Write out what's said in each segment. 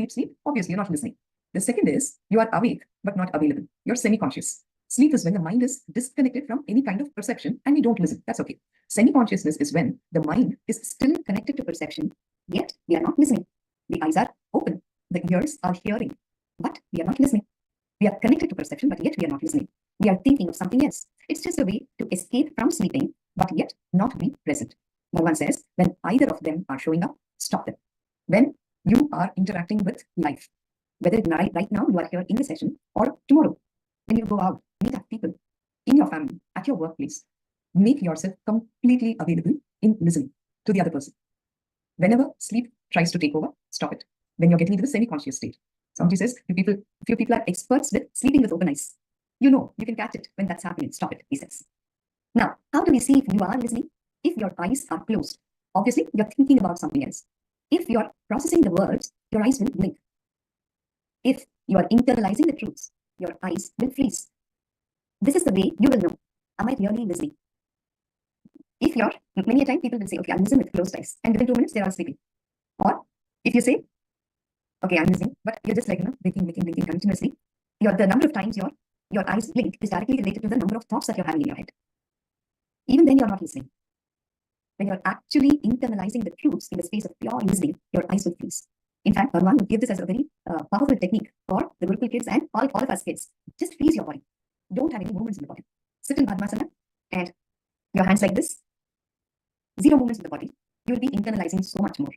sleep, obviously you're not listening. The second is you are awake but not available. You're semi-conscious. Sleep is when the mind is disconnected from any kind of perception and we don't listen. That's okay. Semi-consciousness is when the mind is still connected to perception, yet we are not listening. The eyes are open, the ears are hearing, but we are not listening. We are connected to perception, but yet we are not listening. We are thinking of something else. It's just a way to escape from sleeping, but yet not be present. Bhagavan says, when either of them are showing up, stop them. When you are interacting with life, whether right now you are here in the session or tomorrow, when you go out, meet up people in your family, at your workplace, make yourself completely available in listening to the other person. Whenever sleep tries to take over, stop it. When you're getting into the semi-conscious state, somebody says, few people are experts with sleeping with open eyes. You know, you can catch it when that's happening. Stop it, he says. Now, how do we see if you are listening? If your eyes are closed, obviously you're thinking about something else. If you're processing the words, your eyes will blink. If you are internalizing the truths, your eyes will freeze. This is the way you will know, am I really listening? If you're, many a time people will say, okay, I'll listen with closed eyes, and within 2 minutes, they're all sleeping. Or if you say, okay, I'm listening, but you're just like, blinking continuously, the number of times your eyes blink is directly related to the number of thoughts that you're having in your head. Even then, you're not listening. When you're actually internalizing the truths in the space of pure listening, your eyes will freeze. In fact, Bhagavan would give this as a very powerful technique for the Gurukul kids and all of us kids. Just freeze your body. Don't have any movements in the body. Sit in Padmasana and your hands like this. 0 movements in the body. You will be internalizing so much more.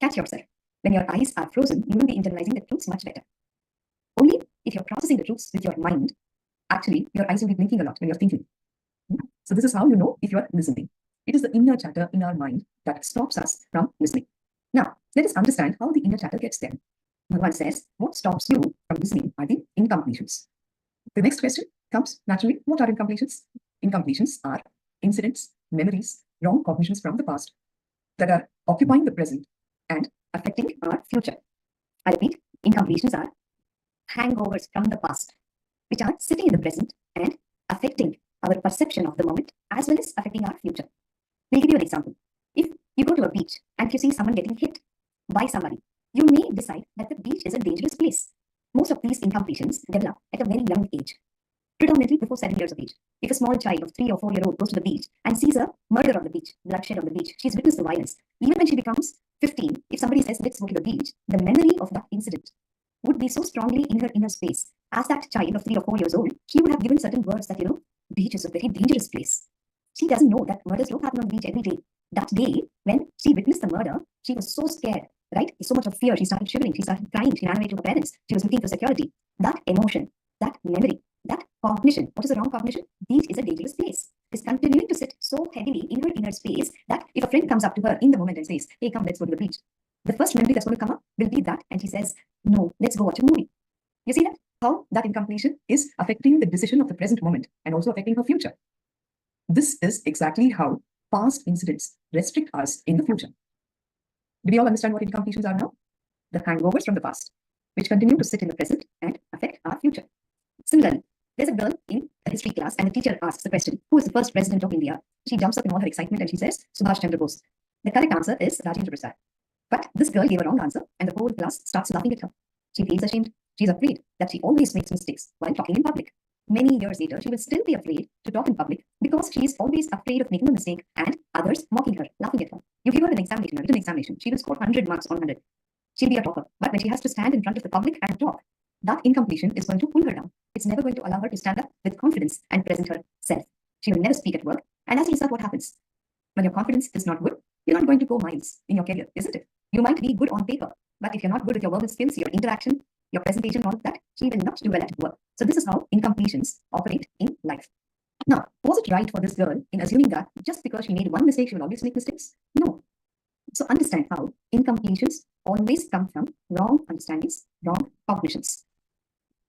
Catch yourself. When your eyes are frozen, you will be internalizing the truths much better. Only if you're processing the truths with your mind, actually, your eyes will be blinking a lot when you're thinking. So this is how you know if you're listening. It is the inner chatter in our mind that stops us from listening. Now, let us understand how the inner chatter gets there. Bhagavan says, what stops you from listening are the incompletions. The next question comes naturally, what are incompletions? Incompletions are incidents, memories, wrong cognitions from the past that are occupying the present and affecting our future. I repeat, incompletions are hangovers from the past, which are sitting in the present and affecting our perception of the moment as well as affecting our future. We'll give you an example. If you go to a beach and if you see someone getting hit by somebody, you may decide that the beach is a dangerous place. Most of these incompletions develop at a very young age, predominantly before 7 years of age. If a small child of 3 or 4 year old goes to the beach and sees a murder on the beach, bloodshed on the beach, she's witnessed the violence. Even when she becomes 15, if somebody says, let's go to the beach, the memory of that incident would be so strongly in her inner space. As that child of 3 or 4 years old, she would have given certain words that, beach is a very dangerous place. She doesn't know that murders don't happen on the beach every day. That day, when she witnessed the murder, she was so scared, right? So much of fear. She started shivering. She started crying. She ran away to her parents. She was looking for security. That emotion, that memory, that cognition. What is the wrong cognition? Beach is a dangerous place. Is continuing to sit so heavily in her inner space that if a friend comes up to her in the moment and says, hey, come, let's go to the beach, the first memory that's going to come up will be that. And she says, no, let's go watch a movie. You see that? How that incompletion is affecting the decision of the present moment and also affecting her future. This is exactly how past incidents restrict us in the future. Do we all understand what incompletions are now? The hangovers from the past, which continue to sit in the present and affect our future. Similarly, there's a girl in a history class and the teacher asks the question, who is the first president of India? She jumps up in all her excitement and she says, Subhash Chandra Bose. The correct answer is Rajendra Prasad. But this girl gave a wrong answer and the whole class starts laughing at her. She feels ashamed. She's afraid that she always makes mistakes while talking in public. Many years later, she will still be afraid to talk in public because she is always afraid of making a mistake and others mocking her, laughing at her. You give her an examination, a written examination, she will score 100 marks on 100. She'll be a topper. But when she has to stand in front of the public and talk, that incompletion is going to pull her down. It's never going to allow her to stand up with confidence and present herself. She will never speak at work. And as a result, what happens? When your confidence is not good, you're not going to go miles in your career, isn't it? You might be good on paper, but if you're not good with your verbal skills, your interaction, your presentation, all of that, she will not do well at work. So this is how incompletions operate in life. Now, was it right for this girl in assuming that just because she made one mistake, she will always make mistakes? No. So understand how incompletions always come from wrong understandings, wrong cognitions.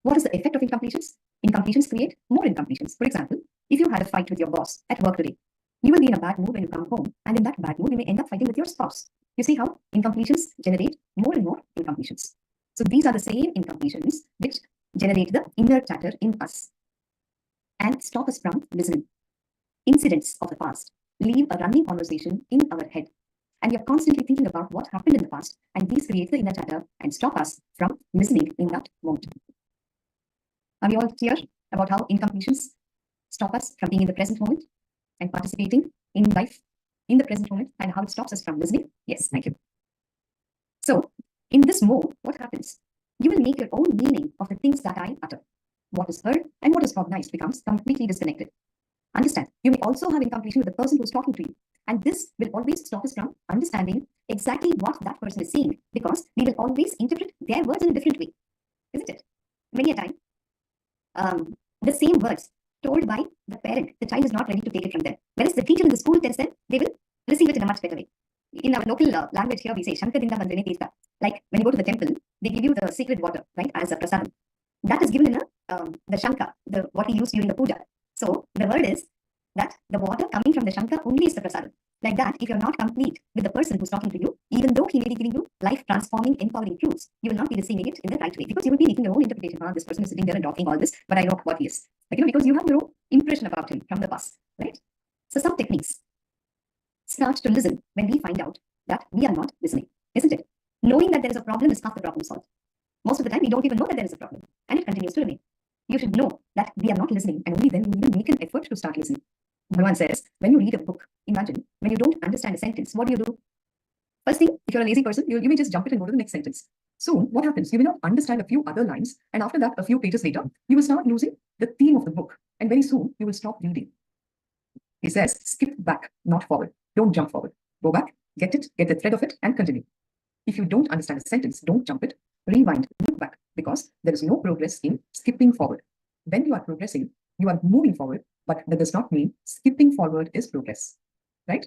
What is the effect of incompletions? Incompletions create more incompletions. For example, if you had a fight with your boss at work today, you will be in a bad mood when you come home, and in that bad mood, you may end up fighting with your spouse. You see how incompletions generate more and more incompletions. So these are the same incompletions which generate the inner chatter in us and stop us from listening. Incidents of the past leave a running conversation in our head And we are constantly thinking about what happened in the past, and these create the inner chatter and stop us from listening in that moment. Are we all clear about how incompletions stop us from being in the present moment and participating in life in the present moment, and how it stops us from listening? Yes, thank you. So, in this mode, what happens? You will make your own meaning of the things that I utter. What is heard and what is cognized becomes completely disconnected. Understand, you may also have incompletion with the person who's talking to you. And this will always stop us from understanding exactly what that person is saying, because we will always interpret their words in a different way. Isn't it? Many a time, the same words told by the parent, the child is not ready to take it from them. Whereas the teacher in the school tells them, they will receive it in a much better way. In our local language here, we say, Shankar Dinda Bandrine Testa. Like when you go to the temple, they give you the sacred water, right, as a prasadam. That is given in the Shankar, what he used during the puja. So the word is that the water coming from the Shankar only is the prasadam. Like that, if you're not complete with the person who's talking to you, even though he may be giving you life-transforming, empowering truths, you will not be receiving it in the right way, because you will be making your own interpretation. This person is sitting there and talking all this, but I know what he is. Like, because you have your own impression about him from the past, right? So some techniques. Start to listen when we find out that we are not listening, isn't it? Knowing that there is a problem is half the problem solved. Most of the time, we don't even know that there is a problem, and it continues to remain. You should know that we are not listening, and only then you will make an effort to start listening. Bhagavan says, when you read a book, imagine when you don't understand a sentence, what do? First thing, if you're a lazy person, you may just jump it and go to the next sentence. Soon, what happens? You will not understand a few other lines, and after that, a few pages later, you will start losing the theme of the book, and very soon, you will stop reading. He says, skip back, not forward. Don't jump forward. Go back, get it, get the thread of it, and continue. If you don't understand a sentence, don't jump it, rewind, look back, because there is no progress in skipping forward. When you are progressing, you are moving forward, but that does not mean skipping forward is progress, right?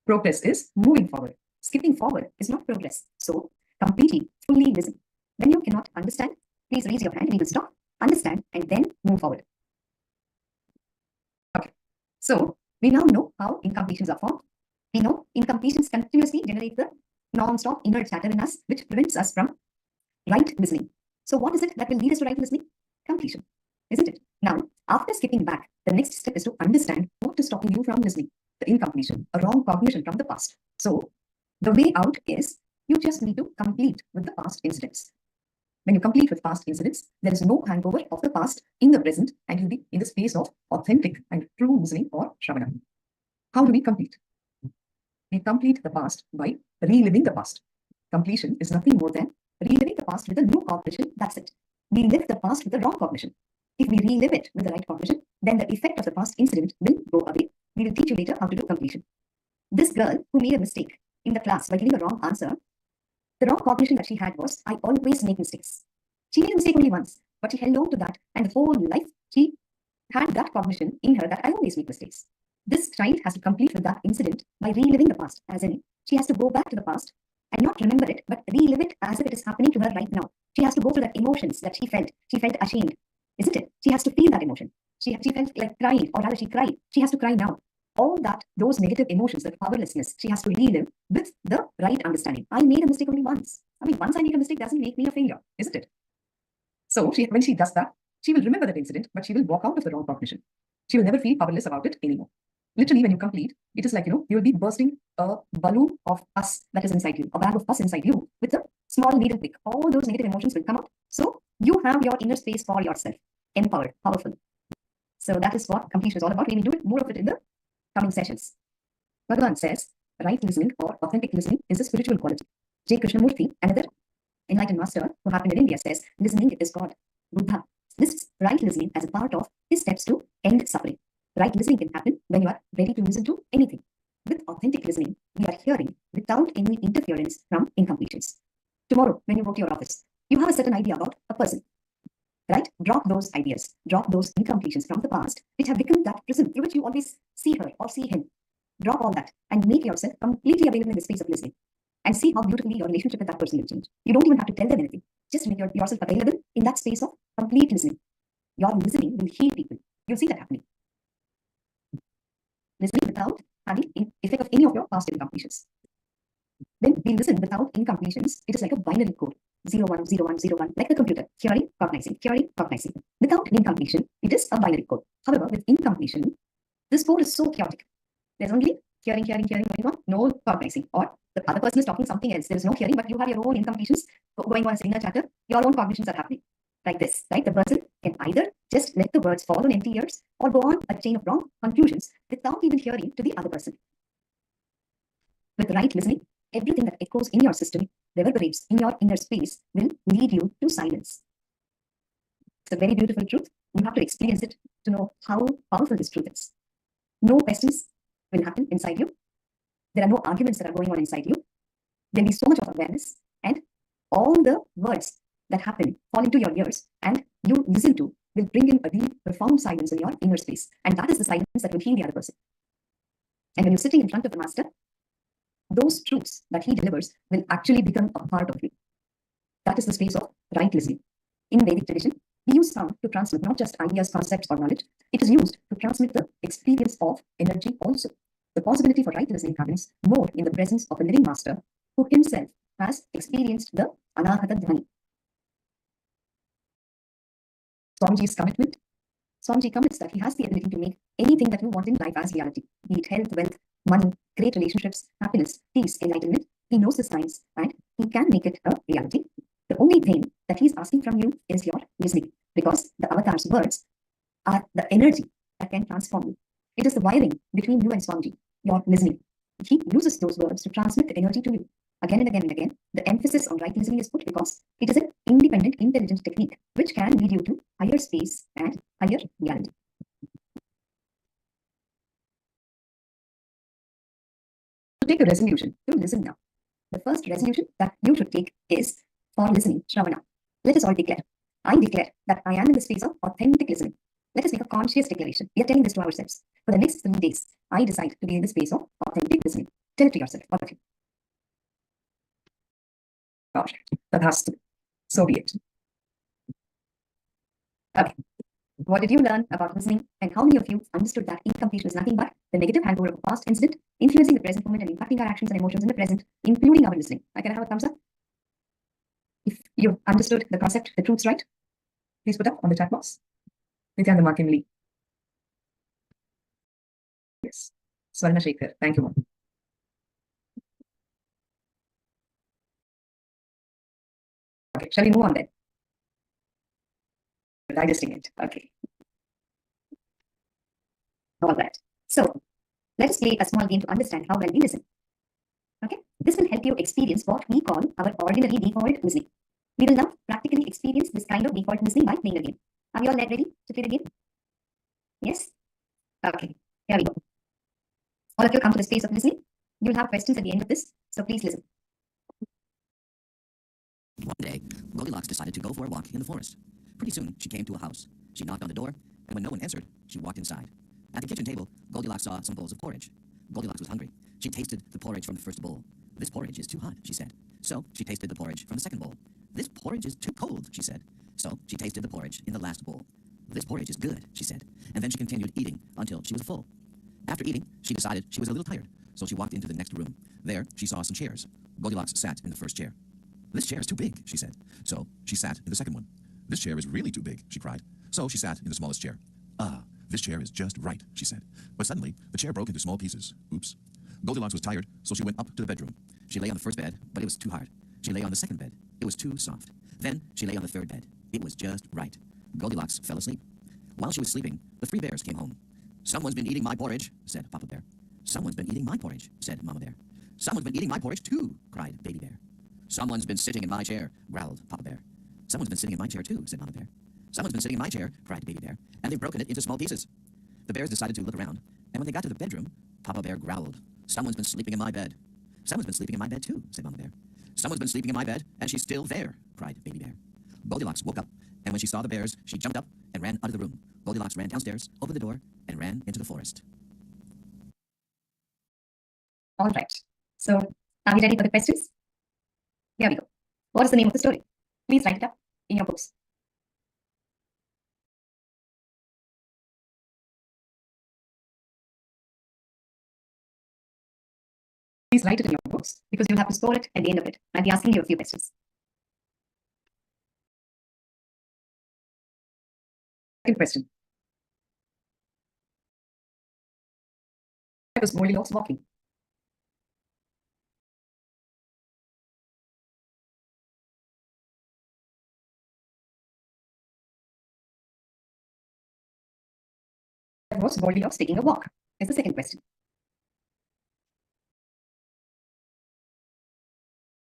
Progress is moving forward. Skipping forward is not progress. So completely, fully listen. When you cannot understand, please raise your hand. We will stop, understand, and then move forward. Okay. So we now know how incompletions are formed. We know incompletions continuously generate the non-stop inner chatter in us, which prevents us from right listening. So what is it that will lead us to right listening? Completion, isn't it? Now, after skipping back, the next step is to understand what is stopping you from listening. The incompletion, a wrong cognition from the past. So the way out is you just need to complete with the past incidents. When you complete with past incidents, there is no hangover of the past in the present, and you'll be in the space of authentic and true listening or shravana. How do we complete? We complete the past by reliving the past. Completion is nothing more than reliving the past with a new cognition. That's it. We live the past with the wrong cognition. If we relive it with the right cognition, then the effect of the past incident will go away. We will teach you later how to do completion. This girl who made a mistake in the class by giving a wrong answer, the wrong cognition that she had was, I always make mistakes. She made a mistake only once, but she held on to that, and the whole life she had that cognition in her that I always make mistakes. This child has to complete with that incident by reliving the past, as in she has to go back to the past and not remember it, but relive it as if it is happening to her right now. She has to go through the emotions that she felt. She felt ashamed, isn't it? She has to feel that emotion. She felt like crying, or rather she cried. She has to cry now. All that, those negative emotions, that powerlessness, she has to relive with the right understanding. I made a mistake only once. I mean, once I make a mistake doesn't make me a failure, isn't it? So when she does that, she will remember that incident, but she will walk out of the wrong cognition. She will never feel powerless about it anymore. Literally, when you complete, it is like, you will be bursting a balloon of pus that is inside you, a bag of pus inside you with a small needle prick. All those negative emotions will come out. So you have your inner space for yourself, empowered, powerful. So that is what completion is all about. We will do more of it in the coming sessions. Bhagavan says, right listening or authentic listening is a spiritual quality. J. Krishnamurti, another enlightened master who happened in India, says, listening is God. Buddha lists right listening as a part of his steps to end suffering. Right listening can happen when you are ready to listen to anything. With authentic listening, we are hearing without any interference from incompletions. Tomorrow, when you go to your office, you have a certain idea about a person, right? Drop those ideas, drop those incompletions from the past, which have become that prison through which you always see her or see him. Drop all that and make yourself completely available in the space of listening, and see how beautifully your relationship with that person will change. You don't even have to tell them anything. Just make yourself available in that space of complete listening. Your listening will heal people. You'll see that happening. Listening without having effect of any of your past incompletions. When we listen without incompletions, it is like a binary code. 0, 1, 0, 1, 0, 1, like the computer, hearing, cognizing, hearing, cognizing. Without incompletion, it is a binary code. However, with incompletion, this code is so chaotic. There's only hearing going on, no cognizing. Or the other person is talking something else. There is no hearing, but you have your own incompletions going on as inner chatter. Your own cognitions are happening. Like this, right? The person can either just let the words fall on empty ears or go on a chain of wrong conclusions without even hearing to the other person. With right listening, everything that echoes in your system, reverberates in your inner space, will lead you to silence. It's a very beautiful truth. You have to experience it to know how powerful this truth is. No questions will happen inside you. There are no arguments that are going on inside you. There'll be so much of awareness, and all the words that happen fall into your ears and you listen to will bring in a deep, profound silence in your inner space. And that is the silence that will heal the other person. And when you're sitting in front of the master, those truths that he delivers will actually become a part of you. That is the space of right listening. In Vedic tradition, we use sound to transmit not just ideas, concepts, or knowledge. It is used to transmit the experience of energy also. The possibility for right listening happens more in the presence of a living master who himself has experienced the Anahata Dhani. Swamiji's commitment. Swamiji commits that he has the ability to make anything that you want in life as reality, be it health, wealth, money, great relationships, happiness, peace, enlightenment. He knows the science and he can make it a reality. The only thing that he's asking from you is your listening, because the avatar's words are the energy that can transform you. It is the wiring between you and Swamiji, your listening. He uses those words to transmit the energy to you. Again and again and again, the emphasis on right listening is put because it is an independent, intelligent technique which can lead you to higher space and higher reality. To take a resolution to listen now. The first resolution that you should take is for listening, Shravana. Let us all declare. I declare that I am in the space of authentic listening. Let us make a conscious declaration. We are telling this to ourselves. For the next 3 days, I decide to be in the space of authentic listening. Tell it to yourself, all of you. Gosh, that has to. So be it. Okay. What did you learn about listening, and how many of you understood that incompletion is nothing but the negative hangover of a past incident, influencing the present moment and impacting our actions and emotions in the present, including our listening? I can have a thumbs up if you understood the concept, the truths right. Please put up on the chat box. Nithyananda marking Lee. Yes. Swarna Shekhar. Thank you, ma'am. Okay, shall we move on then? Digesting it. Okay. All right. So let us play a small game to understand how well we listen. Okay. This will help you experience what we call our ordinary default listening. We will now practically experience this kind of default listening by playing a game. Are you all ready to play the game? Yes? Okay. Here we go. All of you come to the space of listening. You'll have questions at the end of this, so please listen. One day, Goldilocks decided to go for a walk in the forest. Pretty soon, she came to a house. She knocked on the door, and when no one answered, she walked inside. At the kitchen table, Goldilocks saw some bowls of porridge. Goldilocks was hungry. She tasted the porridge from the first bowl. This porridge is too hot, she said. So she tasted the porridge from the second bowl. This porridge is too cold, she said. So she tasted the porridge in the last bowl. This porridge is good, she said. And then she continued eating until she was full. After eating, she decided she was a little tired, so she walked into the next room. There, she saw some chairs. Goldilocks sat in the first chair. This chair is too big, she said. So she sat in the second one. This chair is really too big, she cried. So she sat in the smallest chair. Ah, this chair is just right, she said. But suddenly, the chair broke into small pieces. Oops. Goldilocks was tired, so she went up to the bedroom. She lay on the first bed, but it was too hard. She lay on the second bed. It was too soft. Then she lay on the third bed. It was just right. Goldilocks fell asleep. While she was sleeping, the 3 bears came home. Someone's been eating my porridge, said Papa Bear. Someone's been eating my porridge, said Mama Bear. Someone's been eating my porridge too, cried Baby Bear. Someone's been sitting in my chair, growled Papa Bear. Someone's been sitting in my chair too, said Mama Bear. Someone's been sitting in my chair, cried Baby Bear, and they've broken it into small pieces. The bears decided to look around, and when they got to the bedroom, Papa Bear growled. Someone's been sleeping in my bed. Someone's been sleeping in my bed too, said Mama Bear. Someone's been sleeping in my bed, and she's still there, cried Baby Bear. Goldilocks woke up, and when she saw the bears, she jumped up and ran out of the room. Goldilocks ran downstairs, opened the door, and ran into the forest. All right. So, are we ready for the questions? Here we go. What is the name of the story? Please write it up in your books. Please write it in your books because you'll have to score it at the end of it. I'll be asking you a few questions. Second question. Why was Goldilocks walking? was Goldilocks taking a walk? Is the second question.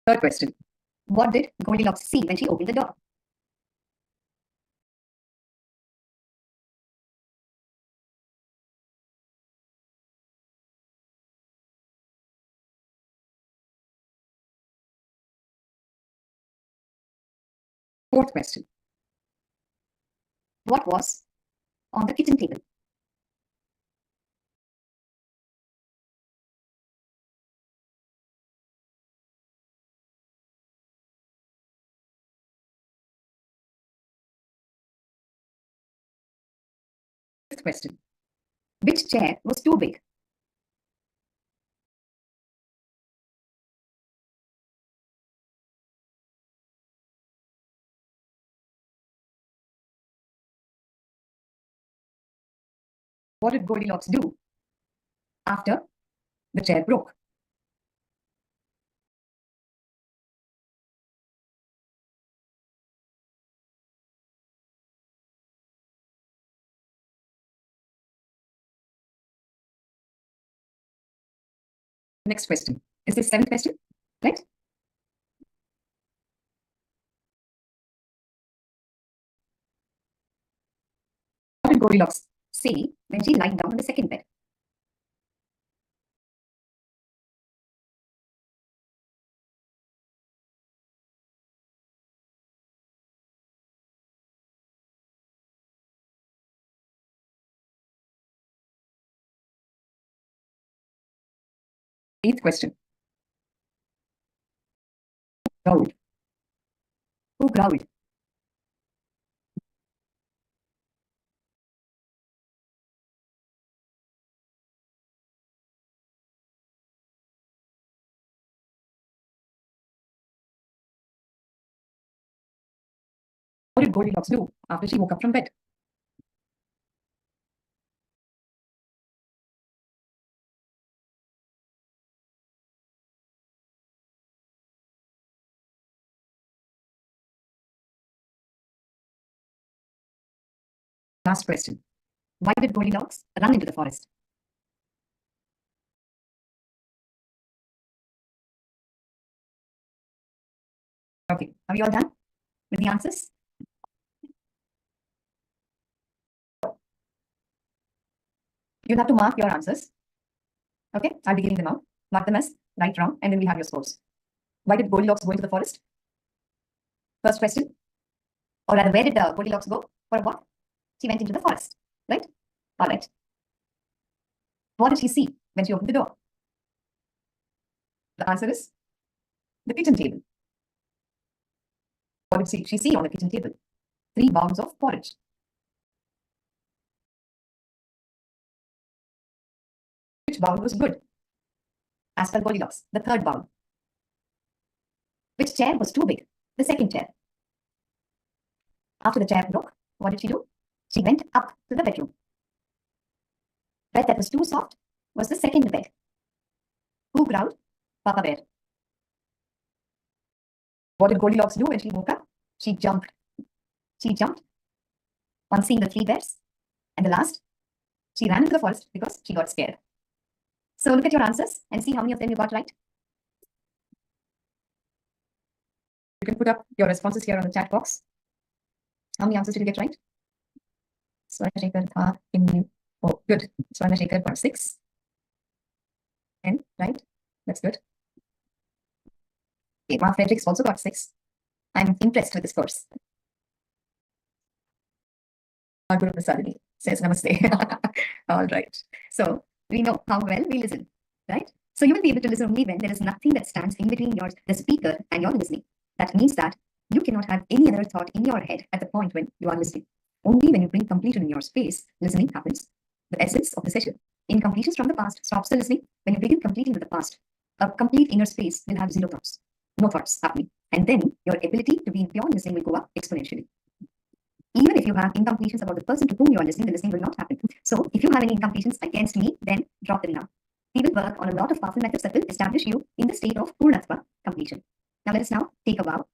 Third question. What did Goldilocks see when she opened the door? Fourth question. What was on the kitchen table? Fifth question. Which chair was too big? What did Goldilocks do after the chair broke? Next question. Is this seventh question? Right? What did Goldilocks say when she lied down on the second bed? Eighth question. Growled. Who growled? What did Goldilocks do after she woke up from bed? Last question. Why did Goldilocks run into the forest? Okay, are we all done with the answers? You'll have to mark your answers. Okay, I'll be giving them out. Mark them as right, wrong, and then we'll have your scores. Why did Goldilocks go into the forest? First question. Or rather, where did Goldilocks go for a walk? She went into the forest, right? All right. What did she see when she opened the door? The answer is the kitchen table. What did she see on the kitchen table? 3 bowls of porridge. Which bowl was good? As per Goldilocks, the third bowl. Which chair was too big? The second chair. After the chair broke, what did she do? She went up to the bedroom. Bed that was too soft was the second bed. Who growled? Papa Bear. What did Goldilocks do when she woke up? She jumped. She jumped on seeing the 3 bears. And the last, she ran into the forest because she got scared. So look at your answers and see how many of them you got right. You can put up your responses here on the chat box. How many answers did you get right? Oh, good. Swarna Shekhar got 6. 10, right? That's good. Okay, Ma Fredericks also got 6. I'm impressed with this course. Guru Prasadini says namaste. All right. So we know how well we listen, right? So you will be able to listen only when there is nothing that stands in between the speaker and your listening. That means that you cannot have any other thought in your head at the point when you are listening. Only when you bring completion in your space, listening happens. The essence of the session. Incompletions from the past stops the listening. When you begin completing with the past, a complete inner space will have 0 thoughts. No thoughts happening. And then your ability to be in pure listening will go up exponentially. Even if you have incompletions about the person to whom you are listening, the listening will not happen. So if you have any incompletions against me, then drop them now. We will work on a lot of powerful methods that will establish you in the state of Purnatva completion. Now let us now take a vow.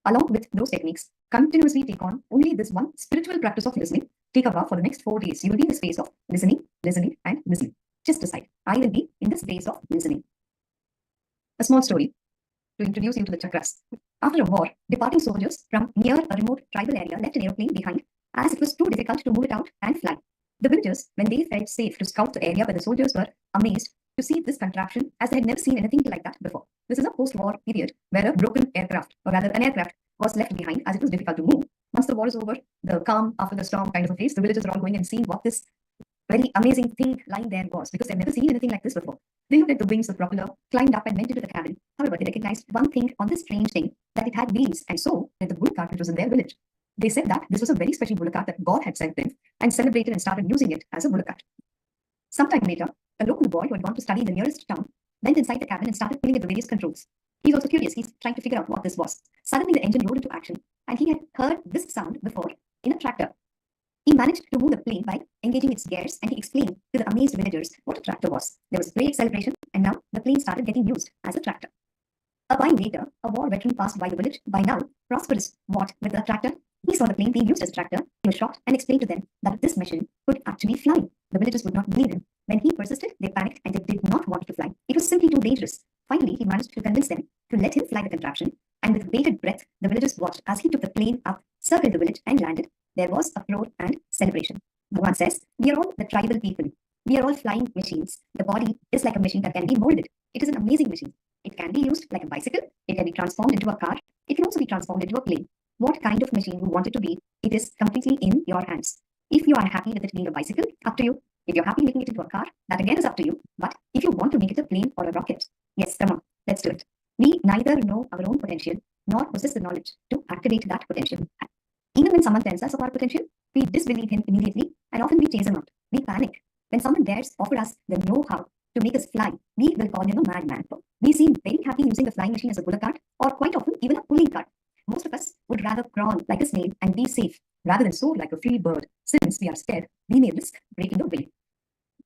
Along with those techniques, continuously take on only this one spiritual practice of listening Take a vow for the next 4 days. You will be in the space of listening, listening, and listening. Just decide. I will be in the space of listening. A small story to introduce you to the chakras. After a war, departing soldiers from near a remote tribal area left an airplane behind as it was too difficult to move it out and fly. The villagers, when they felt safe to scout the area where the soldiers were amazed to see this contraption as they had never seen anything like that before. This is a post-war period where a broken aircraft, or rather an aircraft, was left behind as it was difficult to move. Once the war is over, the calm after the storm kind of a phase, the villagers are all going and seeing what this very amazing thing lying there was, because they've never seen anything like this before. They looked at the wings of the propeller, climbed up and went into the cabin. However, they recognized one thing on this strange thing, that it had wheels, and so did the bull cart which was in their village. They said that this was a very special bull cart that God had sent them, and celebrated and started using it as a bull cart. Sometime later, a local boy who had gone to study in the nearest town went inside the cabin and started pulling at the various controls. He's also curious. He's trying to figure out what this was. Suddenly, the engine rolled into action, and he had heard this sound before in a tractor. He managed to move the plane by engaging its gears, and he explained to the amazed villagers what a tractor was. There was great celebration, and now the plane started getting used as a tractor. A while later, a war veteran passed by the village, by now prosperous, what with the tractor. He saw the plane being used as a tractor. He was shocked and explained to them that this machine could actually fly. The villagers would not believe him. When he persisted, they panicked and they did not want it to fly. It was simply too dangerous. Finally, he managed to convince them to let him fly the contraption, and with bated breath, the villagers watched as he took the plane up, circled the village, and landed. There was uproar and celebration. Bhagavan says, we are all the tribal people. We are all flying machines. The body is like a machine that can be molded. It is an amazing machine. It can be used like a bicycle. It can be transformed into a car. It can also be transformed into a plane. What kind of machine you want it to be, it is completely in your hands. If you are happy with it being a bicycle, up to you. If you're happy making it into a car, that again is up to you. But if you want to make it a plane or a rocket, yes, come on, let's do it. We neither know our own potential nor possess the knowledge to activate that potential. Even when someone tells us of our potential, we disbelieve him immediately, and often we chase him out. We panic. When someone dares offer us the know-how to make us fly, we will call him a madman. We seem very happy using the flying machine as a bullock cart, or quite often even a pulling cart. Most of us would rather crawl like a snail and be safe, rather than soar like a free bird. Since we are scared, we may risk breaking the wing.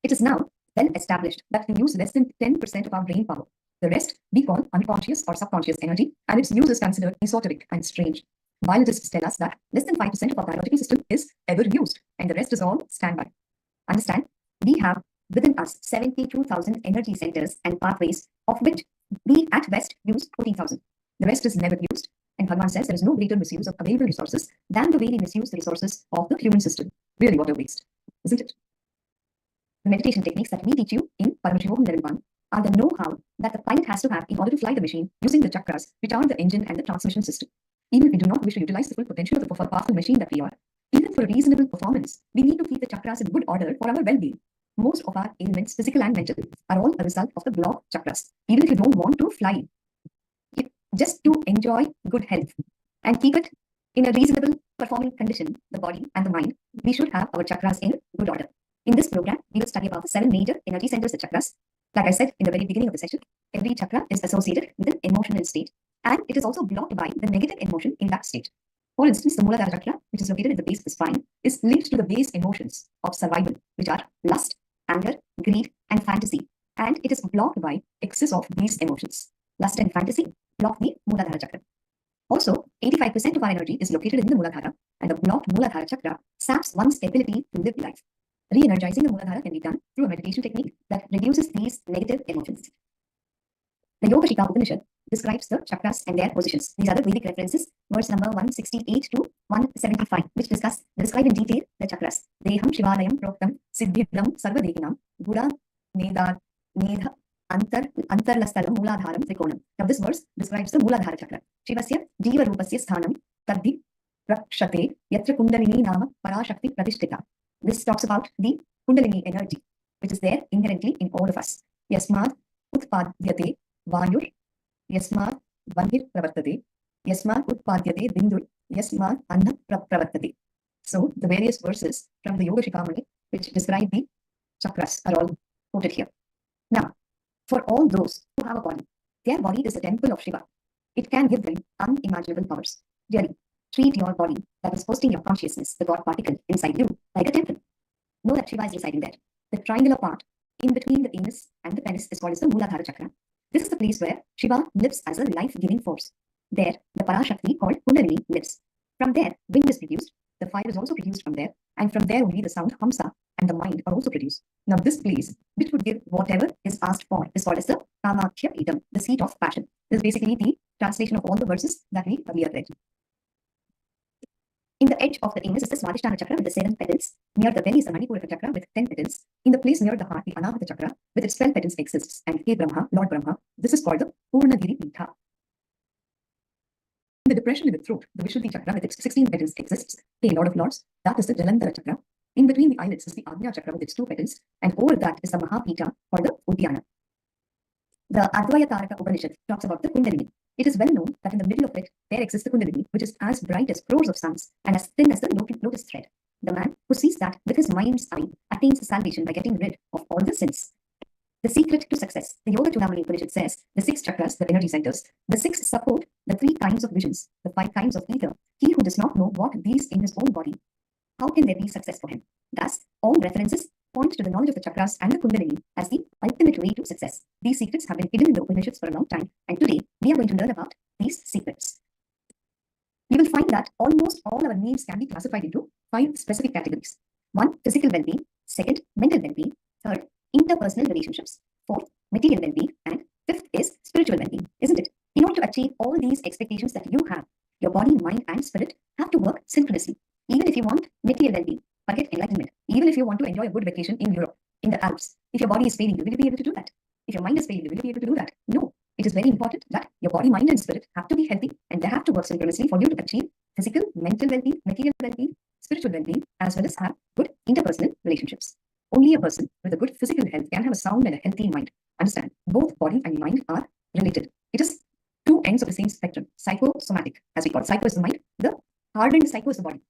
It is now well established that we use less than 10% of our brain power. The rest we call unconscious or subconscious energy, and its use is considered esoteric and strange. Biologists tell us that less than 5% of our biological system is ever used, and the rest is all standby. Understand, we have within us 72,000 energy centers and pathways, of which we at best use 14,000. The rest is never used, and Bhagavan says there is no greater misuse of available resources than the way we misuse the resources of the human system. Really, what a waste, isn't it? The meditation techniques that we teach you in Paramashivoham Level-1 are the know-how that the pilot has to have in order to fly the machine using the chakras, which are the engine and the transmission system. Even if we do not wish to utilize the full potential of the powerful machine that we are, even for a reasonable performance, we need to keep the chakras in good order for our well-being. Most of our ailments, physical and mental, are all a result of the blocked chakras. Even if you don't want to fly, just to enjoy good health and keep it in a reasonable performing condition, the body and the mind, we should have our chakras in good order. In this program, we will study about the 7 major energy centers, the chakras. Like I said in the very beginning of the session, every chakra is associated with an emotional state, and it is also blocked by the negative emotion in that state. For instance, the Muladhara chakra, which is located at the base of the spine, is linked to the base emotions of survival, which are lust, anger, greed, and fantasy, and it is blocked by excess of these emotions. Lust and fantasy block the Muladhara chakra. Also, 85% of our energy is located in the Muladhara, and the blocked Muladhara chakra saps one's ability to live life. Re-energizing the Muladhara can be done through a meditation technique that reduces these negative emotions. The Yoga Shikha Upanishad describes the chakras and their positions. These are the Vedic references, verse number 168 to 175, which describe in detail the chakras. Deham Shivalayam Proktam Siddhidam Sarvadehinam Gura Nedha Antarlastalam Muladharam Trikonam. Now this verse describes the Muladhara chakra. Shivasya Jiva Rupasya Sthanam Taddi Rakshate Yatra Kundalini Nama Parashakti Pratishtita. This talks about the Kundalini energy, which is there inherently in all of us. Yasmad Utpadyate Vayur, Yasmad Vanhir Pravartate, Yasmad Utpadyate Bindur, Yasmad Anna Pravartate. So the various verses from the Yoga Shikhamani which describe the chakras are all quoted here. Now, for all those who have a body, their body is a temple of Shiva. It can give them unimaginable powers. Really, treat your body that is hosting your consciousness, the God particle inside you, like a temple. Know that Shiva is residing there. The triangular part in between the anus and the penis is called as the Muladhara chakra. This is the place where Shiva lives as a life-giving force. There, the Parashakti called Kundalini lives. From there, wind is produced. The fire is also produced from there, And from there only the sound hamsa and the mind are also produced. Now this place, which would give whatever is asked for, is called as the Kamakya Idam, the seat of passion. This is basically the translation of all the verses that we earlier read. In the edge of the anus is the Swadhisthana chakra with the 7 petals. Near the belly is the Manipuraka chakra with 10 petals. In the place near the heart, the Anahata chakra with its 12 petals exists. And He Brahma, Lord Brahma, this is called the Purnagiri Pitha. In the depression in the throat, the Vishuddhi chakra with its 16 petals exists. Hey, Lord of Lords, that is the Jalandhara chakra. In between the eyelids is the Ajna chakra with its 2 petals. And over that is the Mahapita or the Uddiyana. The Advayataraka Upanishad talks about the Kundalini. It is well known that in the middle of it, there exists the Kundalini, which is as bright as crores of suns and as thin as the lotus thread. The man who sees that with his mind's eye attains salvation by getting rid of all the sins. The secret to success. The Yoga Chudamani Upanishad says the 6 chakras, the energy centers, the 6 support the 3 kinds of visions, the 5 kinds of ether. He who does not know what these in his own body, how can there be success for him? Thus, all references point to the knowledge of the chakras and the Kundalini as the ultimate way to success. These secrets have been hidden in the Upanishads for a long time, and today we are going to learn about these secrets. We will find that almost all our needs can be classified into 5 specific categories. 1, physical well-being. 2nd, mental well-being. 3rd, interpersonal relationships. 4th, material well-being. And 5th is spiritual well-being, isn't it? In order to achieve all these expectations that you have, your body, mind, and spirit have to work synchronously. Even if you want material well-being, forget enlightenment. Even if you want to enjoy a good vacation in Europe, in the Alps, if your body is failing you, will you be able to do that? If your mind is failing you, will you be able to do that? No. It is very important that your body, mind, and spirit have to be healthy, and they have to work synchronously for you to achieve physical, mental well-being, material well-being, spiritual well-being, as well as have good interpersonal relationships. Only a person with a good physical health can have a sound and a healthy mind. Understand, both body and mind are related. It is 2 ends of the same spectrum. Psychosomatic, as we call it. Psycho is the mind, the hardened psycho is the body.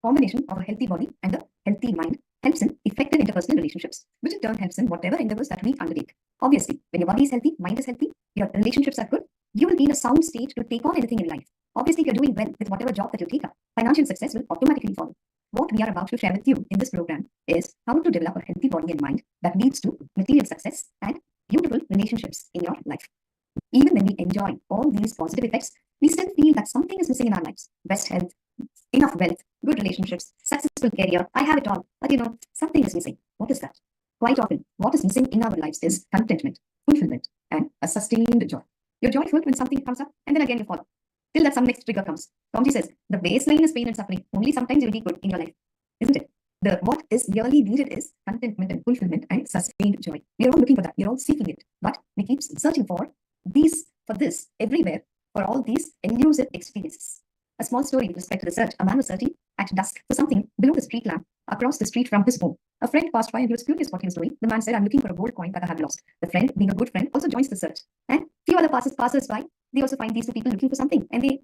Combination of a healthy body and a healthy mind helps in effective interpersonal relationships, which in turn helps in whatever endeavors that we undertake. Obviously, when your body is healthy, mind is healthy, your relationships are good, you will be in a sound state to take on anything in life. Obviously, if you're doing well with whatever job that you take up, financial success will automatically follow. What we are about to share with you in this program is how to develop a healthy body and mind that leads to material success and beautiful relationships in your life. Even when we enjoy all these positive effects, we still feel that something is missing in our lives. Best health, enough wealth, good relationships, successful career. I have it all, but something is missing. What is that? Quite often, what is missing in our lives is contentment, fulfillment, and a sustained joy. You're joyful when something comes up, and then again you fall. Till that some next trigger comes. Tomji says, the baseline is pain and suffering. Only sometimes you'll be good in your life. Isn't it? What is really needed is contentment and fulfillment and sustained joy. We are all looking for that. We are all seeking it. But we keep searching for this everywhere, for all these elusive experiences. A small story with respect to the search. A man was searching at dusk for something below the street lamp across the street from his home. A friend passed by and he was curious what he was doing. The man said, I'm looking for a gold coin that I have lost. The friend, being a good friend, also joins the search. And few other passers by, they also find these 2 people looking for something. And they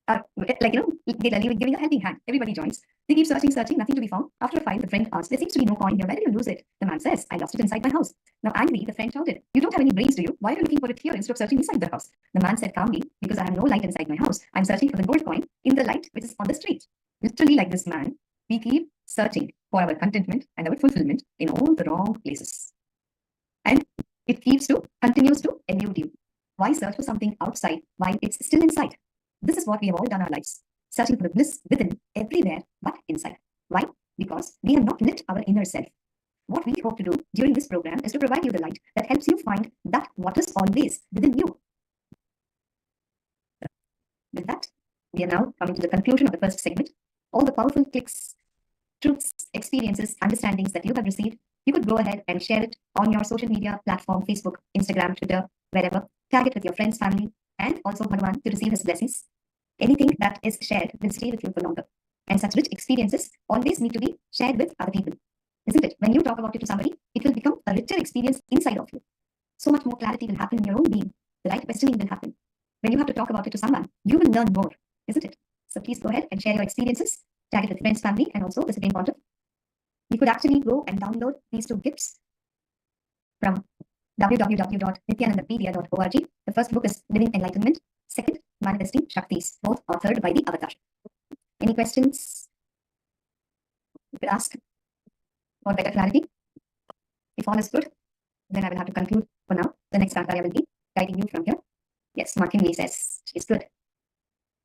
are they're giving a helping hand. Everybody joins. They keep searching, nothing to be found. After a while, the friend asks, there seems to be no coin here. Where did you lose it? The man says, I lost it inside my house. Now angry, the friend shouted, you don't have any brains, do you? Why are you looking for it here instead of searching inside the house? The man said calmly, because I have no light inside my house. I'm searching for the gold coin in the light which is on the street. Literally like this man, we keep searching for our contentment and our fulfillment in all the wrong places. And it continues to elude you. Why search for something outside while it's still inside? This is what we have all done our lives, searching for the bliss within, everywhere but inside. Why? Because we have not lit our inner self. What we hope to do during this program is to provide you the light that helps you find that what is always within you. With that, we are now coming to the conclusion of the first segment. All the powerful clicks, truths, experiences, understandings that you have received, you could go ahead and share it on your social media platform, Facebook, Instagram, Twitter, wherever. Tag it with your friends, family, and also Bhagavan to receive his blessings. Anything that is shared will stay with you for longer. And such rich experiences always need to be shared with other people. Isn't it? When you talk about it to somebody, it will become a richer experience inside of you. So much more clarity will happen in your own being. The right questioning will happen. When you have to talk about it to someone, you will learn more. Isn't it? So please go ahead and share your experiences. Tag it with friends, family, and also the Supreme Pontiff. You could actually go and download these 2 gifts from www.nithyanandapedia.org. The first book is Living Enlightenment. Second, Manifesting Shaktis, both authored by the Avatar. Any questions you could ask for better clarity? If all is good, then I will have to conclude for now. The next Acharya will be guiding you from here. Yes, Martin Lee says she's good.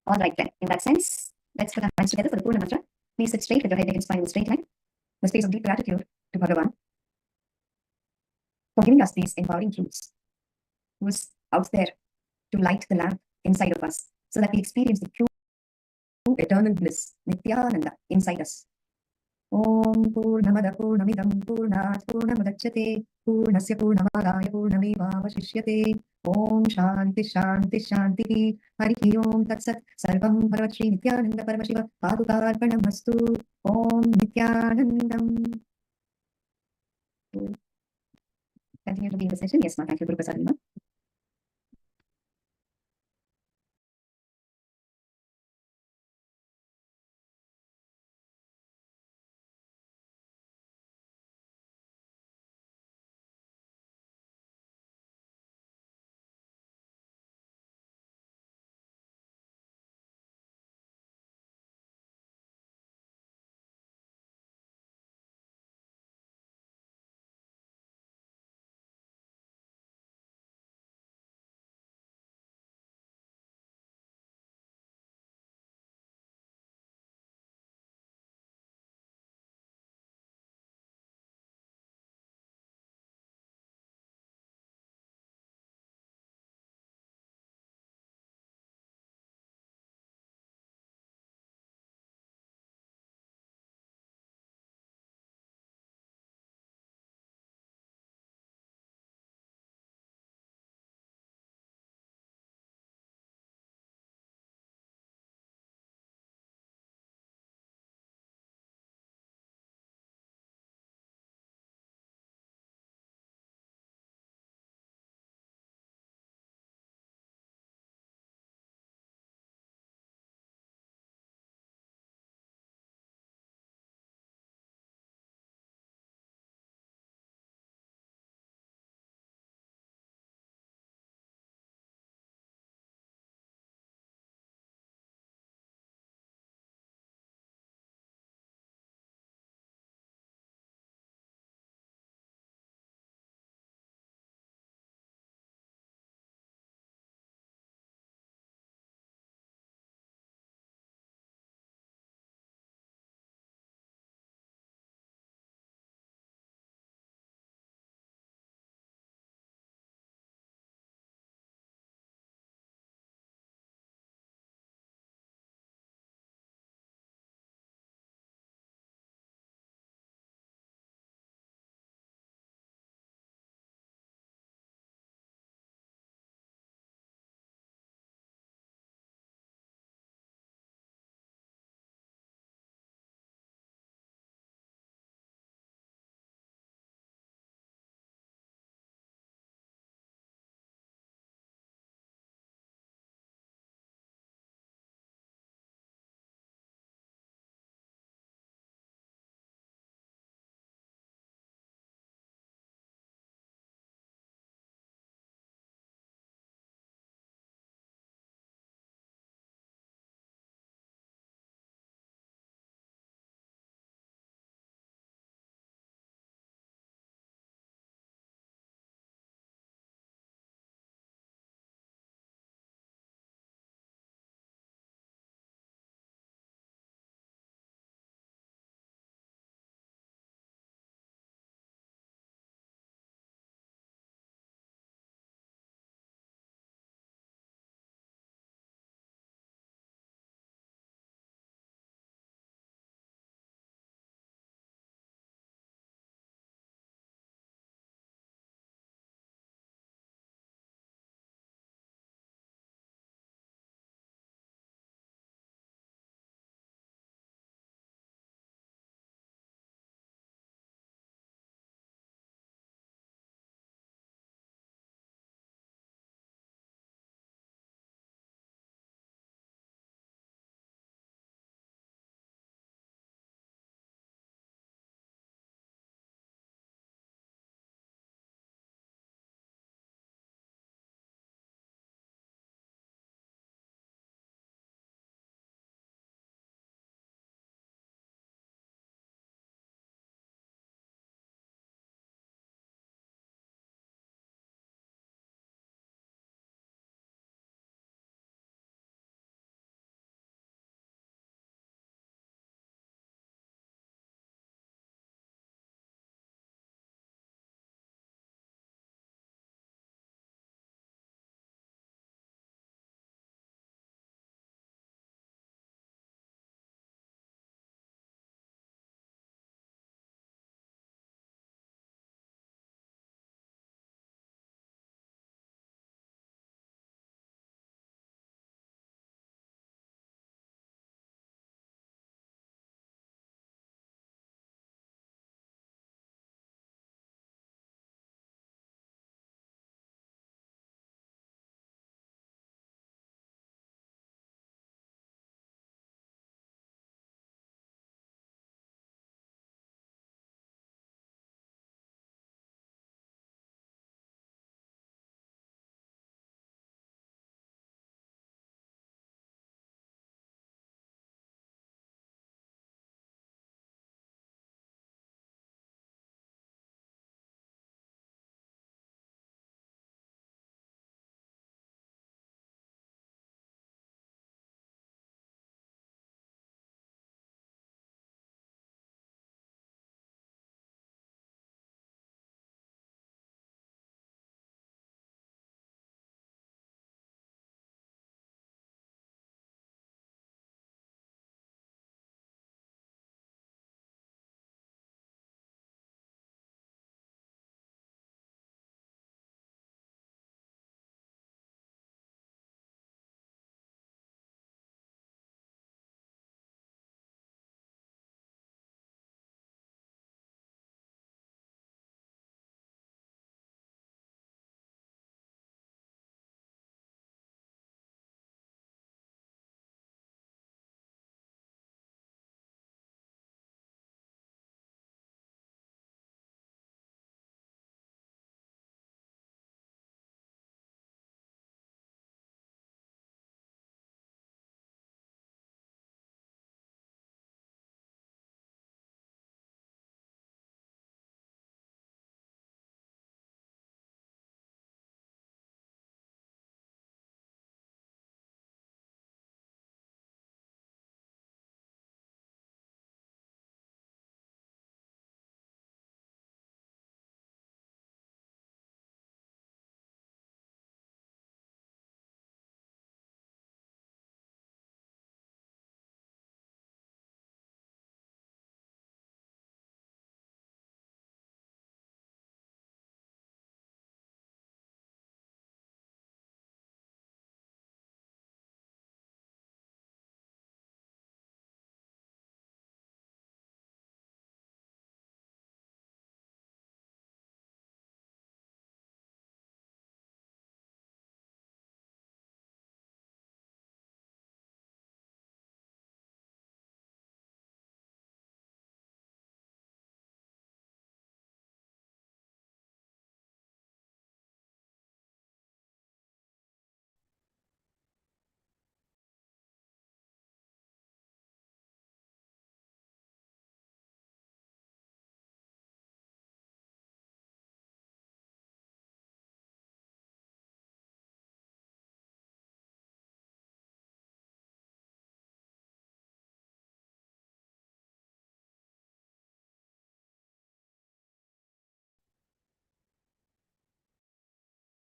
All right then. In that sense, let's put our hands together for the Purna Mantra. Please sit straight with your head, neck, and spine in a straight line. The space of deep gratitude to Bhagavan for giving us these empowering truths, who is out there to light the lamp inside of us so that we experience the true eternal bliss, Nithyananda, inside us. Om Purnamada Purnamidam Purnat Purnamudachyate Purnasya Purnamadaya Purnamevavashishyate Om Shanti Shanti Shanti Hari Om Tat Sat Sarvam Bhagavat Shri Nithyananda Paramashiva Padukarpanamastu Om Nithyanandam. Continue to be in the session. Yes, ma. Thank you, Guru Prasad.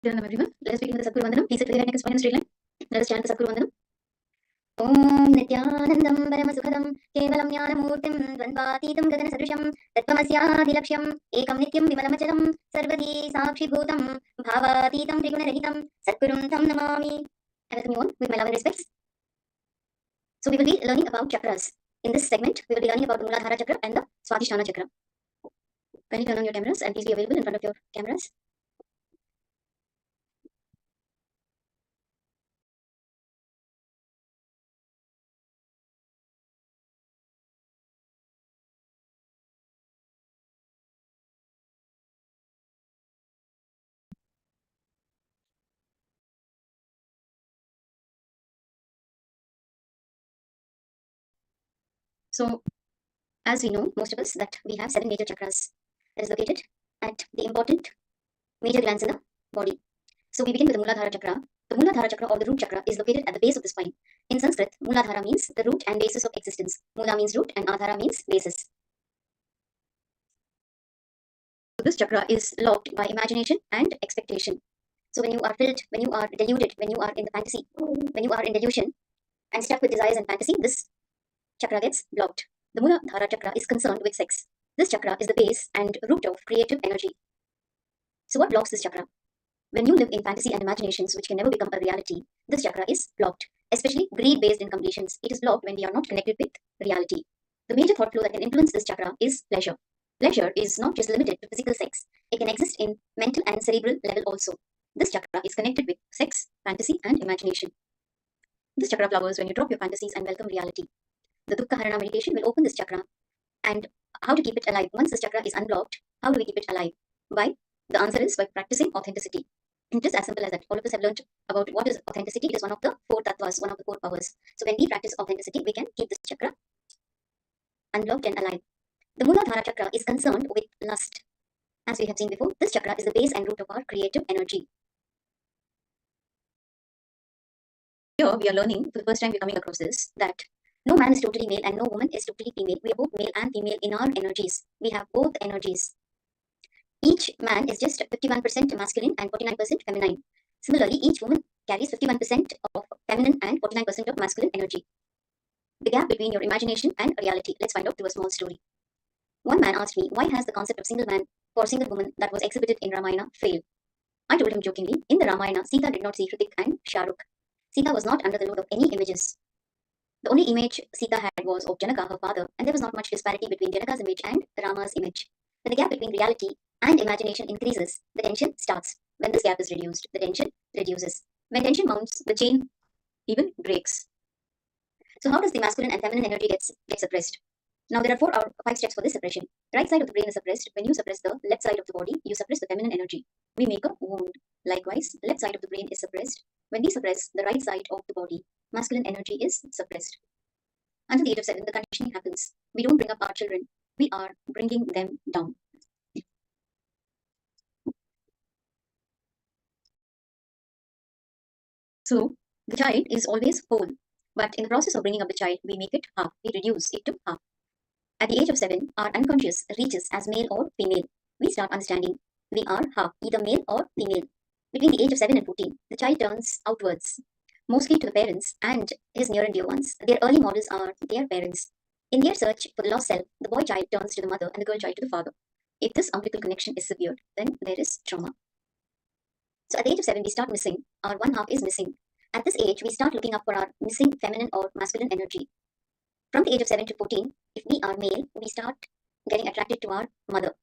Nithyananda everyone. Let us begin with the Sadguru Vandanam. Please sit with your head neck spine in a straight line. Let us chant the Sadguru Vandanam. Om Nithyanandam Paramashivoham Level-1 Dvandvatītam Gaganasadaryam Tattvamasyaadilaksham Ekam Nityam Vimalamachalam Sarvadi Sakshibhutam Bhavatītam Trigunaраhitam Sadgurum Tam Namami. I welcome you all with my love and respects. So we will be learning about chakras. In this segment, we will be learning about the Muladhara Chakra and the Swadhisthana Chakra. Kindly turn on your cameras and please be available in front of your cameras. So, as we know, most of us, that we have 7 major chakras that is located at the important major glands in the body. So we begin with the Muladhara Chakra. The Muladhara Chakra or the root chakra is located at the base of the spine. In Sanskrit, Muladhara means the root and basis of existence. Mula means root and Adhara means basis. So this chakra is locked by imagination and expectation. So when you are filled, when you are deluded, when you are in the fantasy, when you are in delusion and stuck with desires and fantasy, this chakra gets blocked. The Muladhara Chakra is concerned with sex. This chakra is the base and root of creative energy. So what blocks this chakra? When you live in fantasy and imaginations which can never become a reality, this chakra is blocked, especially greed-based incompletions. It is blocked when we are not connected with reality. The major thought flow that can influence this chakra is pleasure. Pleasure is not just limited to physical sex. It can exist in mental and cerebral level also. This chakra is connected with sex, fantasy, and imagination. This chakra flowers when you drop your fantasies and welcome reality. The Dukkha Harana meditation will open this chakra. And how to keep it alive? Once this chakra is unblocked, how do we keep it alive? The answer is by practicing authenticity. It is as simple as that. All of us have learned about what is authenticity. It is one of the 4 tattvas, one of the 4 powers. So when we practice authenticity, we can keep this chakra unblocked and alive. The Muladhara Chakra is concerned with lust. As we have seen before, this chakra is the base and root of our creative energy. Here we are learning, for the first time we are coming across this, that no man is totally male and no woman is totally female. We are both male and female in our energies. We have both energies. Each man is just 51% masculine and 49% feminine. Similarly, each woman carries 51% of feminine and 49% of masculine energy. The gap between your imagination and reality. Let's find out through a small story. One man asked me, why has the concept of single man for single woman that was exhibited in Ramayana failed? I told him jokingly, in the Ramayana, Sita did not see Hrithik and Shah Rukh. Sita was not under the load of any images. The only image Sita had was of Janaka, her father, and there was not much disparity between Janaka's image and Rama's image. When the gap between reality and imagination increases, the tension starts. When this gap is reduced, the tension reduces. When tension mounts, the chain even breaks. So how does the masculine and feminine energy get suppressed? Now there are 4 or 5 steps for this suppression. Right side of the brain is suppressed. When you suppress the left side of the body, you suppress the feminine energy. We make a wound. Likewise, left side of the brain is suppressed. When we suppress the right side of the body, masculine energy is suppressed. Until the age of 7, the conditioning happens. We don't bring up our children. We are bringing them down. So the child is always whole. But in the process of bringing up the child, we make it half. We reduce it to half. At the age of 7, our unconscious reaches as male or female. We start understanding we are half, either male or female. Between the age of 7 and 14, the child turns outwards, mostly to the parents and his near and dear ones. Their early models are their parents. In their search for the lost self, the boy child turns to the mother and the girl child to the father. If this umbilical connection is severed, then there is trauma. So at the age of 7, we start missing. Our one half is missing. At this age, we start looking up for our missing feminine or masculine energy. From the age of 7 to 14, if we are male, we start getting attracted to our mother.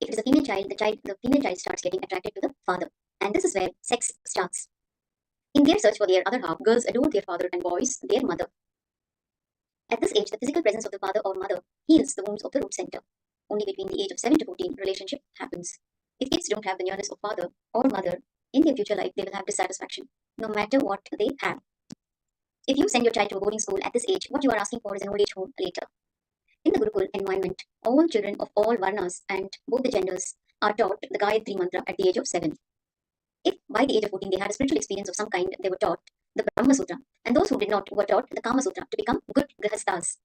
If it is a female child, the female child starts getting attracted to the father. And this is where sex starts. In their search for their other half, girls adore their father and boys their mother. At this age, the physical presence of the father or mother heals the wounds of the root center. Only between the age of 7 to 14, relationship happens. If kids don't have the nearness of father or mother, in their future life, they will have dissatisfaction, no matter what they have. If you send your child to a boarding school at this age, what you are asking for is an old age home later. In the Gurukul environment, all children of all varnas and both the genders are taught the Gayatri mantra at the age of 7. If by the age of 14 they had a spiritual experience of some kind, they were taught the Brahma Sutra, and those who did not were taught the Kama Sutra to become good grihasthas.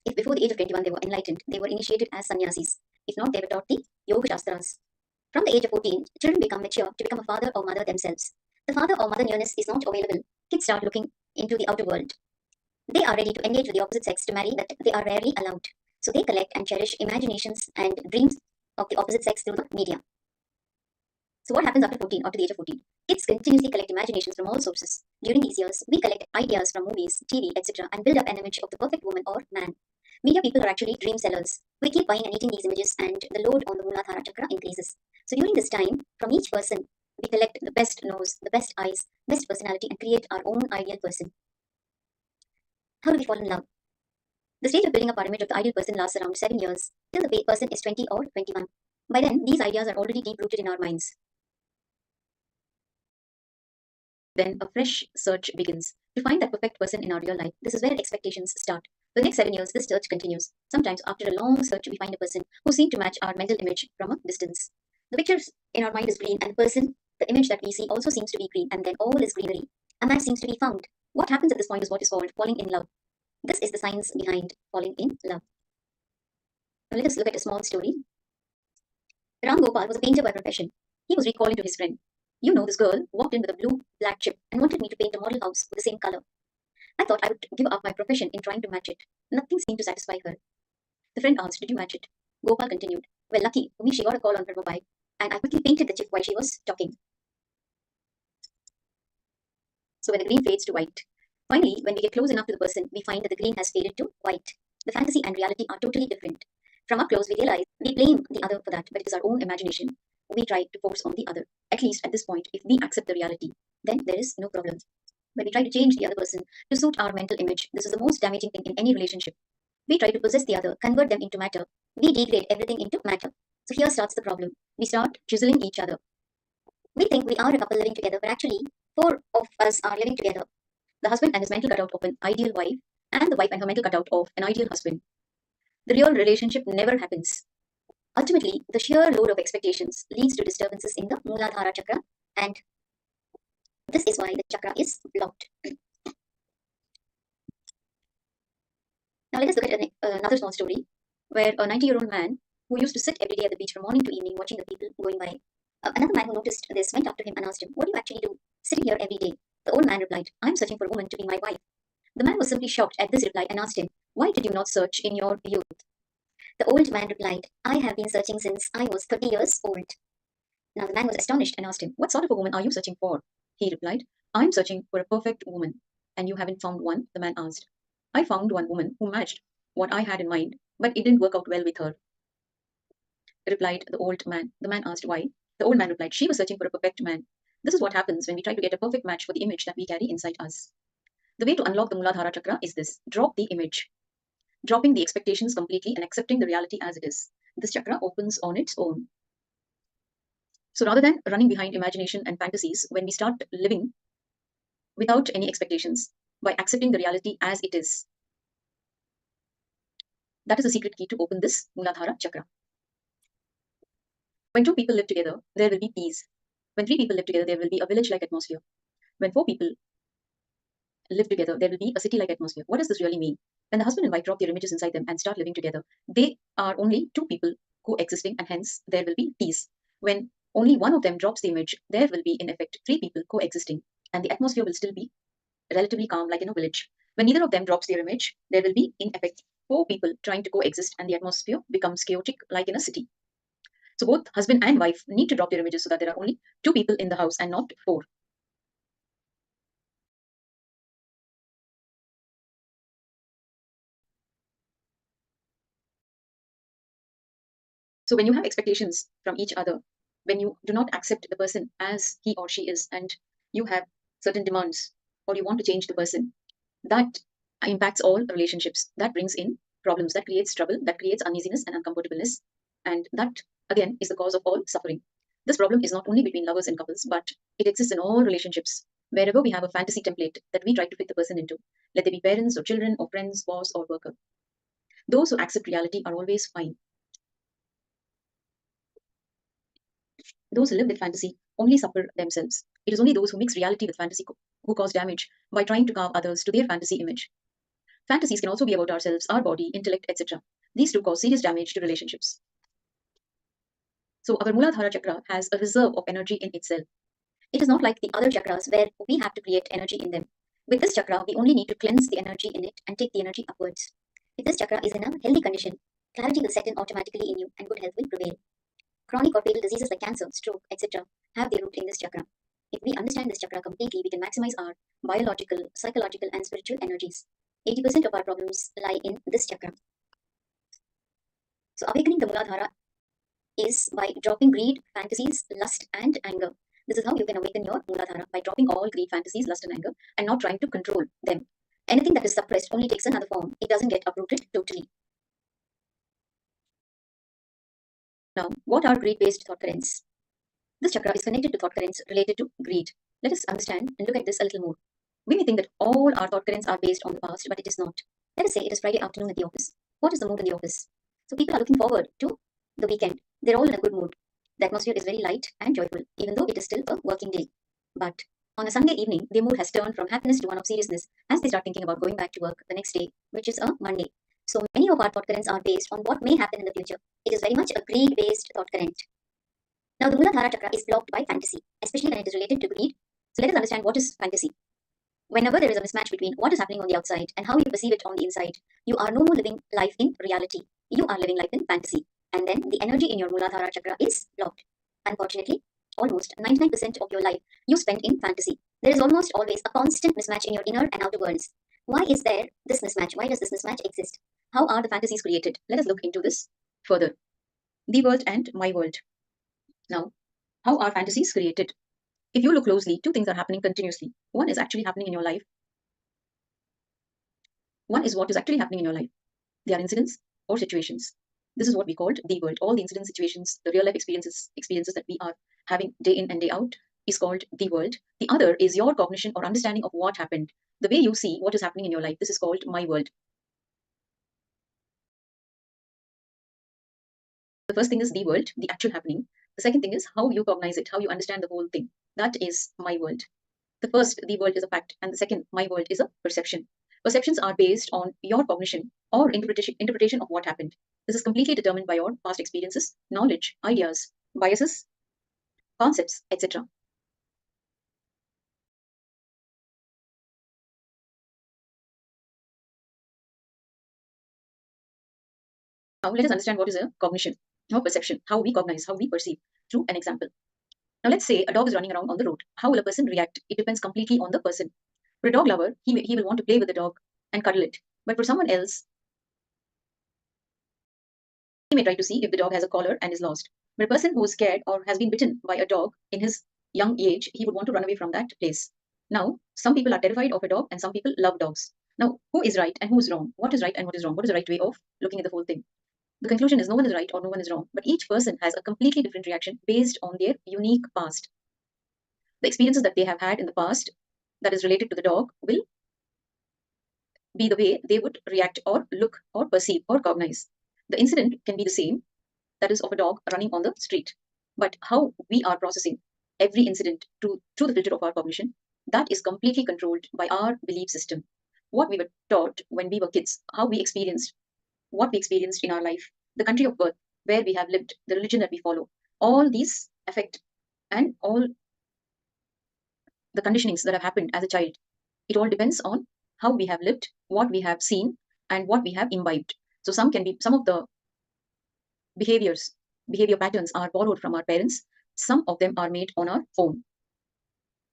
If before the age of 21 they were enlightened, they were initiated as sannyasis. If not, they were taught the Yoga Shastras. From the age of 14, children become mature to become a father or mother themselves. The father or mother nearness is not available. Kids start looking into the outer world. They are ready to engage with the opposite sex to marry, but they are rarely allowed. So they collect and cherish imaginations and dreams of the opposite sex through the media. So what happens after 14 or to the age of 14? Kids continuously collect imaginations from all sources. During these years, we collect ideas from movies, TV, etc. and build up an image of the perfect woman or man. Media people are actually dream sellers. We keep buying and eating these images and the load on the Muladhara chakra increases. So during this time, from each person, we collect the best nose, the best eyes, best personality and create our own ideal person. How do we fall in love? The stage of building up our image of the ideal person lasts around 7 years, till the person is 20 or 21. By then, these ideas are already deep-rooted in our minds. Then a fresh search begins to find that perfect person in our real life. This is where expectations start. For the next 7 years, this search continues. Sometimes, after a long search, we find a person who seems to match our mental image from a distance. The picture in our mind is green, and the person, the image that we see, also seems to be green, and then all is greenery. A man seems to be found. What happens at this point is what is called falling in love. This is the science behind falling in love. Now let us look at a small story. Ram Gopal was a painter by profession. He was recalling to his friend, "You know, this girl walked in with a blue black chip and wanted me to paint a model house with the same color. I thought I would give up my profession in trying to match it. Nothing seemed to satisfy her." The friend asked, "Did you match it?" Gopal continued, "Well, lucky for me, she got a call on her mobile, and I quickly painted the chip while she was talking." So when the green fades to white. Finally, when we get close enough to the person, we find that the green has faded to white. The fantasy and reality are totally different. From up close, we realize we blame the other for that, but it is our own imagination we try to force on the other. At least at this point, if we accept the reality, then there is no problem. When we try to change the other person to suit our mental image, this is the most damaging thing in any relationship. We try to possess the other, convert them into matter. We degrade everything into matter. So here starts the problem. We start chiseling each other. We think we are a couple living together, but actually, 4 of us are living together. The husband and his mental cutout of an ideal wife, and the wife and her mental cutout of an ideal husband. The real relationship never happens. Ultimately, the sheer load of expectations leads to disturbances in the Muladhara chakra, and this is why the chakra is blocked. Now let us look at another small story where a 90-year-old man who used to sit every day at the beach from morning to evening watching the people going by. Another man who noticed this went up to him and asked him, "What do you actually do, sitting here every day?" The old man replied, "I'm searching for a woman to be my wife." The man was simply shocked at this reply and asked him, "Why did you not search in your youth?" The old man replied, "I have been searching since I was 30 years old." Now the man was astonished and asked him, "What sort of a woman are you searching for?" He replied, "I'm searching for a perfect woman." "And you haven't found one?" the man asked. "I found one woman who matched what I had in mind, but it didn't work out well with her," replied the old man. The man asked why. The old man replied, "She was searching for a perfect man." This is what happens when we try to get a perfect match for the image that we carry inside us. The way to unlock the Muladhara chakra is this: drop the image. Dropping the expectations completely and accepting the reality as it is. This chakra opens on its own. So rather than running behind imagination and fantasies, when we start living without any expectations, by accepting the reality as it is, that is the secret key to open this Muladhara chakra. When 2 people live together, there will be peace. When 3 people live together, there will be a village-like atmosphere. When 4 people live together, there will be a city-like atmosphere. What does this really mean? When the husband and wife drop their images inside them and start living together, they are only 2 people coexisting, and hence there will be peace. When only one of them drops the image, there will be in effect 3 people coexisting, and the atmosphere will still be relatively calm like in a village. When neither of them drops their image, there will be in effect 4 people trying to coexist, and the atmosphere becomes chaotic like in a city. So both husband and wife need to drop their images so that there are only 2 people in the house and not 4. So when you have expectations from each other, when you do not accept the person as he or she is, and you have certain demands, or you want to change the person, that impacts all relationships. That brings in problems, that creates trouble, that creates uneasiness and uncomfortableness. And that, again, is the cause of all suffering. This problem is not only between lovers and couples, but it exists in all relationships. Wherever we have a fantasy template that we try to fit the person into, let they be parents or children or friends, boss or worker. Those who accept reality are always fine. Those who live with fantasy only suffer themselves. It is only those who mix reality with fantasy who cause damage by trying to carve others to their fantasy image. Fantasies can also be about ourselves, our body, intellect, etc. These two cause serious damage to relationships. So our Muladhara chakra has a reserve of energy in itself. It is not like the other chakras where we have to create energy in them. With this chakra, we only need to cleanse the energy in it and take the energy upwards. If this chakra is in a healthy condition, clarity will set in automatically in you and good health will prevail. Chronic or fatal diseases like cancer, stroke, etc. have their root in this chakra. If we understand this chakra completely, we can maximize our biological, psychological, and spiritual energies. 80% of our problems lie in this chakra. So awakening the Muladhara is by dropping greed, fantasies, lust, and anger. This is how you can awaken your Muladhara, by dropping all greed, fantasies, lust, and anger, and not trying to control them. Anything that is suppressed only takes another form. It doesn't get uprooted totally. Now, what are greed-based thought currents? This chakra is connected to thought currents related to greed. Let us understand and look at this a little more. We may think that all our thought currents are based on the past, but it is not. Let us say it is Friday afternoon at the office. What is the mood in the office? So people are looking forward to the weekend. They're all in a good mood. The atmosphere is very light and joyful, even though it is still a working day. But on a Sunday evening, their mood has turned from happiness to one of seriousness as they start thinking about going back to work the next day, which is a Monday. So many of our thought currents are based on what may happen in the future. It is very much a greed-based thought current. Now, the Muladhara chakra is blocked by fantasy, especially when it is related to greed. So let us understand what is fantasy. Whenever there is a mismatch between what is happening on the outside and how you perceive it on the inside, you are no more living life in reality. You are living life in fantasy. And then the energy in your Muladhara chakra is blocked. Unfortunately, almost 99% of your life you spend in fantasy. There is almost always a constant mismatch in your inner and outer worlds. Why is there this mismatch? Why does this mismatch exist? How are the fantasies created? Let us look into this further. The world and my world. Now, how are fantasies created? If you look closely, two things are happening continuously. One is actually happening in your life. One is what is actually happening in your life. They are incidents or situations. This is what we called the world. All the incidents, situations, the real life experiences that we are having day in and day out is called the world. The other is your cognition or understanding of what happened. The way you see what is happening in your life. This is called my world. The first thing is the world, the actual happening. The second thing is how you cognize it, how you understand the whole thing. That is my world. The first, the world, is a fact, and the second, my world, is a perception. Perceptions are based on your cognition or interpretation of what happened. This is completely determined by your past experiences, knowledge, ideas, biases, concepts, etc. Now let us understand what is a cognition or perception, how we cognize, how we perceive, through an example. Now let's say a dog is running around on the road. How will a person react? It depends completely on the person. For a dog lover, he will want to play with the dog and cuddle it. But for someone else, he may try to see if the dog has a collar and is lost. But a person who is scared or has been bitten by a dog in his young age, he would want to run away from that place. Now, some people are terrified of a dog and some people love dogs. Now, who is right and who is wrong? What is right and what is wrong? What is the right way of looking at the whole thing? The conclusion is no one is right or no one is wrong, but each person has a completely different reaction based on their unique past. The experiences that they have had in the past that is related to the dog will be the way they would react or look or perceive or cognize. The incident can be the same, that is of a dog running on the street. But how we are processing every incident through the filter of our cognition, that is completely controlled by our belief system. What we were taught when we were kids, how we experienced, what we experienced in our life, the country of birth, where we have lived, the religion that we follow, all these affect, and all the conditionings that have happened as a child. It all depends on how we have lived, what we have seen, and what we have imbibed. So some of the behavior patterns are borrowed from our parents. Some of them are made on our own.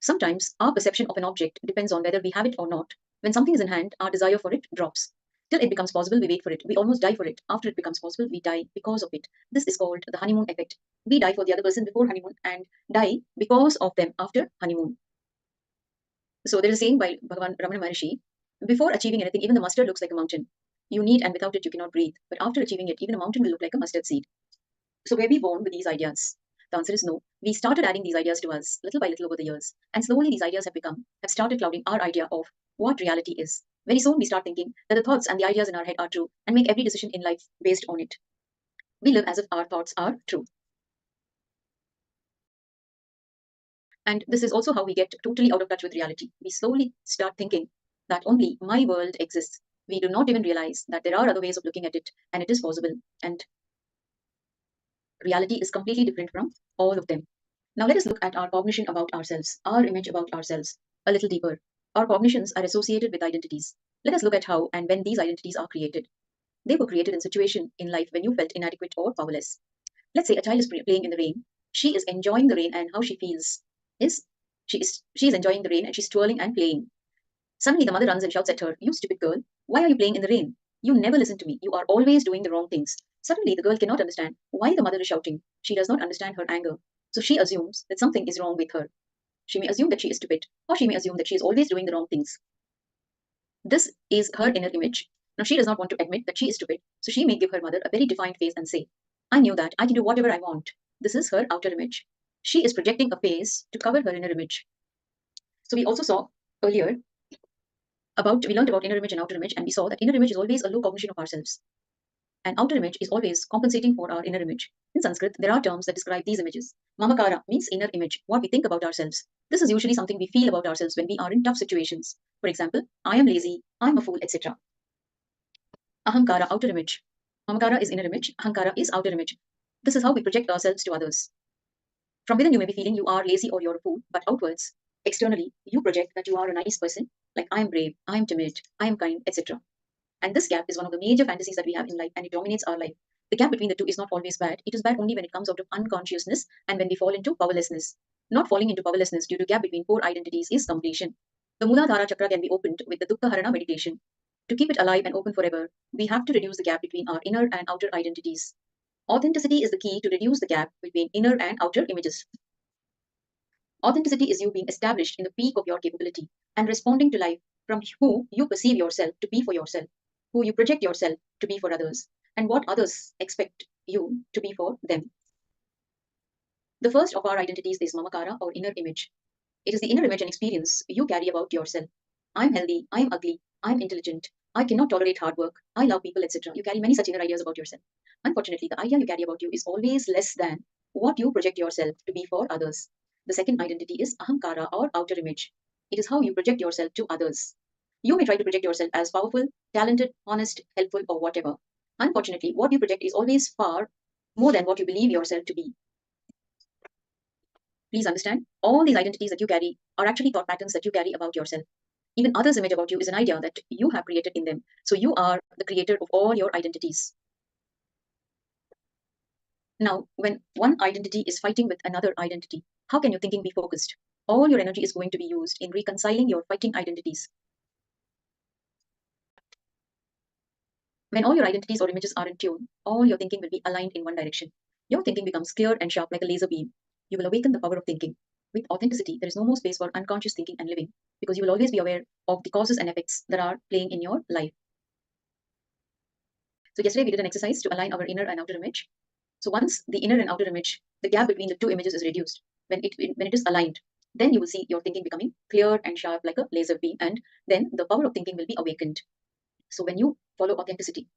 Sometimes our perception of an object depends on whether we have it or not. When something is in hand, our desire for it drops. Till it becomes possible, we wait for it. We almost die for it. After it becomes possible, we die because of it. This is called the honeymoon effect. We die for the other person before honeymoon and die because of them after honeymoon. So there is a saying by Bhagavan Ramana Maharishi, before achieving anything, even the mustard looks like a mountain. You need, and without it, you cannot breathe. But after achieving it, even a mountain will look like a mustard seed. So were we born with these ideas? The answer is no. We started adding these ideas to us little by little over the years. And slowly these ideas have started clouding our idea of what reality is. Very soon we start thinking that the thoughts and the ideas in our head are true and make every decision in life based on it. We live as if our thoughts are true. And this is also how we get totally out of touch with reality. We slowly start thinking that only my world exists. We do not even realize that there are other ways of looking at it and it is possible. And reality is completely different from all of them. Now let us look at our cognition about ourselves, our image about ourselves, a little deeper. Our cognitions are associated with identities. Let us look at how and when these identities are created. They were created in situation in life when you felt inadequate or powerless. Let's say a child is playing in the rain. She is enjoying the rain, and how she feels is she is enjoying the rain and she's twirling and playing. Suddenly the mother runs and shouts at her, "You stupid girl, why are you playing in the rain? You never listen to me. You are always doing the wrong things." Suddenly the girl cannot understand why the mother is shouting. She does not understand her anger. So she assumes that something is wrong with her. She may assume that she is stupid, or she may assume that she is always doing the wrong things. This is her inner image. Now she does not want to admit that she is stupid, so she may give her mother a very defined face and say, "I knew that, I can do whatever I want." This is her outer image. She is projecting a face to cover her inner image. So we also saw earlier we learned about inner image and outer image, and we saw that inner image is always a low cognition of ourselves, and outer image is always compensating for our inner image. In Sanskrit, there are terms that describe these images. Mamakara means inner image, what we think about ourselves. This is usually something we feel about ourselves when we are in tough situations. For example, I am lazy, I am a fool, etc. Ahamkara, outer image. Mamakara is inner image, Ahankara is outer image. This is how we project ourselves to others. From within, you may be feeling you are lazy or you're a fool, but outwards, externally, you project that you are a nice person, like I am brave, I am timid, I am kind, etc. And this gap is one of the major fantasies that we have in life, and it dominates our life. The gap between the two is not always bad. It is bad only when it comes out of unconsciousness and when we fall into powerlessness. Not falling into powerlessness due to gap between core identities is completion. The Muladhara Chakra can be opened with the Dukkha Harana meditation. To keep it alive and open forever, we have to reduce the gap between our inner and outer identities. Authenticity is the key to reduce the gap between inner and outer images. Authenticity is you being established in the peak of your capability and responding to life from who you perceive yourself to be for yourself, who you project yourself to be for others, and what others expect you to be for them. The first of our identities is Mamakara, or inner image. It is the inner image and experience you carry about yourself. I'm healthy, I'm ugly, I'm intelligent, I cannot tolerate hard work, I love people, etc. You carry many such inner ideas about yourself. Unfortunately, the idea you carry about you is always less than what you project yourself to be for others. The second identity is Ahamkara, or outer image. It is how you project yourself to others. You may try to project yourself as powerful, talented, honest, helpful, or whatever. Unfortunately, what you project is always far more than what you believe yourself to be. Please understand, all these identities that you carry are actually thought patterns that you carry about yourself. Even others' image about you is an idea that you have created in them. So you are the creator of all your identities. Now, when one identity is fighting with another identity, how can your thinking be focused? All your energy is going to be used in reconciling your fighting identities. When all your identities or images are in tune, all your thinking will be aligned in one direction. Your thinking becomes clear and sharp like a laser beam. You will awaken the power of thinking. With authenticity, there is no more space for unconscious thinking and living, because you will always be aware of the causes and effects that are playing in your life. So yesterday we did an exercise to align our inner and outer image. So once the inner and outer image, the gap between the two images is reduced, when it is aligned, then you will see your thinking becoming clear and sharp like a laser beam, and then the power of thinking will be awakened. So when you follow authenticity,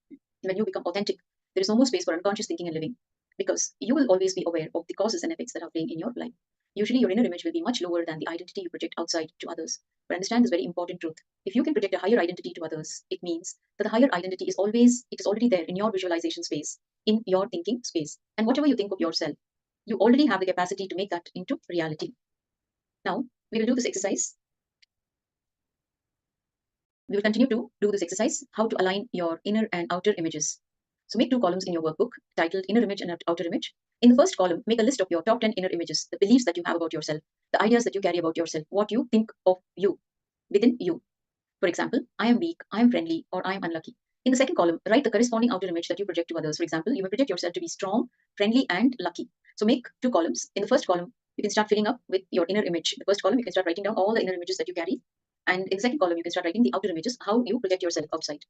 when you become authentic, there is no more space for unconscious thinking and living, because you will always be aware of the causes and effects that are playing in your life. Usually your inner image will be much lower than the identity you project outside to others. But understand this very important truth. If you can project a higher identity to others, it means that the higher identity is already there in your visualization space, in your thinking space. And whatever you think of yourself, you already have the capacity to make that into reality. Now, we will do this exercise. We will continue to do this exercise, how to align your inner and outer images. So make two columns in your workbook titled Inner Image and Outer Image. In the first column, make a list of your top 10 inner images, the beliefs that you have about yourself, the ideas that you carry about yourself, what you think of you, within you. For example, I am weak, I am friendly, or I am unlucky. In the second column, write the corresponding outer image that you project to others. For example, you may project yourself to be strong, friendly, and lucky. So make two columns. In the first column, you can start filling up with your inner image. The first column, you can start writing down all the inner images that you carry. And in the second column, you can start writing the outer images, how you project yourself outside.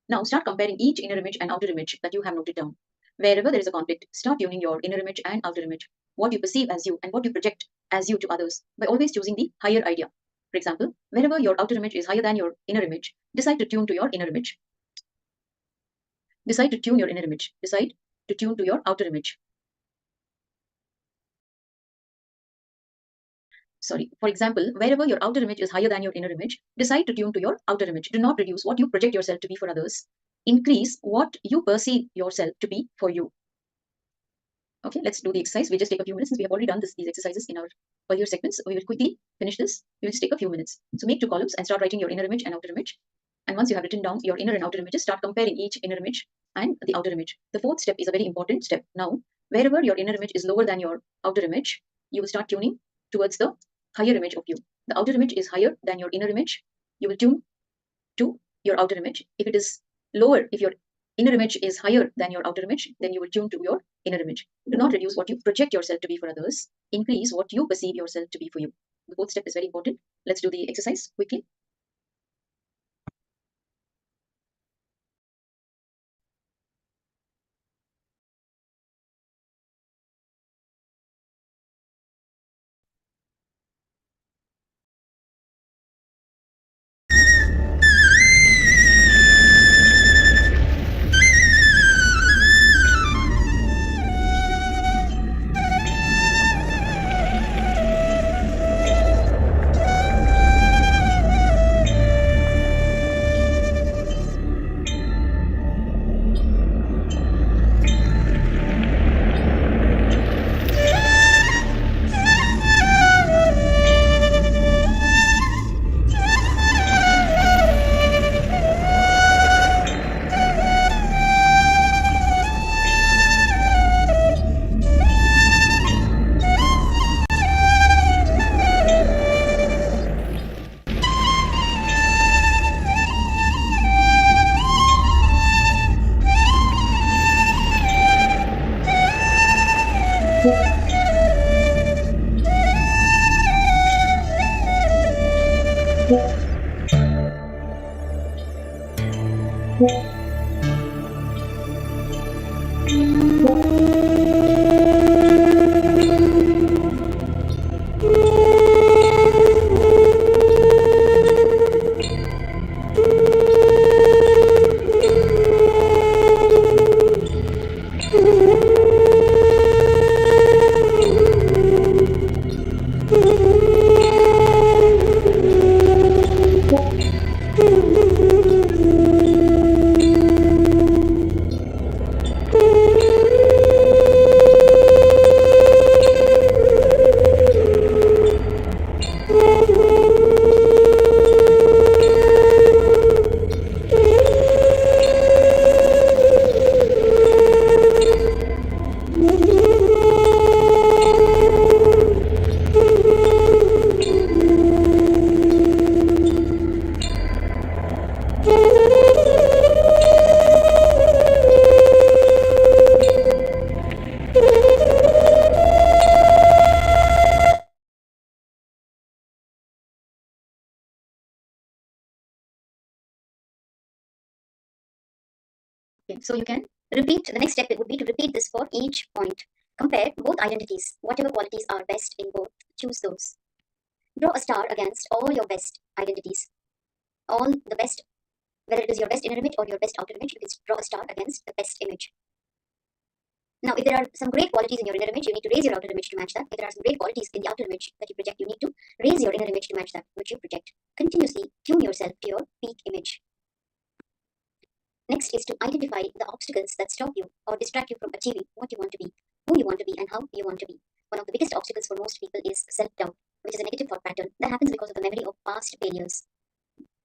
Now start comparing each inner image and outer image that you have noted down. Wherever there is a conflict, start tuning your inner image and outer image, what you perceive as you and what you project as you to others, by always choosing the higher idea. For example, wherever your outer image is higher than your inner image, decide to tune to your inner image. Decide to tune your inner image. Decide to tune to your outer image. Sorry, for example, wherever your outer image is higher than your inner image, decide to tune to your outer image. Do not reduce what you project yourself to be for others. Increase what you perceive yourself to be for you. Okay, let's do the exercise. We just take a few minutes since we have already done these exercises in our earlier segments. We will quickly finish this. We will just take a few minutes. So make 2 columns and start writing your inner image and outer image. And once you have written down your inner and outer images, start comparing each inner image and the outer image. The 4th step is a very important step. Now, wherever your inner image is lower than your outer image, you will start tuning towards the higher image of you. The outer image is higher than your inner image, you will tune to your outer image. If it is lower, if your inner image is higher than your outer image, then you will tune to your inner image. Do not reduce what you project yourself to be for others. Increase what you perceive yourself to be for you. The 4th step is very important. Let's do the exercise quickly. Okay, so you can repeat, the next step would be to repeat this for each point. Compare both identities. Whatever qualities are best in both, choose those. Draw a star against all your best identities. All the best, whether it is your best inner image or your best outer image, you can draw a star against the best image. Now, if there are some great qualities in your inner image, you need to raise your outer image to match that. If there are some great qualities in the outer image that you project, you need to raise your inner image to match that which you project. Continuously tune yourself to your peak image. Next is to identify the obstacles that stop you or distract you from achieving what you want to be, who you want to be, and how you want to be. One of the biggest obstacles for most people is self-doubt, which is a negative thought pattern that happens because of the memory of past failures.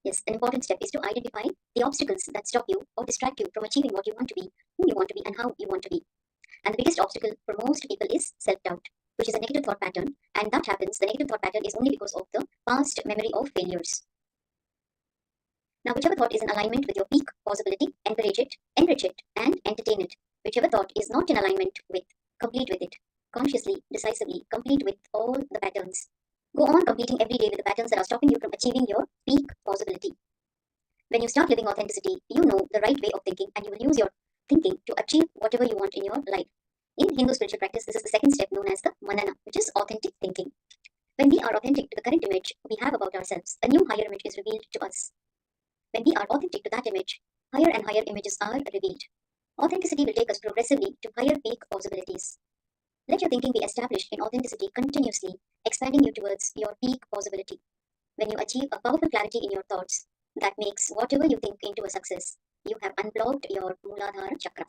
Yes, an important step is to identify the obstacles that stop you or distract you from achieving what you want to be, who you want to be, and how you want to be. And the biggest obstacle for most people is self-doubt, which is a negative thought pattern. And that happens, the negative thought pattern is only because of the past memory of failures. Now, whichever thought is in alignment with your peak possibility, encourage it, enrich it, and entertain it. Whichever thought is not in alignment with, complete with it. Consciously, decisively, complete with all the patterns. Go on completing every day with the patterns that are stopping you from achieving your peak possibility. When you start living authenticity, you know the right way of thinking, and you will use your thinking to achieve whatever you want in your life. In Hindu spiritual practice, this is the second step known as the manana, which is authentic thinking. When we are authentic to the current image we have about ourselves, a new higher image is revealed to us. When we are authentic to that image, higher and higher images are revealed. Authenticity will take us progressively to higher peak possibilities. Let your thinking be established in authenticity continuously, expanding you towards your peak possibility. When you achieve a powerful clarity in your thoughts that makes whatever you think into a success, you have unblocked your Mooladhara chakra.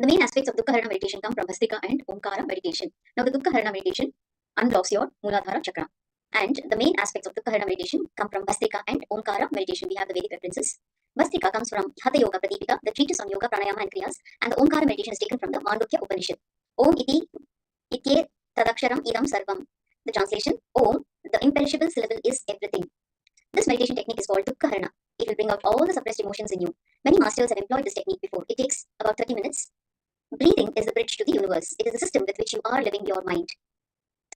The main aspects of Dukkha Harana meditation come from Bhastika and Omkara meditation. Now, the Dukkha Harana meditation unblocks your Muladhara chakra. And the main aspects of Dukkha Harana meditation come from Bhastika and Omkara meditation. We have the Vedic references. Bhastika comes from Hatha Yoga Pratipika, the treatise on yoga, pranayama, and kriyas, and the Omkara meditation is taken from the Mandukya Upanishad. Om iti itye tadaksharam idam sarvam. The translation: Om, the imperishable syllable, is everything. This meditation technique is called Dukkha Harana. It will bring out all the suppressed emotions in you. Many masters have employed this technique before. It takes about 30 minutes. Breathing is the bridge to the universe. It is the system with which you are living your mind.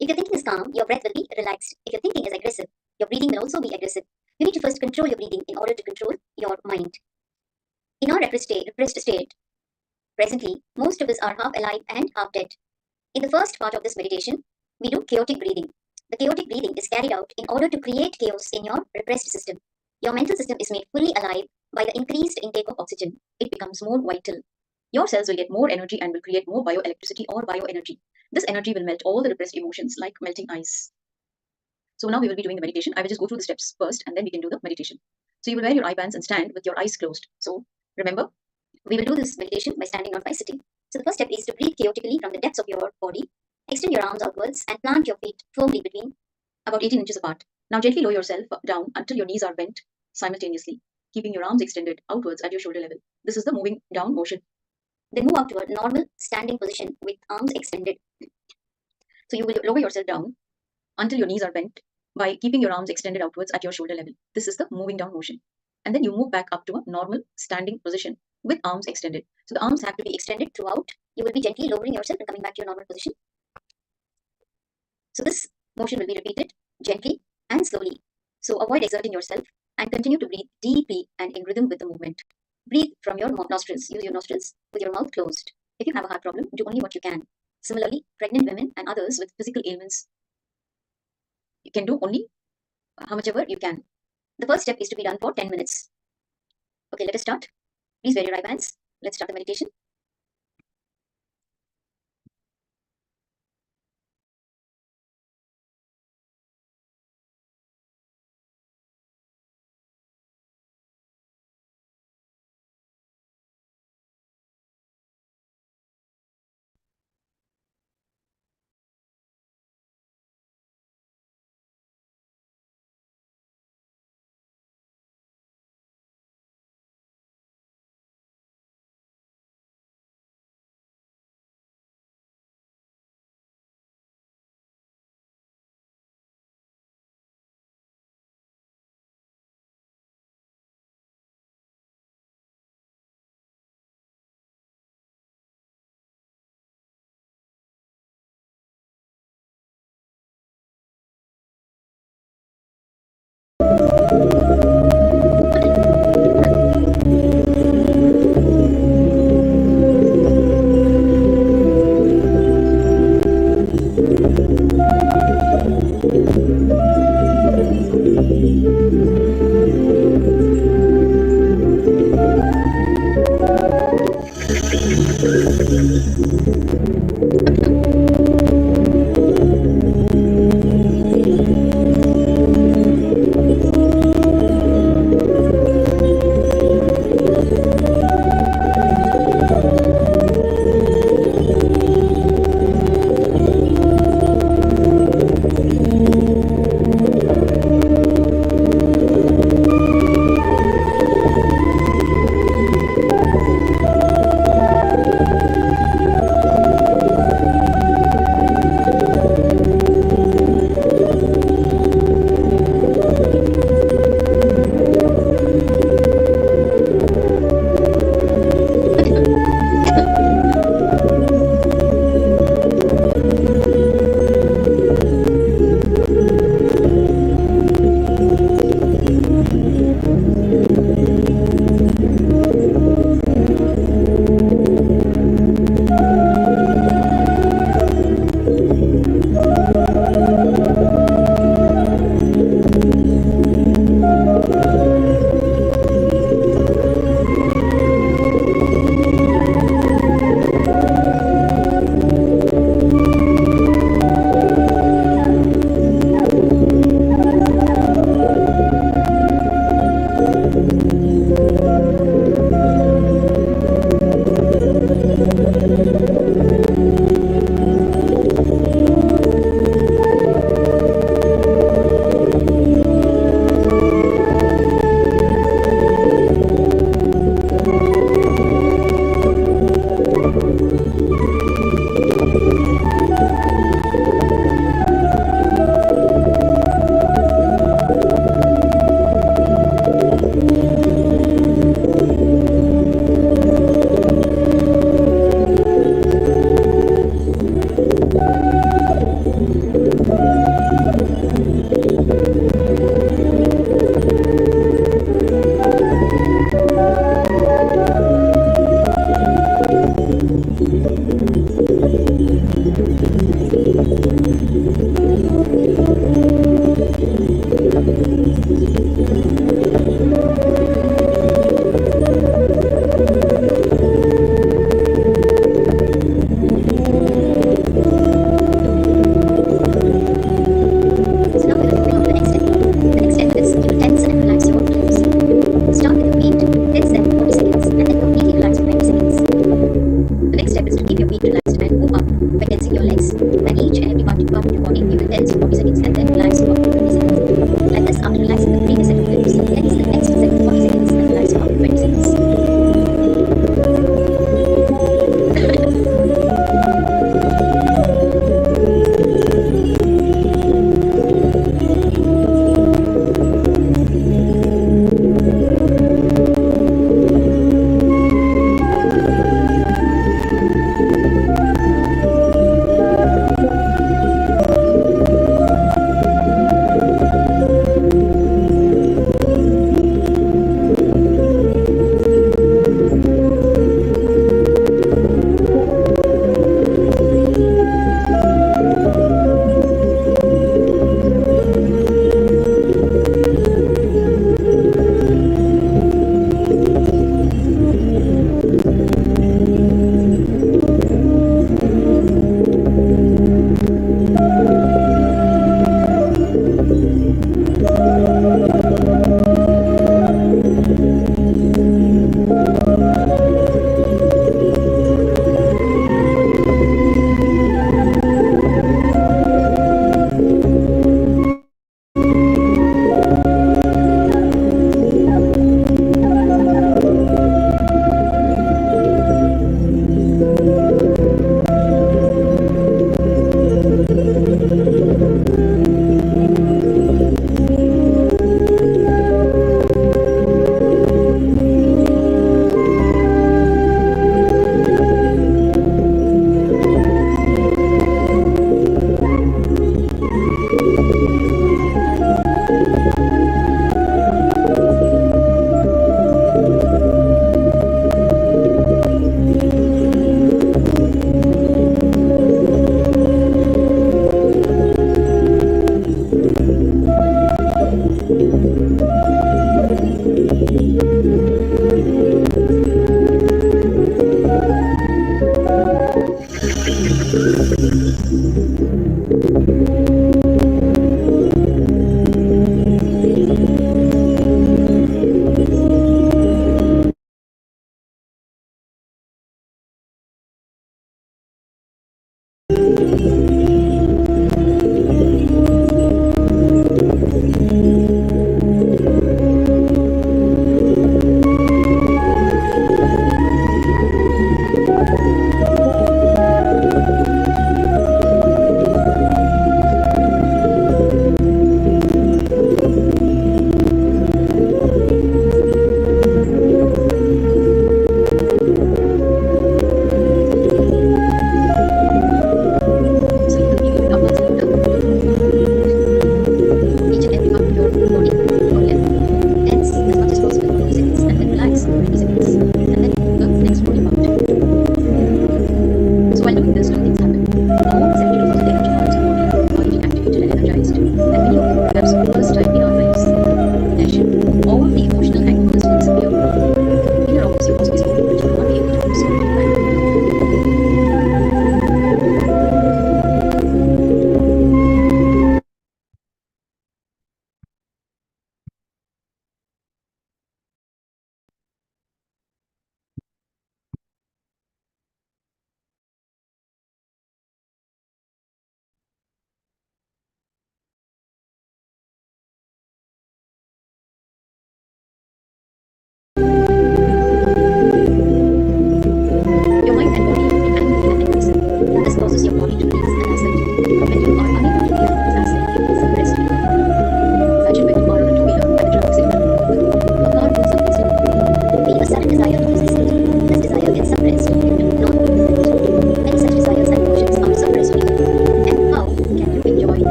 If your thinking is calm, your breath will be relaxed. If your thinking is aggressive, your breathing will also be aggressive. You need to first control your breathing in order to control your mind. In our repressed state, presently, most of us are half alive and half dead. In the first part of this meditation, we do chaotic breathing. The chaotic breathing is carried out in order to create chaos in your repressed system. Your mental system is made fully alive by the increased intake of oxygen. It becomes more vital. Your cells will get more energy and will create more bioelectricity or bioenergy. This energy will melt all the repressed emotions like melting ice. So now we will be doing the meditation. I will just go through the steps first and then we can do the meditation. So you will wear your eye bands and stand with your eyes closed. So remember, we will do this meditation by standing, not by sitting. So the first step is to breathe chaotically from the depths of your body. Extend your arms outwards and plant your feet firmly between about 18 inches apart. Now gently lower yourself down until your knees are bent simultaneously, keeping your arms extended outwards at your shoulder level. This is the moving down motion. Then move up to a normal standing position with arms extended. So you will lower yourself down until your knees are bent by keeping your arms extended outwards at your shoulder level. This is the moving down motion. And then you move back up to a normal standing position with arms extended. So the arms have to be extended throughout. You will be gently lowering yourself and coming back to your normal position. So this motion will be repeated gently and slowly. So avoid exerting yourself and continue to breathe deeply and in rhythm with the movement. Breathe from your nostrils. Use your nostrils with your mouth closed. If you have a heart problem, do only what you can. Similarly, pregnant women and others with physical ailments, you can do only how much ever you can. The first step is to be done for 10 minutes. Okay, let us start. Please wear your eye bands. Let's start the meditation. and then completely relax for 20 seconds. The next step is to keep your feet relaxed and move up by tensing your legs, and each and every part of your body you will tense for 40 seconds and then relax for 20 seconds. Like this, after relaxing the previous set of limbs, tense the next set for 40 seconds and relax for 20 seconds.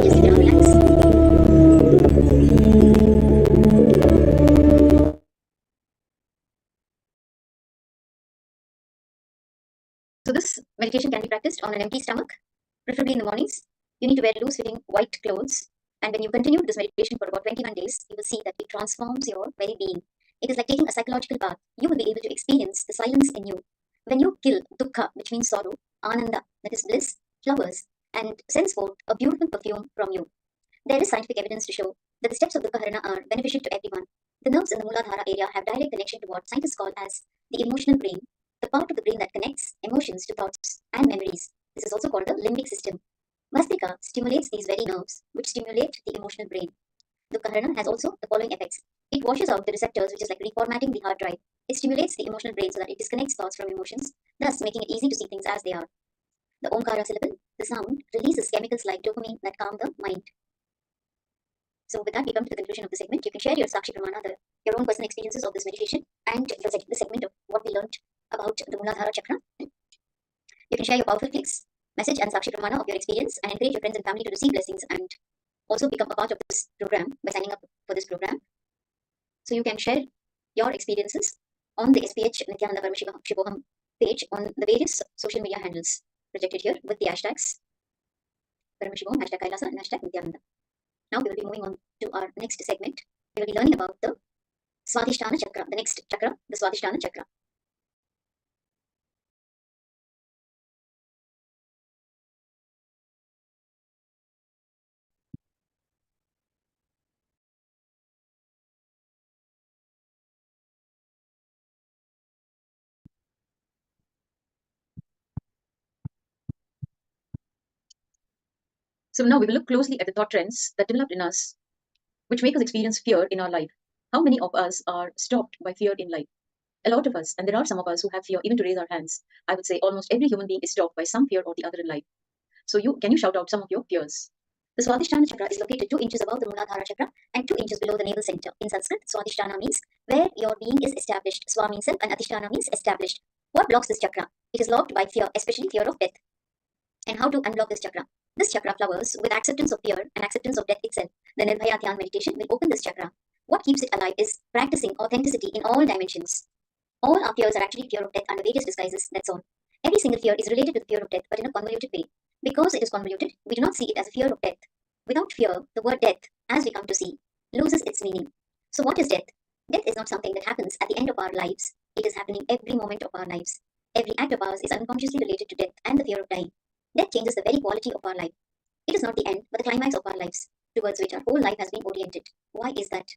Just now relax. So this meditation can be practiced on an empty stomach, preferably in the mornings. You need to wear loose-fitting white clothes. And when you continue this meditation for about 21 days, you will see that it transforms your very being. It is like taking a psychological bath. You will be able to experience the silence in you. When you kill dukkha, which means sorrow, ananda, that is bliss, flowers, and sends forth a beautiful perfume from you. There is scientific evidence to show that the steps of Dukkha Harana are beneficial to everyone. The nerves in the Mooladhara area have direct connection to what scientists call as the emotional brain, the part of the brain that connects emotions to thoughts and memories. This is also called the limbic system. Vastrika stimulates these very nerves, which stimulate the emotional brain. Dukkha Harana has also the following effects. It washes out the receptors, which is like reformatting the hard drive. It stimulates the emotional brain so that it disconnects thoughts from emotions, thus making it easy to see things as they are. The Omkara syllable, the sound, releases chemicals like dopamine that calm the mind. So with that, we come to the conclusion of the segment. You can share your Sakshi Pramana, your own personal experiences of this meditation, and the segment of what we learned about the Mooladhara chakra. You can share your powerful clicks, message, and Sakshi Pramana of your experience, and encourage your friends and family to receive blessings and also become a part of this program by signing up for this program. So you can share your experiences on the SPH Nithyananda Paramashivoham page on the various social media handles projected here with the hashtags Paramashivoham, #Kailasa, and #Nithyananda. Now we will be moving on to our next segment. We will be learning about the Swadhisthana chakra, the next chakra, the Swadhisthana chakra. So now we will look closely at the thought trends that developed in us, which make us experience fear in our life. How many of us are stopped by fear in life? A lot of us, and there are some of us who have fear even to raise our hands. I would say almost every human being is stopped by some fear or the other in life. So can you shout out some of your fears? The Swadhisthana chakra is located 2 inches above the Mooladhara chakra and 2 inches below the navel center. In Sanskrit, Swadhisthana means where your being is established. Swa means self and Adhisthana means established. What blocks this chakra? It is blocked by fear, especially fear of death. And how to unblock this chakra? This chakra flowers with acceptance of fear and acceptance of death itself. The Nirbhaya Dhyan meditation will open this chakra. What keeps it alive is practicing authenticity in all dimensions. All our fears are actually fear of death under various disguises, that's all. Every single fear is related to the fear of death, but in a convoluted way. Because it is convoluted, we do not see it as a fear of death. Without fear, the word death, as we come to see, loses its meaning. So what is death? Death is not something that happens at the end of our lives. It is happening every moment of our lives. Every act of ours is unconsciously related to death and the fear of dying. Death changes the very quality of our life. It is not the end, but the climax of our lives, towards which our whole life has been oriented. Why is that?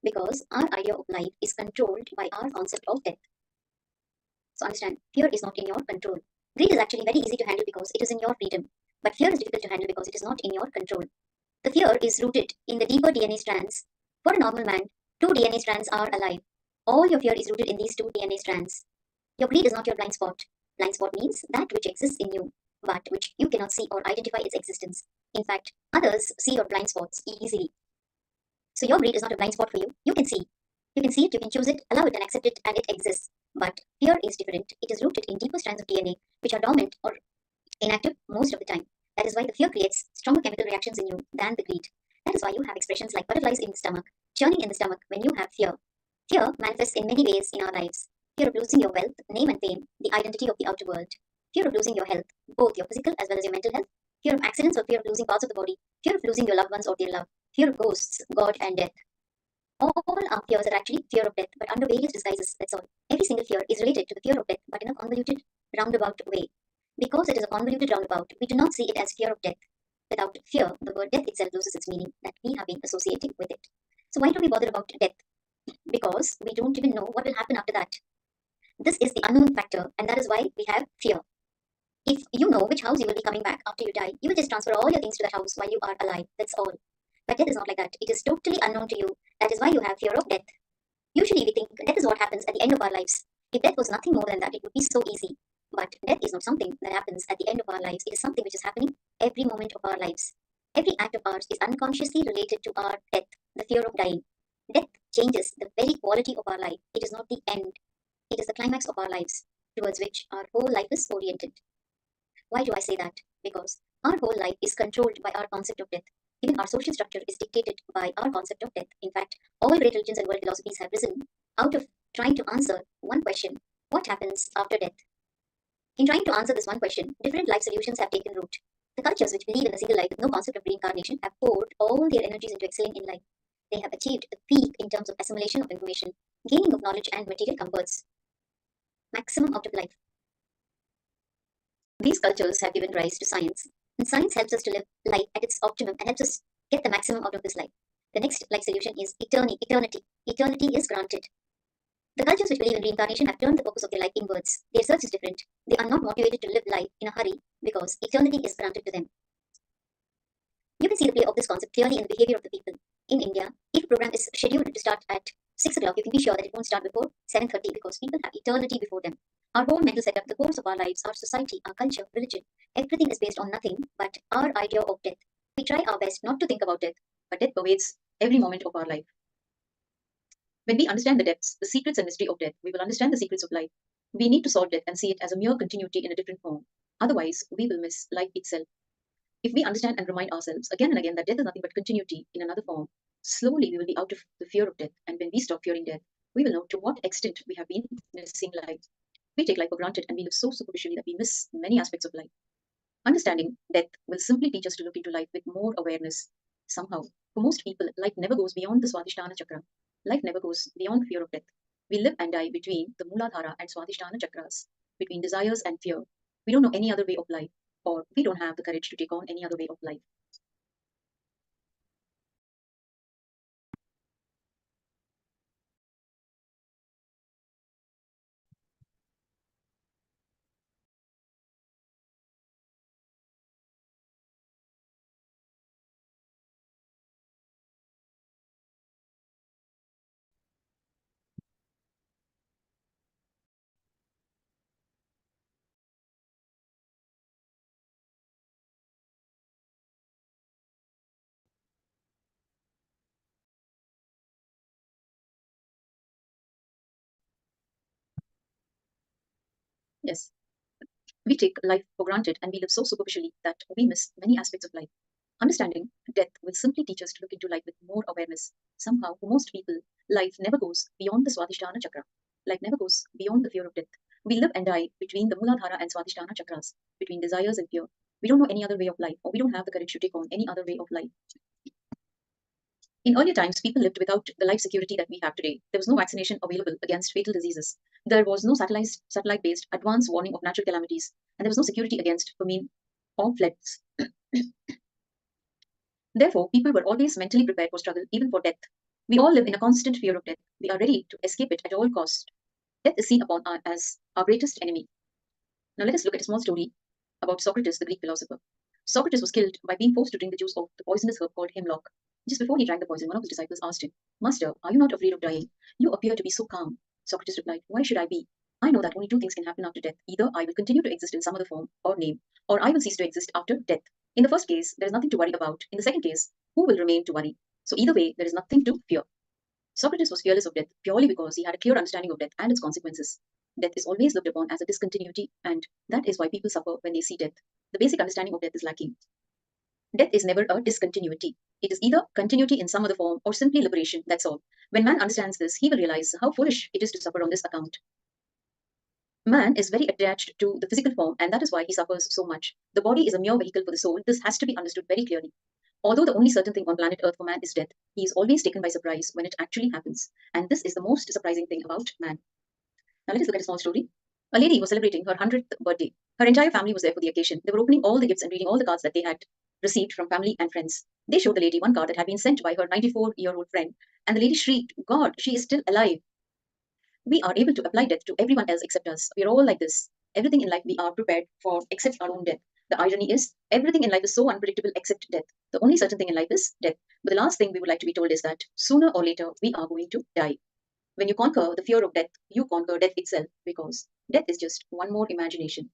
Because our idea of life is controlled by our concept of death. So understand, fear is not in your control. Greed is actually very easy to handle because it is in your freedom. But fear is difficult to handle because it is not in your control. The fear is rooted in the deeper DNA strands. For a normal man, 2 DNA strands are alive. All your fear is rooted in these 2 DNA strands. Your greed is not your blind spot. Blind spot means that which exists in you, but which you cannot see or identify its existence. In fact, others see your blind spots easily. So your greed is not a blind spot for you. You can see. You can see it, you can choose it, allow it and accept it, and it exists. But fear is different. It is rooted in deeper strands of DNA, which are dormant or inactive most of the time. That is why the fear creates stronger chemical reactions in you than the greed. That is why you have expressions like butterflies in the stomach, churning in the stomach when you have fear. Fear manifests in many ways in our lives. Fear of losing your wealth, name and fame, the identity of the outer world. Fear of losing your health, both your physical as well as your mental health. fear of accidents or fear of losing parts of the body, fear of losing your loved ones or their love, fear of ghosts, God, and death. All our fears are actually fear of death, but under various disguises, that's all. Every single fear is related to the fear of death, but in a convoluted, roundabout way. Because it is a convoluted roundabout, we do not see it as fear of death. Without fear, the word death itself loses its meaning that we have been associating with it. So why do we bother about death? Because we don't even know what will happen after that. This is the unknown factor, and that is why we have fear. If you know which house you will be coming back after you die, you will just transfer all your things to that house while you are alive. That's all. But death is not like that. It is totally unknown to you. That is why you have fear of death. Usually we think death is what happens at the end of our lives. If death was nothing more than that, it would be so easy. But death is not something that happens at the end of our lives. It is something which is happening every moment of our lives. Every act of ours is unconsciously related to our death, the fear of dying. Death changes the very quality of our life. It is not the end. It is the climax of our lives, towards which our whole life is oriented. Why do I say that? Because our whole life is controlled by our concept of death. Even our social structure is dictated by our concept of death. In fact, all great religions and world philosophies have risen out of trying to answer one question: what happens after death? In trying to answer this one question, different life solutions have taken root. The cultures which believe in a single life with no concept of reincarnation have poured all their energies into excelling in life. They have achieved the peak in terms of assimilation of information, gaining of knowledge and material comforts. Maximum out of life. These cultures have given rise to science, and science helps us to live life at its optimum and helps us get the maximum out of this life. The next life solution is eternity. Eternity is granted. The cultures which believe in reincarnation have turned the focus of their life inwards. Their search is different. They are not motivated to live life in a hurry because eternity is granted to them. You can see the play of this concept clearly in the behavior of the people. In India, if a program is scheduled to start at 6 o'clock, you can be sure that it won't start before 7:30 because people have eternity before them. Our whole mental setup, the course of our lives, our society, our culture, religion, everything is based on nothing but our idea of death. We try our best not to think about death, but death pervades every moment of our life. When we understand the depths, the secrets and mystery of death, we will understand the secrets of life. We need to solve death and see it as a mere continuity in a different form. Otherwise, we will miss life itself. If we understand and remind ourselves again and again that death is nothing but continuity in another form, slowly we will be out of the fear of death. And when we stop fearing death, we will know to what extent we have been missing life. We take life for granted and we live so superficially that we miss many aspects of life. Understanding death will simply teach us to look into life with more awareness. Somehow, for most people, life never goes beyond the Swadhisthana chakra. Life never goes beyond fear of death. We live and die between the Mooladhara and Swadhisthana chakras, between desires and fear. We don't know any other way of life, or we don't have the courage to take on any other way of life. Yes, we take life for granted and we live so superficially that we miss many aspects of life. Understanding death will simply teach us to look into life with more awareness. Somehow, for most people, life never goes beyond the Swadhisthana chakra. Life never goes beyond the fear of death. We live and die between the Mooladhara and Swadhisthana chakras, between desires and fear. We don't know any other way of life, or we don't have the courage to take on any other way of life. In earlier times, people lived without the life security that we have today. There was no vaccination available against fatal diseases. There was no satellite-based advance warning of natural calamities, and there was no security against famine or floods. Therefore, people were always mentally prepared for struggle, even for death. We all live in a constant fear of death. We are ready to escape it at all costs. Death is seen upon as our greatest enemy. Now let us look at a small story about Socrates, the Greek philosopher. Socrates was killed by being forced to drink the juice of the poisonous herb called hemlock. Just before he drank the poison, one of his disciples asked him, "Master, are you not afraid of dying? You appear to be so calm." Socrates replied, "Why should I be? I know that only two things can happen after death. Either I will continue to exist in some other form or name, or I will cease to exist after death. In the first case, there is nothing to worry about. In the second case, who will remain to worry? So either way, there is nothing to fear." Socrates was fearless of death purely because he had a clear understanding of death and its consequences. Death is always looked upon as a discontinuity, and that is why people suffer when they see death. The basic understanding of death is lacking. Death is never a discontinuity. It is either continuity in some other form or simply liberation, that's all. When man understands this, he will realize how foolish it is to suffer on this account. Man is very attached to the physical form, and that is why he suffers so much. The body is a mere vehicle for the soul. This has to be understood very clearly. Although the only certain thing on planet Earth for man is death, he is always taken by surprise when it actually happens. And this is the most surprising thing about man. Now let us look at a small story. A lady was celebrating her 100th birthday. Her entire family was there for the occasion. They were opening all the gifts and reading all the cards that they had received from family and friends. They showed the lady one card that had been sent by her 94-year-old friend, and the lady shrieked, "God, she is still alive." We are able to apply death to everyone else except us. We are all like this. Everything in life we are prepared for except our own death. The irony is, everything in life is so unpredictable except death. The only certain thing in life is death. But the last thing we would like to be told is that sooner or later we are going to die. When you conquer the fear of death, you conquer death itself, because death is just one more imagination.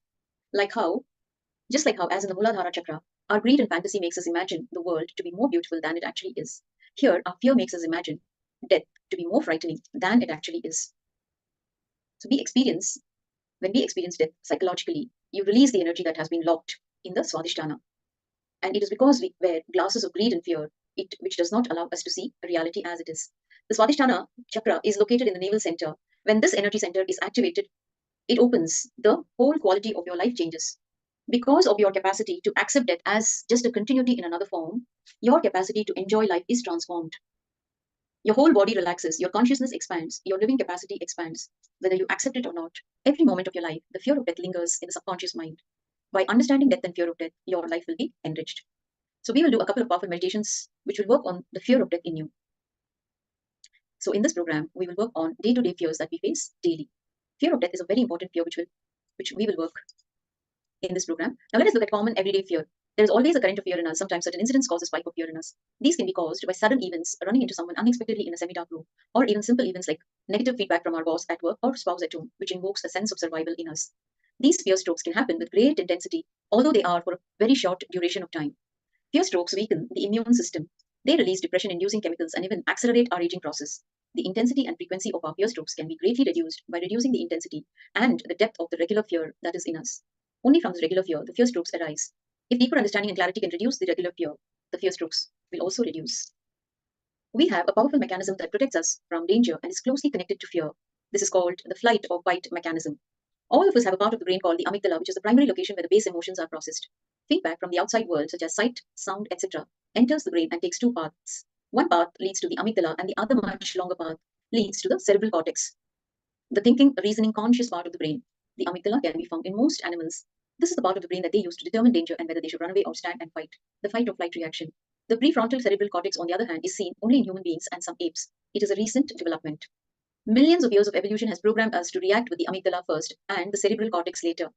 Just like how, as in the Muladhara Chakra, our greed and fantasy makes us imagine the world to be more beautiful than it actually is. Here, our fear makes us imagine death to be more frightening than it actually is. So when we experience death psychologically, you release the energy that has been locked in the Swadhisthana. And it is because we wear glasses of greed and fear, which does not allow us to see reality as it is. The Swadhisthana chakra is located in the navel center. When this energy center is activated, it opens, the whole quality of your life changes. Because of your capacity to accept death as just a continuity in another form, your capacity to enjoy life is transformed. Your whole body relaxes, your consciousness expands, your living capacity expands, whether you accept it or not. Every moment of your life, the fear of death lingers in the subconscious mind. By understanding death and fear of death, your life will be enriched. So we will do a couple of powerful meditations which will work on the fear of death in you. So in this program, we will work on day-to-day fears that we face daily. Fear of death is a very important fear which we will work in this program. Now let us look at common everyday fear. There is always a current of fear in us. Sometimes certain incidents cause a spike of fear in us. These can be caused by sudden events, running into someone unexpectedly in a semi-dark room, or even simple events like negative feedback from our boss at work or spouse at home, which invokes a sense of survival in us. These fear strokes can happen with great intensity, although they are for a very short duration of time. Fear strokes weaken the immune system. They release depression-inducing chemicals and even accelerate our aging process. The intensity and frequency of our fear strokes can be greatly reduced by reducing the intensity and the depth of the regular fear that is in us. Only from this regular fear, the fear strokes arise. If deeper understanding and clarity can reduce the regular fear, the fear strokes will also reduce. We have a powerful mechanism that protects us from danger and is closely connected to fear. This is called the flight or fight mechanism. All of us have a part of the brain called the amygdala, which is the primary location where the base emotions are processed. Feedback from the outside world, such as sight, sound, etc., enters the brain and takes two paths. One path leads to the amygdala, and the other, much longer path, leads to the cerebral cortex, the thinking, reasoning, conscious part of the brain. The amygdala can be found in most animals. This is the part of the brain that they use to determine danger and whether they should run away or stand and fight, the fight or flight reaction. The prefrontal cerebral cortex, on the other hand, is seen only in human beings and some apes. It is a recent development. Millions of years of evolution has programmed us to react with the amygdala first and the cerebral cortex later.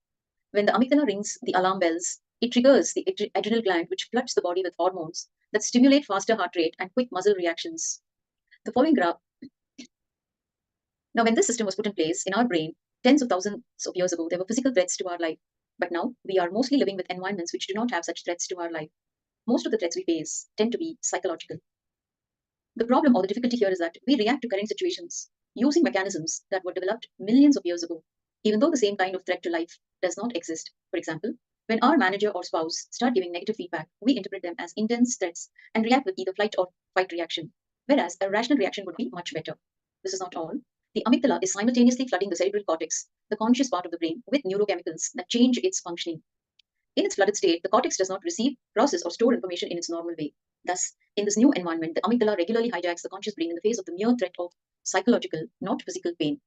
When the amygdala rings the alarm bells, it triggers the adrenal gland, which floods the body with hormones that stimulate faster heart rate and quick muscle reactions. The following graph. Now, when this system was put in place in our brain, tens of thousands of years ago, there were physical threats to our life. But now, we are mostly living with environments which do not have such threats to our life. Most of the threats we face tend to be psychological. The problem or the difficulty here is that we react to current situations using mechanisms that were developed millions of years ago, even though the same kind of threat to life does not exist. For example, when our manager or spouse start giving negative feedback, we interpret them as intense threats and react with either flight or fight reaction, whereas a rational reaction would be much better. This is not all. The amygdala is simultaneously flooding the cerebral cortex, the conscious part of the brain, with neurochemicals that change its functioning. In its flooded state, the cortex does not receive, process, or store information in its normal way. Thus, in this new environment, the amygdala regularly hijacks the conscious brain in the face of the mere threat of psychological, not physical pain.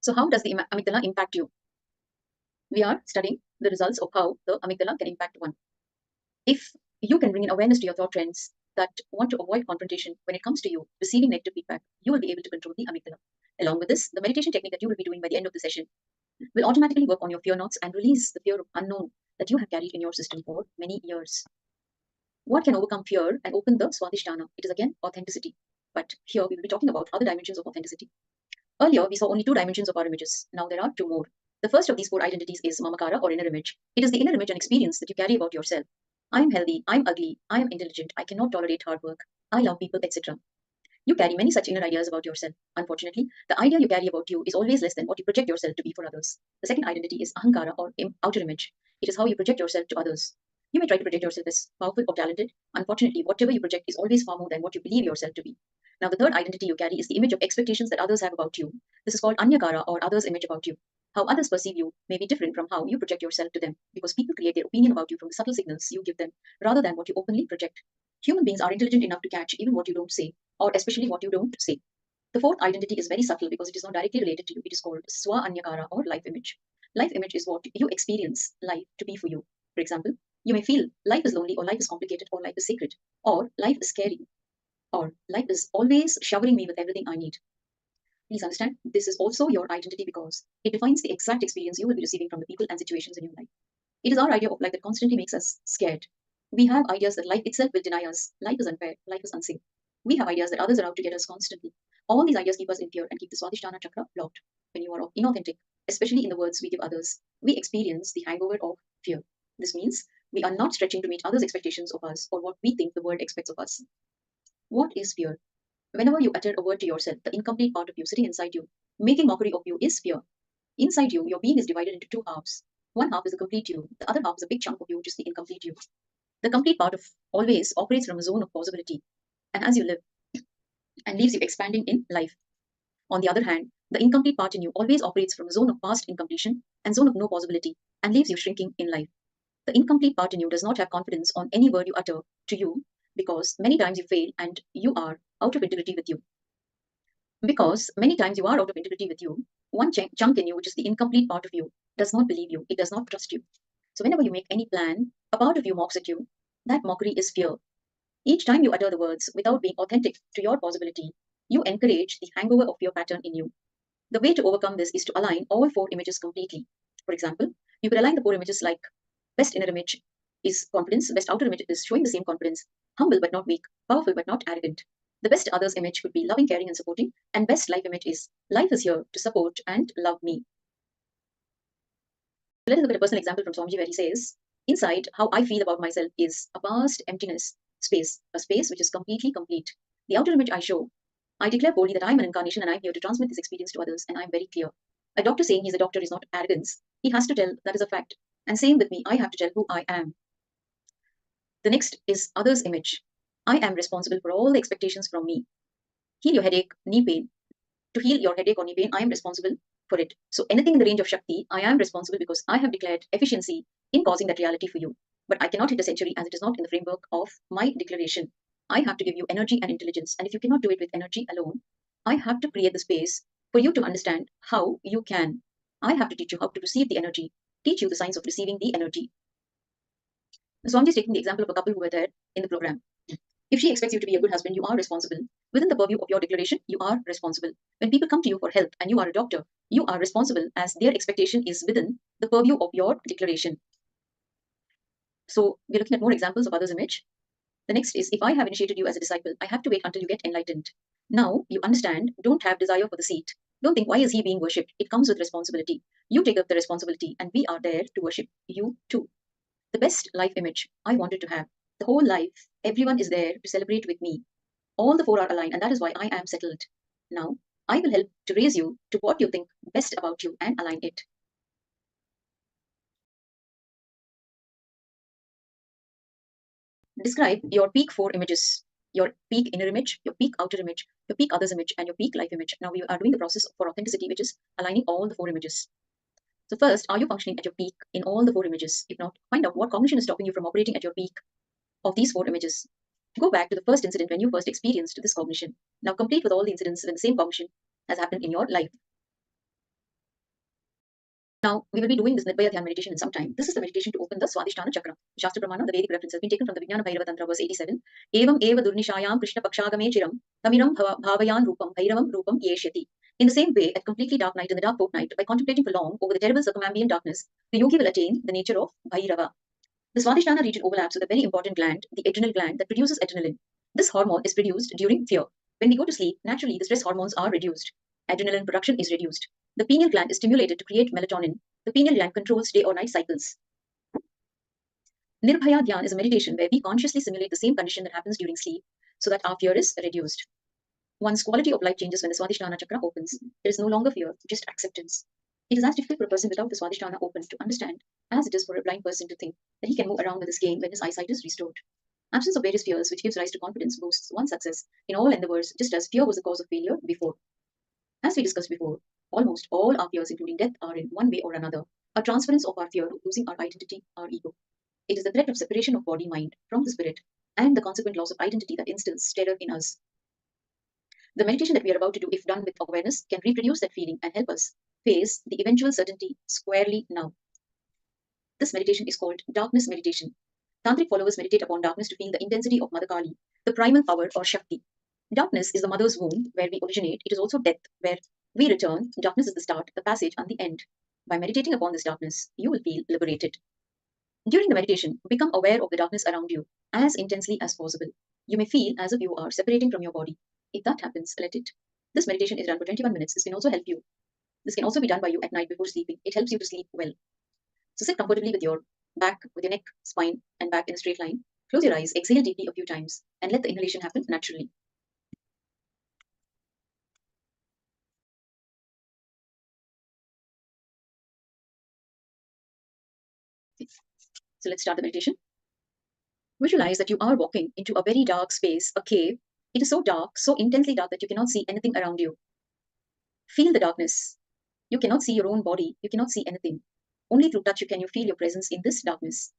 So how does the amygdala impact you? We are studying the results of how the amygdala can impact one. If you can bring in awareness to your thought trends that want to avoid confrontation when it comes to you receiving negative feedback, you will be able to control the amygdala. Along with this, the meditation technique that you will be doing by the end of the session will automatically work on your fear knots and release the fear of unknown that you have carried in your system for many years. What can overcome fear and open the Swadhisthana? It is again authenticity. But here we will be talking about other dimensions of authenticity. Earlier, we saw only 2 dimensions of our images. Now there are 2 more. The first of these 4 identities is Mamakara or inner image. It is the inner image and experience that you carry about yourself. I am healthy, I am ugly, I am intelligent, I cannot tolerate hard work, I love people, etc. You carry many such inner ideas about yourself. Unfortunately, the idea you carry about you is always less than what you project yourself to be for others. The second identity is Ahankara or outer image. It is how you project yourself to others. You may try to project yourself as powerful or talented. Unfortunately, whatever you project is always far more than what you believe yourself to be. Now, the third identity you carry is the image of expectations that others have about you. This is called Anyakara or others' image about you. How others perceive you may be different from how you project yourself to them, because people create their opinion about you from the subtle signals you give them, rather than what you openly project. Human beings are intelligent enough to catch even what you don't say, or especially what you don't say. The fourth identity is very subtle because it is not directly related to you. It is called Swa Anyakara or life image. Life image is what you experience life to be for you. For example, you may feel life is lonely, or life is complicated, or life is sacred, or life is scary, or life is always showering me with everything I need. Please understand, this is also your identity because it defines the exact experience you will be receiving from the people and situations in your life. It is our idea of life that constantly makes us scared. We have ideas that life itself will deny us. Life is unfair. Life is unsafe. We have ideas that others are out to get us constantly. All these ideas keep us in fear and keep the Swadhisthana chakra blocked. When you are inauthentic, especially in the words we give others, we experience the hangover of fear. This means we are not stretching to meet others' expectations of us or what we think the world expects of us. What is fear? Whenever you utter a word to yourself, the incomplete part of you sitting inside you, making mockery of you, is fear. Inside you, your being is divided into 2 halves. One half is the complete you. The other half is a big chunk of you, which is the incomplete you. The complete part of always operates from a zone of possibility. And as you live and leaves you expanding in life. On the other hand, the incomplete part in you always operates from a zone of past incompletion and zone of no possibility and leaves you shrinking in life. The incomplete part in you does not have confidence on any word you utter to you because many times you fail and you are out of integrity with you. Because many times you are out of integrity with you, one chunk in you, which is the incomplete part of you, does not believe you. It does not trust you. So whenever you make any plan, a part of you mocks at you. That mockery is fear. Each time you utter the words without being authentic to your possibility, you encourage the hangover of your pattern in you. The way to overcome this is to align all 4 images completely. For example, you could align the 4 images like best inner image is confidence, best outer image is showing the same confidence, humble but not weak, powerful but not arrogant. The best others image could be loving, caring, and supporting, and best life image is life is here to support and love me. Let us look at a personal example from Swamiji where he says, inside, how I feel about myself is a vast emptiness, space, a space which is completely complete. The outer image I show, I declare boldly that I am an incarnation and I am here to transmit this experience to others, and I am very clear. A doctor saying he's a doctor is not arrogance. He has to tell that is a fact. And same with me, I have to tell who I am. The next is others' image. I am responsible for all the expectations from me. Heal your headache, knee pain. To heal your headache or knee pain, I am responsible for it. So anything in the range of Shakti, I am responsible because I have declared efficiency in causing that reality for you. But I cannot hit a century as it is not in the framework of my declaration. I have to give you energy and intelligence. And if you cannot do it with energy alone, I have to create the space for you to understand how you can. I have to teach you how to receive the energy, teach you the science of receiving the energy. So I'm just taking the example of a couple who were there in the program. If she expects you to be a good husband, you are responsible. Within the purview of your declaration, you are responsible. When people come to you for help and you are a doctor, you are responsible as their expectation is within the purview of your declaration. So we're looking at more examples of others' image. The next is, if I have initiated you as a disciple, I have to wait until you get enlightened. Now you understand, don't have desire for the seat. Don't think, why is he being worshipped? It comes with responsibility. You take up the responsibility and we are there to worship you too. The best life image I wanted to have. The whole life, everyone is there to celebrate with me. All the 4 are aligned, and that is why I am settled. Now, I will help to raise you to what you think best about you and align it. Describe your peak 4 images. Your peak inner image, your peak outer image, your peak others image, and your peak life image. Now we are doing the process for authenticity, which is aligning all the 4 images. So first, are you functioning at your peak in all the 4 images? If not, find out what cognition is stopping you from operating at your peak of these 4 images. Go back to the first incident when you first experienced this cognition. Now complete with all the incidents when the same cognition has happened in your life. Now, we will be doing this Nirbhaya Dhyan meditation in some time. This is the meditation to open the Swadhisthana chakra. Shastra Pramana, the Vedic reference has been taken from the Vijnana Bhairava Tantra, verse 87. Evam eva durnishayam Krishna Pakshagame chiram tamiram bhavayan rupam bhairavam rupam yeshyati. In the same way, at completely dark night in the dark fortnight, by contemplating for long over the terrible circumambient darkness, the yogi will attain the nature of Bhairava. The Swadhisthana region overlaps with a very important gland, the adrenal gland that produces adrenaline. This hormone is produced during fear. When we go to sleep, naturally the stress hormones are reduced. Adrenaline production is reduced. The pineal gland is stimulated to create melatonin. The pineal gland controls day or night cycles. Nirbhaya Dhyan is a meditation where we consciously simulate the same condition that happens during sleep so that our fear is reduced. One's quality of life changes when the Swadhisthana chakra opens. There is no longer fear, just acceptance. It is as difficult for a person without the Swadhisthana open to understand as it is for a blind person to think that he can move around with his cane when his eyesight is restored. Absence of various fears, which gives rise to confidence, boasts one's success in all endeavors, just as fear was the cause of failure before. As we discussed before, almost all our fears, including death, are in one way or another a transference of our fear of losing our identity, our ego. It is the threat of separation of body-mind from the spirit and the consequent loss of identity that instills terror in us. The meditation that we are about to do, if done with awareness, can reproduce that feeling and help us face the eventual certainty squarely now. This meditation is called darkness meditation. Tantric followers meditate upon darkness to feel the intensity of Mother Kali, the primal power or Shakti. Darkness is the mother's womb where we originate. It is also death where we return. Darkness is the start, the passage, and the end. By meditating upon this darkness, you will feel liberated. During the meditation, become aware of the darkness around you as intensely as possible. You may feel as if you are separating from your body. If that happens, let it. This meditation is done for 21 minutes. This can also help you. This can also be done by you at night before sleeping. It helps you to sleep well. So sit comfortably with your back, with your neck, spine, and back in a straight line. Close your eyes, exhale deeply a few times, and let the inhalation happen naturally. So let's start the meditation. Visualize that you are walking into a very dark space, a cave. It is so dark, so intensely dark that you cannot see anything around you. Feel the darkness. You cannot see your own body. You cannot see anything. Only through touch can you feel your presence in this darkness.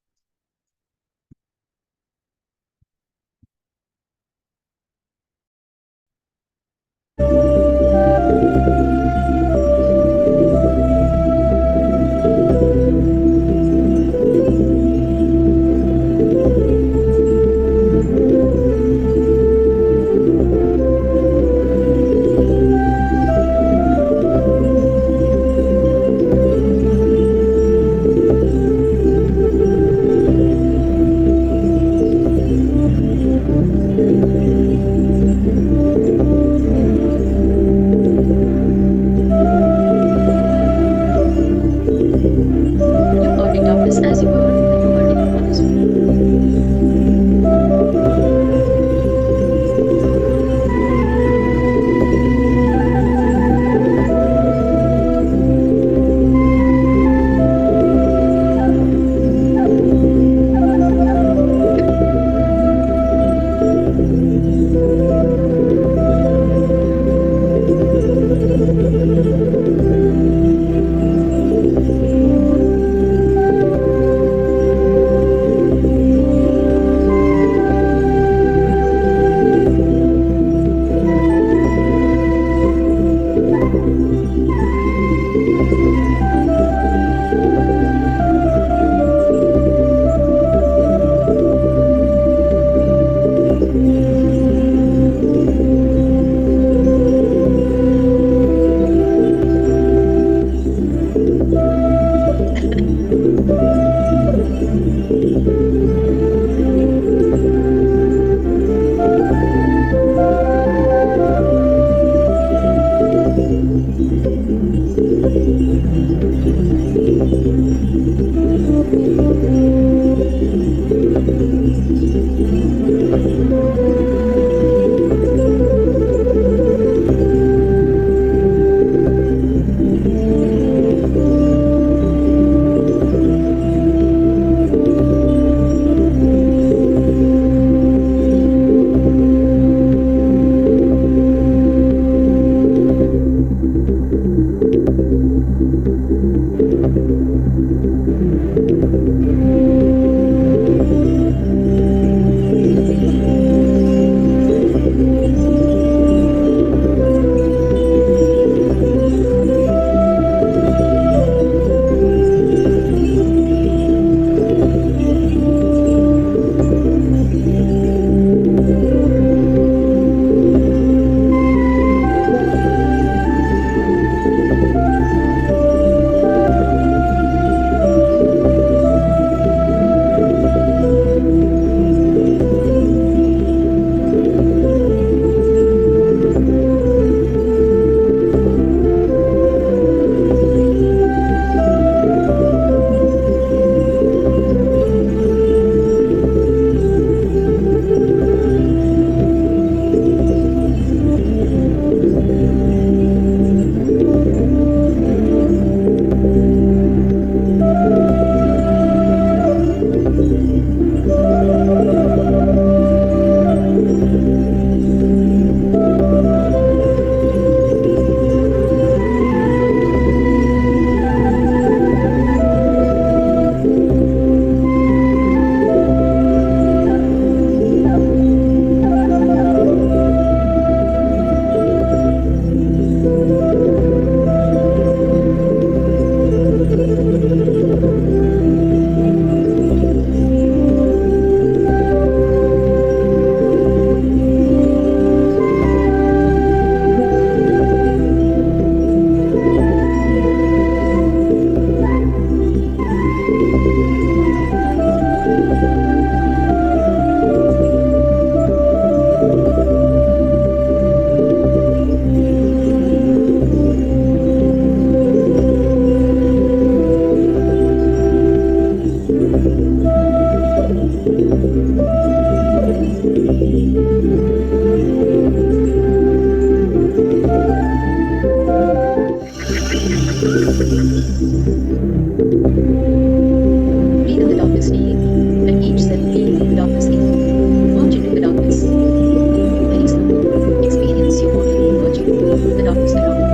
the darkness around you.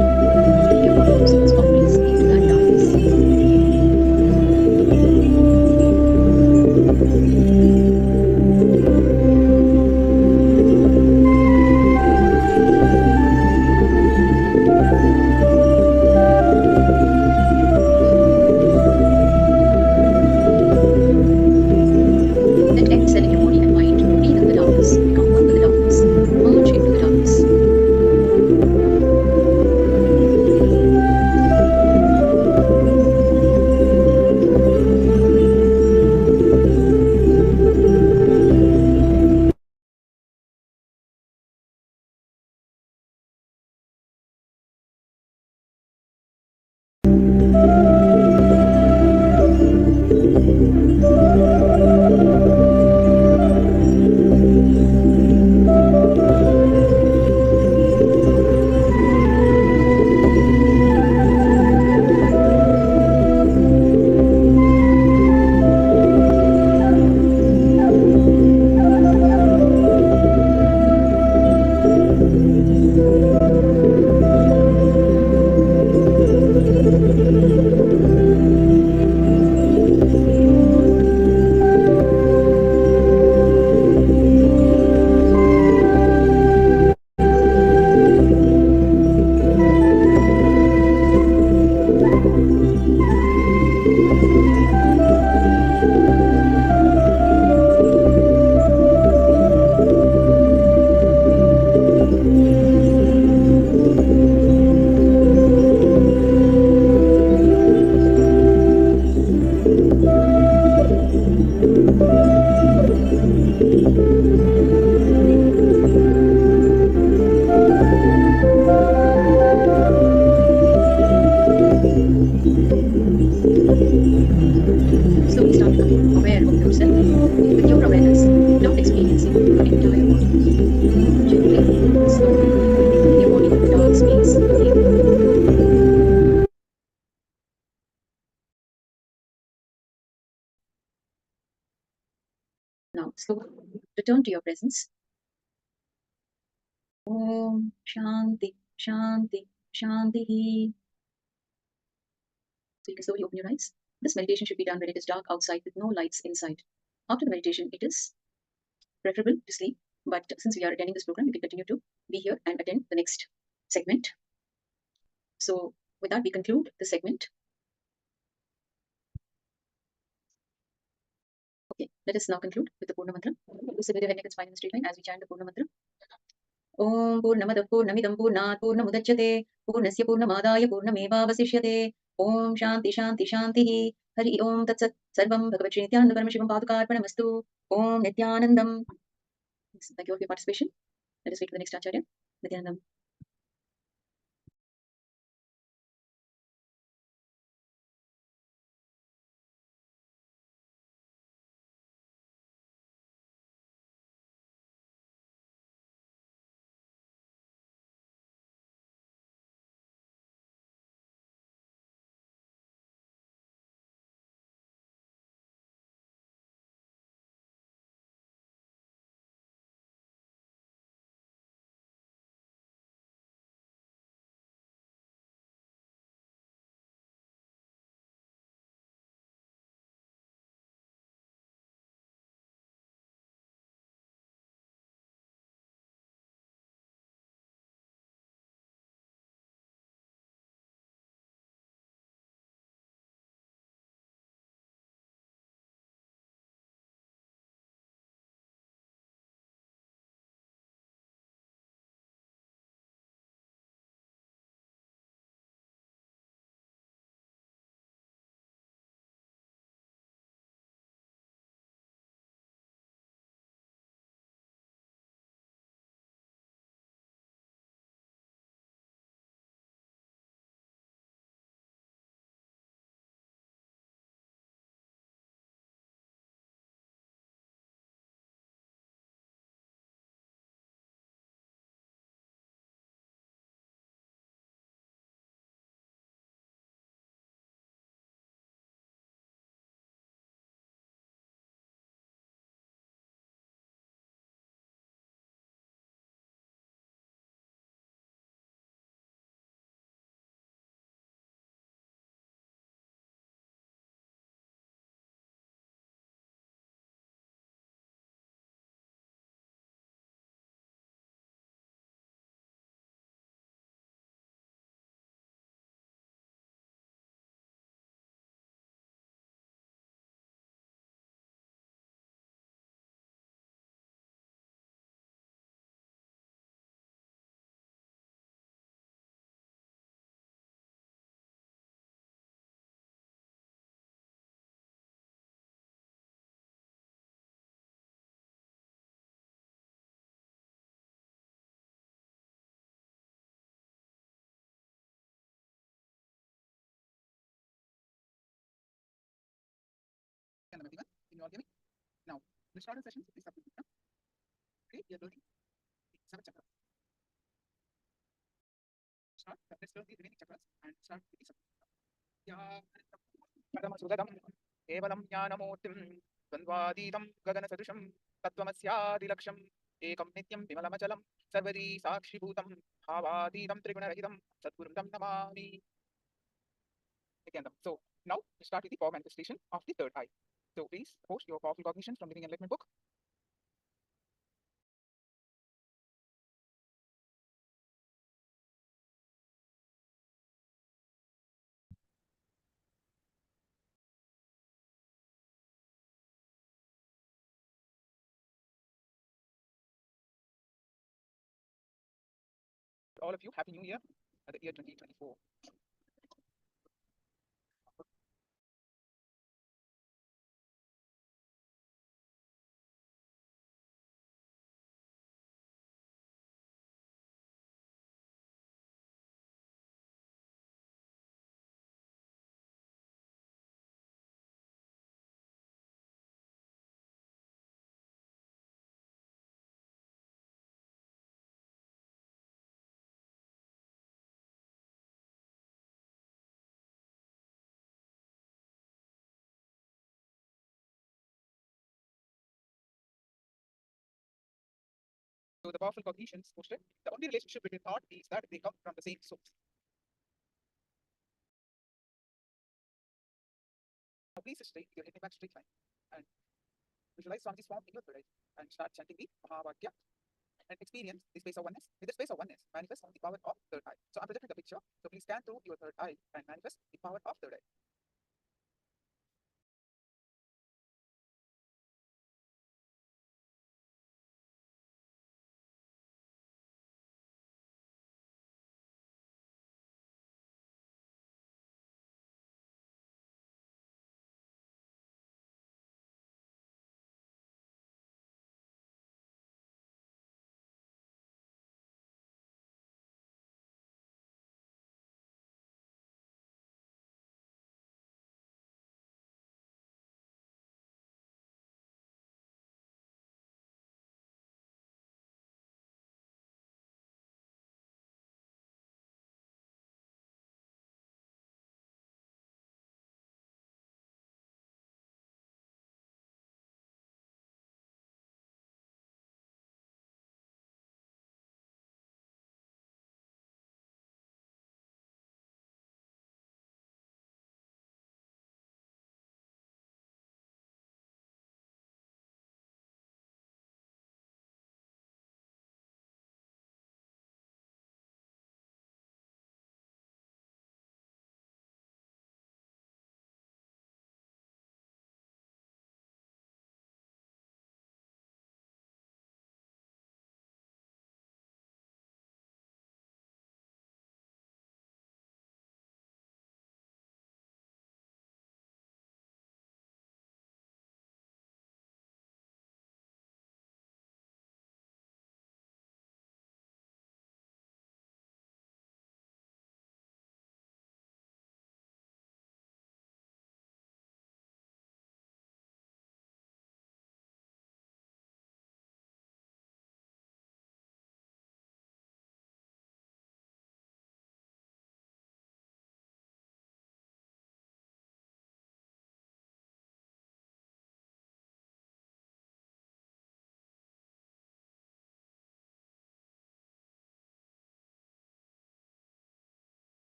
Take your body muscles of bliss into that darkness. Let every cell in your body and mind breathe into the darkness, become one with the darkness, merge into the darkness. Slowly start becoming aware of yourself with your awareness. Start experiencing your entire body. Gently, slowly, bring your body to the dark space within. Now, slowly return to your presence. Om Shanti, Shanti, Shanti. So you can slowly open your eyes. This meditation should be done when it is dark outside with no lights inside. After the meditation, it is preferable to sleep, but since we are attending this program, we can continue to be here and attend the next segment. So with that, we conclude the segment. Okay, let us now conclude with the Purna Mantra. Please sit with your head, neck, and spine in a straight line as we chant the Purna Mantra. Om Purnamada Purnamidam Purnat Purnamudachyate Purnasya Purnamādāya Purnamevāvasishyate Om Shanti Shanti Shanti Hari Om Tat Sat Sarvam Bhagavad Shri Nithyananda Paramashivoham Padukarpanamastu Om Nithyanandam. Thank you all for your participation. Let us wait for the next Acharya, Nithyanandam. Nityananda, everyone. Can you all hear me? Now, let's start our session. Please start with me. Okay, we are learning the 7 chakras. Let's learn the remaining chakras and start with the 7. Paramashivoham Level-1 द्वन्द्वातीतं गगनसदृशं तत्त्वमस्यादिलक्ष्यम् एकं नित्यं विमलमचलं सर्वदी साक्षिभूतं भावातीतं त्रिगुणरहितं सद्गुरुं तं Namami. Nithyananda. So now we start with the power manifestation of the third eye. So please post your powerful cognitions from Living Enlightenment book. All of you, Happy New Year, the year 2024. So the powerful cognitions posted. The only relationship between thought is that they come from the same source. Now please stay with your head back straight line and visualize Swamiji's form in your third eye and start chanting the Mahavakya and experience the space of oneness. With the space of oneness, manifest the power of third eye. So I'm projecting the picture. So please scan through your third eye and manifest the power of third eye.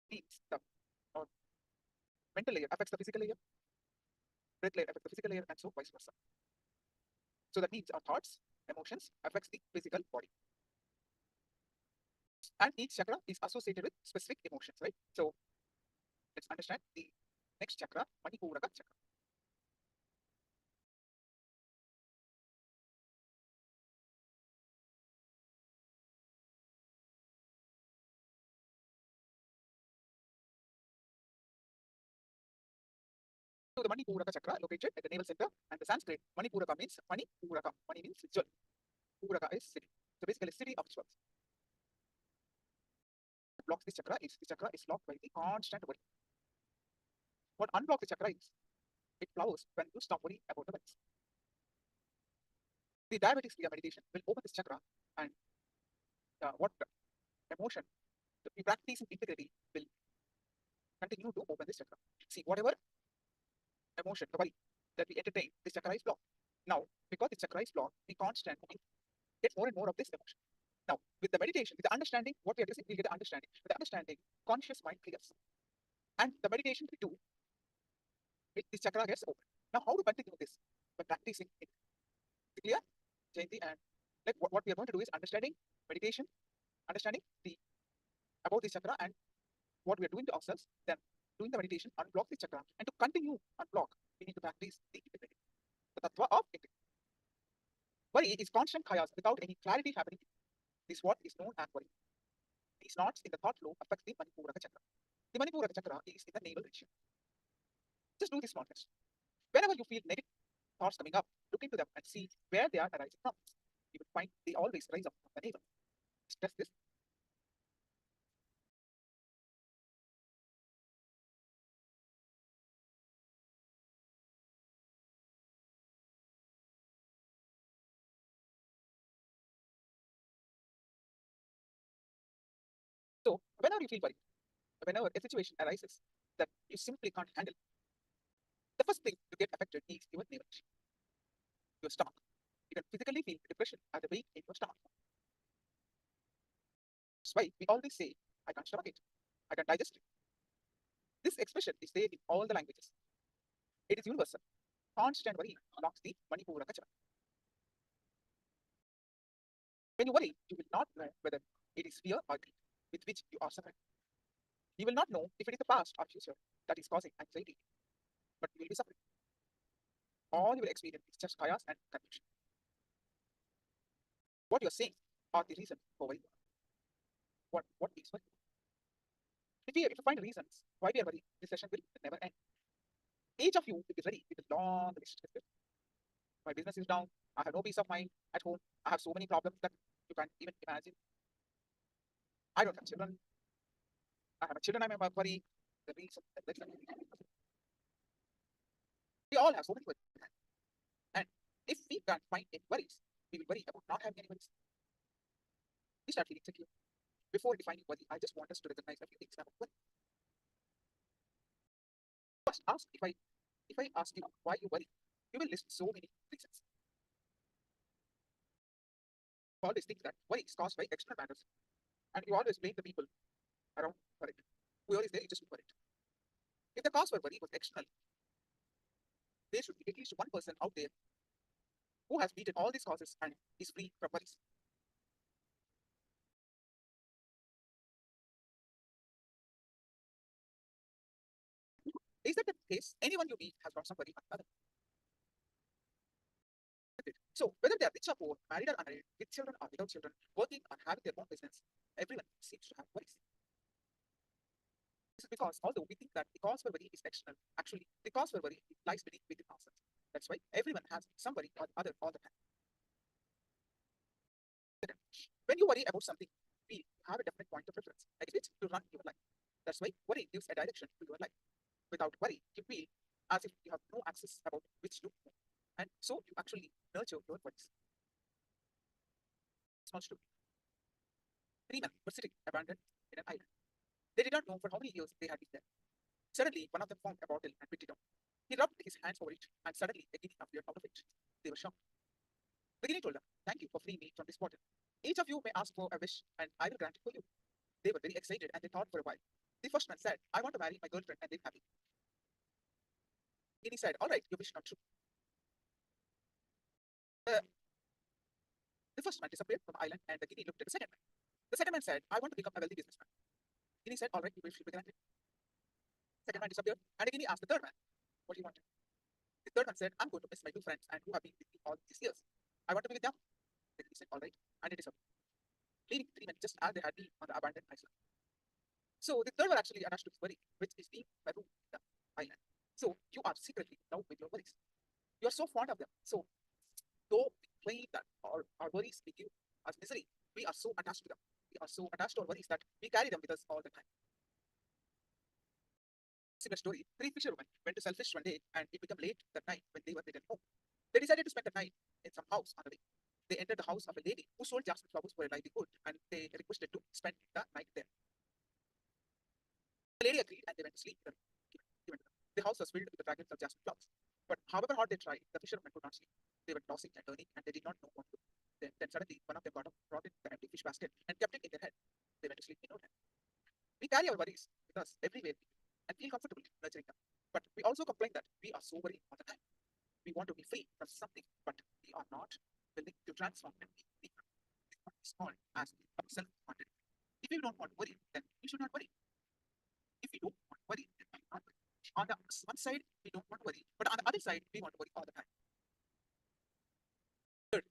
The mental layer affects the physical layer, breath layer affects the physical layer, and so vice versa. So that means our thoughts, emotions affects the physical body. And each chakra is associated with specific emotions, right? So let's understand the next chakra, Manipuraka chakra. to the Manipuraka chakra located at the navel center, and the Sanskrit Manipuraka means Manipuraka. Mani means jewel. Puraka is city. So basically, city of jewels. Blocks this chakra is locked by the constant worry. What unblocks the chakra is it flowers when you stop worrying about the worries. The diabetic Kriya meditation will open this chakra, and what emotion the practice in integrity will continue to open this chakra. See, whatever emotion, the worry that we entertain, this chakra is blocked. Now, because the chakra is blocked, we constantly get more and more of this emotion. Now, with the meditation, with the understanding, what we are doing, we get the understanding. With the understanding, conscious mind clears. And the meditation we do, this chakra gets open. Now, how to continue this? By practicing it. Is it clear, Jayanti? And like what we are going to do is understanding meditation, understanding about this chakra and what we are doing to ourselves, then doing the meditation, unblock the chakra, and to continue unblock, we need to practice the integrity, the tattva of integrity. Worry is constant chaos without any clarity happening. This is what is known as worry. These knots in the thought flow affect the Manipuraka chakra. The Manipuraka chakra is in the navel region. Just do this small test. Whenever you feel negative thoughts coming up, look into them and see where they are arising from. You will find they always rise up from the navel. Test this. So, whenever you feel worried, whenever a situation arises that you simply can't handle, the first thing to get affected is your navel, your stomach. You can physically feel depression at the weight in your stomach. That's why we always say, I can't stomach it, I can digest it. This expression is there in all the languages. It is universal. Constant worry blocks the Manipuraka chakra. When you worry, you will not know whether it is fear or greed with which you are suffering. You will not know if it is the past or future that is causing anxiety, but you will be suffering. All you will experience is just chaos and confusion. What you are saying are the reason for worry. What is worry? If you find reasons why we are worried, this session will never end. Each of you will be ready with a long list. My business is down. I have no peace of mind at home. I have so many problems that you can't even imagine. I don't have children. I have children. I'm worried. The reason. We all have so many worries. And if we can't find any worries, we will worry about not having any worries. We start feeling secure. Before defining worry, I just want us to recognize a few things about worry. First, ask if I ask you why you worry, you will list so many reasons. You always think that worry is caused by external matters, and you always blame the people around for it. Whoever is there, you just look for it. If the cause for worry was external, there should be at least one person out there who has beaten all these causes and is free from worries. Is that the case? Anyone you meet has got some worry or other. So whether they are rich or poor, married or unmarried, with children or without children, working or having their own business, everyone seems to have worries. This is because although we think that the cause for worry is external, actually the cause for worry lies within ourselves. That's why everyone has some worry or other all the time. When you worry about something, you have a definite point of reference, like which to run your life. That's why worry gives a direction to your life. Without worry, you feel as if you have no access about which to move. And so you actually nurture your worries. Small story. 3 men were sitting abandoned in an island. They did not know for how many years they had been there. Suddenly, one of them found a bottle and picked it up. He rubbed his hands over it, and suddenly a guinea appeared out of it. They were shocked. The guinea told them, "Thank you for freeing me from this bottle. Each of you may ask for a wish, and I will grant it for you." They were very excited, and they thought for a while. The first man said, "I want to marry my girlfriend and live happy." Guinea said, "All right, your wish not true." The first man disappeared from the island, and the guinea looked at the second man. The second man said, "I want to become a wealthy businessman." Guinea said, "All right, your wish will be granted." Second man disappeared, and the guinea asked the third man, "What do you want?" The third man said, "I'm going to miss my 2 friends and who have been with me all these years. I want to be with them." The guinea said, "All right," and it disappeared, leaving 3 men just as they had been on the abandoned island. So the third were actually attached to his worry, which is being marooned in the island. So you are secretly in love with your worries. You are so fond of them. So though we claim that our worries we give us misery, we are so attached to them. We are so attached to our worries that we carry them with us all the time. Similar story, three fishermen went to sell fish one day and it became late that night when they were returned home. They decided to spend the night in some house on the way. They entered the house of a lady who sold jasmine flowers for a livelihood and they requested to spend the night there. The lady agreed and they went to sleep. The house was filled with the fragrance of jasmine flowers. But however hard they tried, the fishermen could not sleep. They were tossing and turning and they did not know what to do. Then suddenly one of them got up, brought in the empty fish basket and kept it in their head. They went to sleep in no time. We carry our worries with us everywhere we go and feel comfortable nurturing them. But we also complain that we are so worried all the time. We want to be free from something, but we are not willing to transform and be free. This is what is called as self-confidence. If you don't want to worry, then you should not worry. If we don't want to worry, then we should not worry. On the one side, we don't want to worry, but on the other side, we want to worry all the time. Third,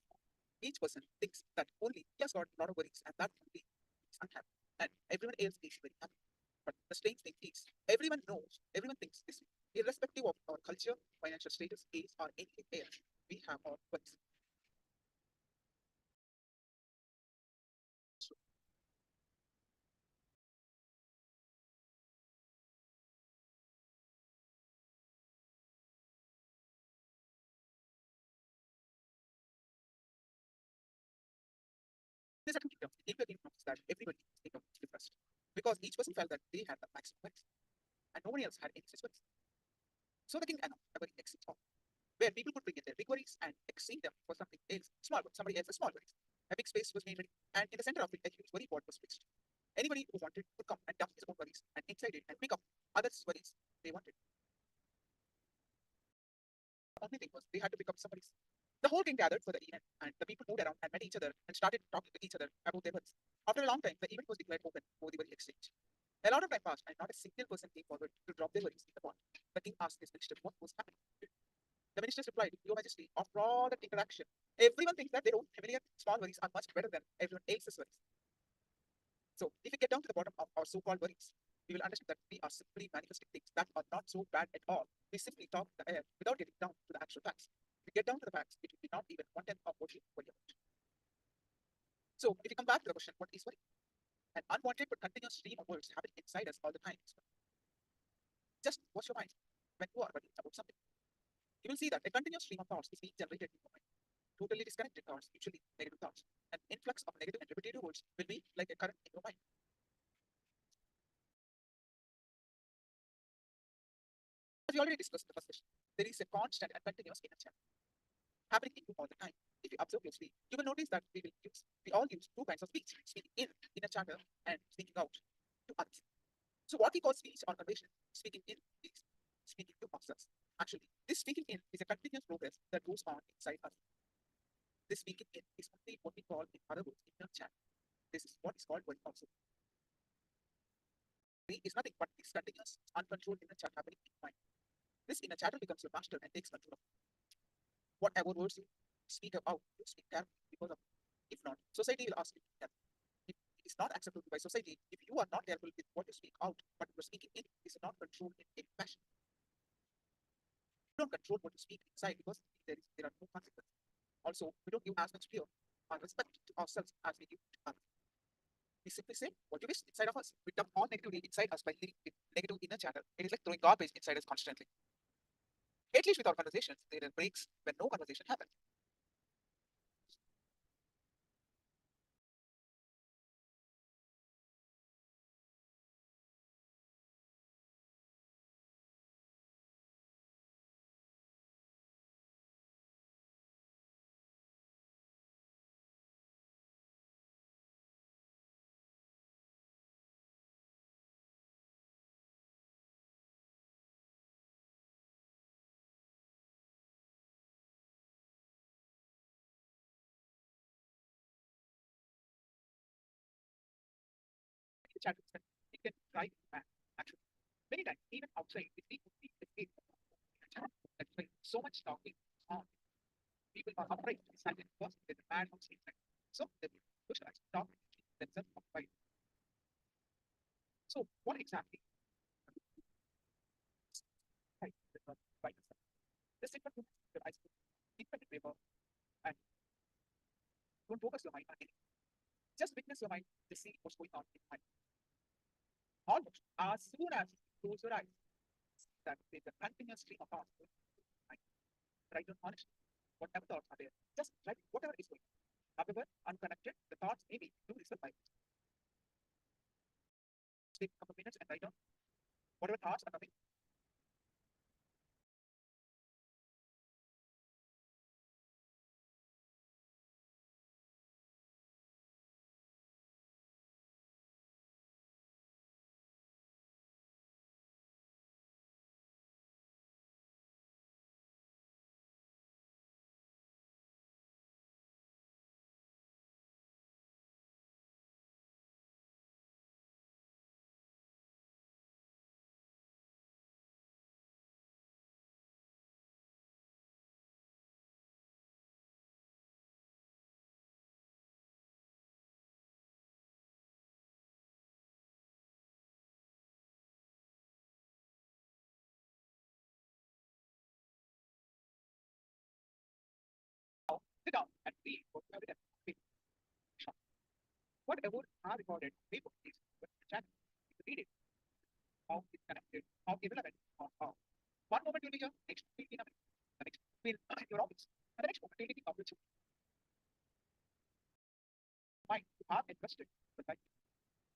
each person thinks that only he has got a lot of worries and that only is unhappy, and everyone else is very happy. But the strange thing is, everyone knows, everyone thinks this way. Irrespective of our culture, financial status, age, or anything else, we have our worries. There's a kingdom. In the kingdom that everybody is kingdom is depressed because each person felt that they had the maximum worries and nobody else had any such worries. So the king announced a very exit hall where people could bring in their big worries and exchange them for something else, somebody else's small worries. A big space was made ready, and in the center of it, a huge worry board was fixed. Anybody who wanted could come and dump his own worries and inside it and pick up others' worries they wanted. The only thing was they had to pick up somebody's. The whole king gathered for the event, and the people moved around and met each other and started talking to each other about their worries. After a long time, the event was declared open for the worry exchange. A lot of time passed, and not a single person came forward to drop their worries in the pot. The king asked his minister what was happening. The ministers replied, Your Majesty, after all that interaction, everyone thinks that their own familiar small worries are much better than everyone else's worries. So, if we get down to the bottom of our so-called worries, we will understand that we are simply manifesting things that are not so bad at all. We simply talk in the air without getting down to the actual facts. If we get down to the facts, it will be not even 1/10 of what you worry about. So, if we come back to the question, what is worry? An unwanted but continuous stream of words happening inside us all the time. Just watch your mind when you are worried about something. You will see that a continuous stream of thoughts is being generated in your mind. Totally disconnected thoughts, usually negative thoughts. An influx of negative and repetitive words will be like a current in your mind. As we already discussed in the first session, there is a constant and continuous inner channel happening in you all the time. If you observe closely, you will notice that we all use two kinds of speech: speaking in inner chatter and speaking out to others. So what we call speech or conversation, speaking in is speaking to ourselves. Actually, this speaking in is a continuous progress that goes on inside us. This speaking in is only what we call, in other words, inner chatter. This is what is called word also. Is nothing but this continuous, uncontrolled inner chatter happening in mind. This inner chatter becomes your master and takes control of whatever words you speak out. You speak carefully because of. If not, society will ask you to be careful. If it is not acceptable by society, if you are not careful with what you speak out, but your speaking in is not controlled in any fashion. You don't control what you speak inside because there are no consequences. Also, we don't give as much fear or respect to ourselves as we give to others. We simply say what you wish inside of us. We dump all negativity inside us by living with negative inner chatter. It is like throwing garbage inside us constantly. At least with our conversations, there are breaks when no conversation happens. The chatter is that it can drive you mad, actually. Many times, even outside, if we could be escape that's why so much talking on. People are afraid to be silent because there's a bad house inside. So they push us to talk themselves outside. So what exactly? Right. brightness. Just sit for 2 minutes with your eyes closed, independent paper, and don't focus your mind on anything. Just witness your mind, just see what's going on in your mind. Almost as soon as you close your eyes, that there's a continuous stream of thoughts going through your mind. Write down honestly whatever thoughts are there. Just write whatever is going on. However unconnected the thoughts may be, do this by take a couple of minutes and write down whatever thoughts are coming. Sit down and read whatever that whatever are recorded, they put this with the channel. You read it, how it's connected, how irrelevant, or how. One moment you'll be here, next will be in a minute, the next will in your office, and the next moment you'll be out with you. Mind you have invested the life.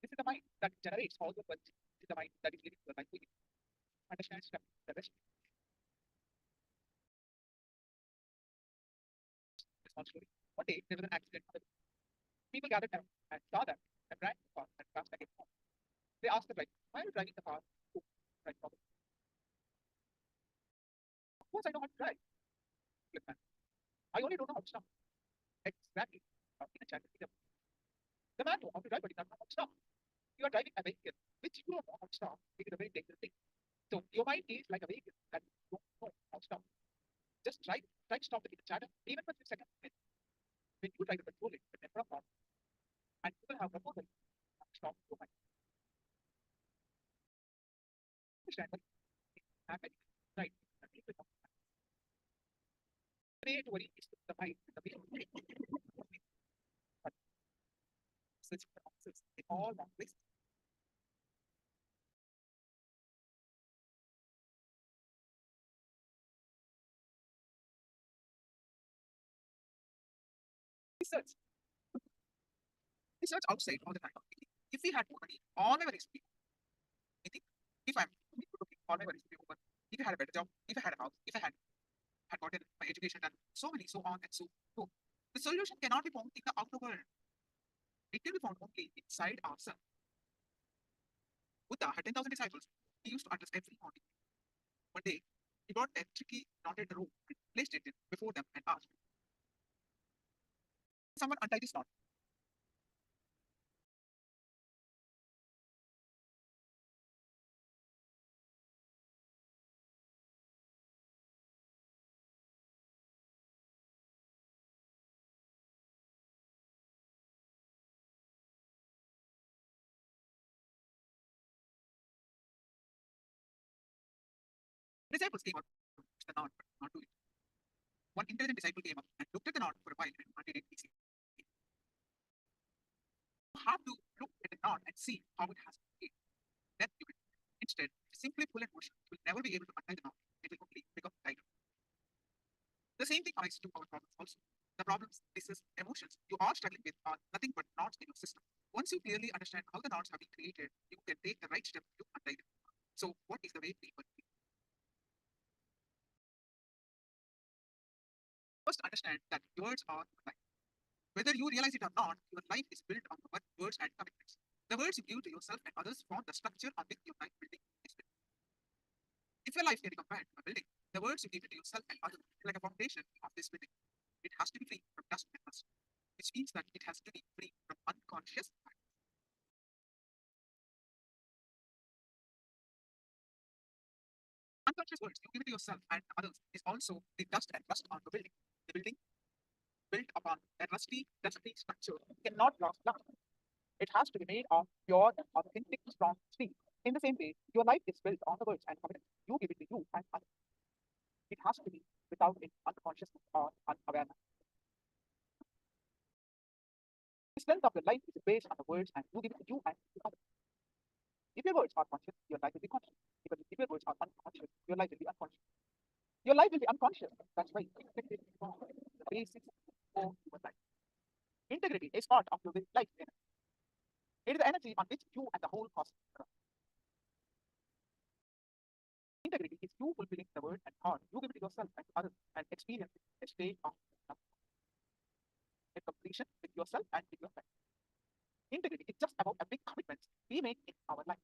This is the mind that generates all the wealth. This is the mind that is living the life with you. Understand step the rest. Small story. One day there was an accident. People gathered around and saw them and ran the car and crashed against home. They asked the driver, why are you driving the car? Who? Right, problem. Of course I know how to drive. Flip man. I only don't know how to stop. Exactly. In a chat, the man knows how to drive, but he doesn't know how to stop. You are driving a vehicle which you don't know how to stop. It is a very dangerous thing. So your mind is like a vehicle that you don't know how to stop. Just try to stop it in the chatter, even for 3 seconds. When you try to control it, but never stop. And you will have proposal to stop your mind. Understand what happening? Right. Create worry is the mind, the way. But searching for answers in all wrong places. Research. Research outside all the time. If we had more money, all my worries would be. I think if I'm looking, all my worries would be over. If I had a better job, if I had a house, if I had gotten my education done, so many, so on and so forth. The solution cannot be found in the outer world. It can be found only inside ourselves. Buddha had 10,000 disciples. He used to address every morning. One day, he brought a tricky knotted rope and placed it before them and asked, someone untie this knot. The disciples came up to the knot, but not do it. One intelligent disciple came up and looked at the knot for a while and undid it easily. You have to look at the knot and see how it has been made. Then you can instead simply pull and push. You will never be able to untie the knot. It will only become tighter. The same thing applies to our problems also. The problems, diseases, emotions you are struggling with are nothing but knots in your system. Once you clearly understand how the knots have been created, you can take the right step to untie them. So, what is the way people think? First, understand that words are life. Whether you realize it or not, your life is built on words and commitments. The words you give to yourself and others form the structure on which your life building is built. If your life can be compared to a building, the words you give to yourself and others are like a foundation of this building. It has to be free from dust and rust, which means that it has to be free from unconscious bias. Unconscious words you give to yourself and others is also the dust and rust on the building. The building built upon a rusty, dusty structure cannot last long. It has to be made of pure, authentic, strong steel. In the same way, your life is built on the words and commitments you give it to you and others. It has to be without any unconsciousness or unawareness. The strength of your life is based on the words and you give it to you and to others. If your words are conscious, your life will be conscious. Because if your words are unconscious, your life will be unconscious. Your life will be unconscious. That's why integrity is the basis for your life. Integrity is part of your life energy. It is the energy on which you and the whole cosmos run. Integrity is you fulfilling the word and heart. You give it to yourself and to others and experience a state of a completion with yourself and with your life. Integrity is just about a big commitment we make in our life.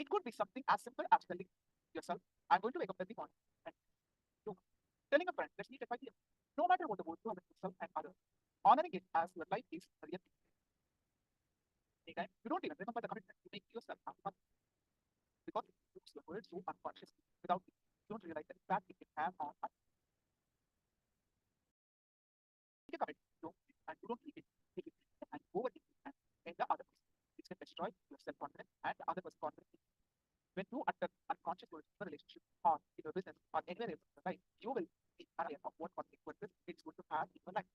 It could be something as simple as telling yourself, I'm going to wake up every morning and do. Telling a friend, let's meet at 5 p.m. No matter what the words you have with yourself and others, honoring it as your life is a real thing. Okay? You don't even remember the commitment you make to yourself and others because you use your words so unconsciously without it. You don't realize the impact it can have on others. Take a commitment, and you don't keep it, take it, and overthink it, and the other person. It can destroy your self-confidence and the other person's confidence. When you utter unconscious words in a relationship or in your business or anywhere else in your life, you will be aware of what consequences it's going to have in your life.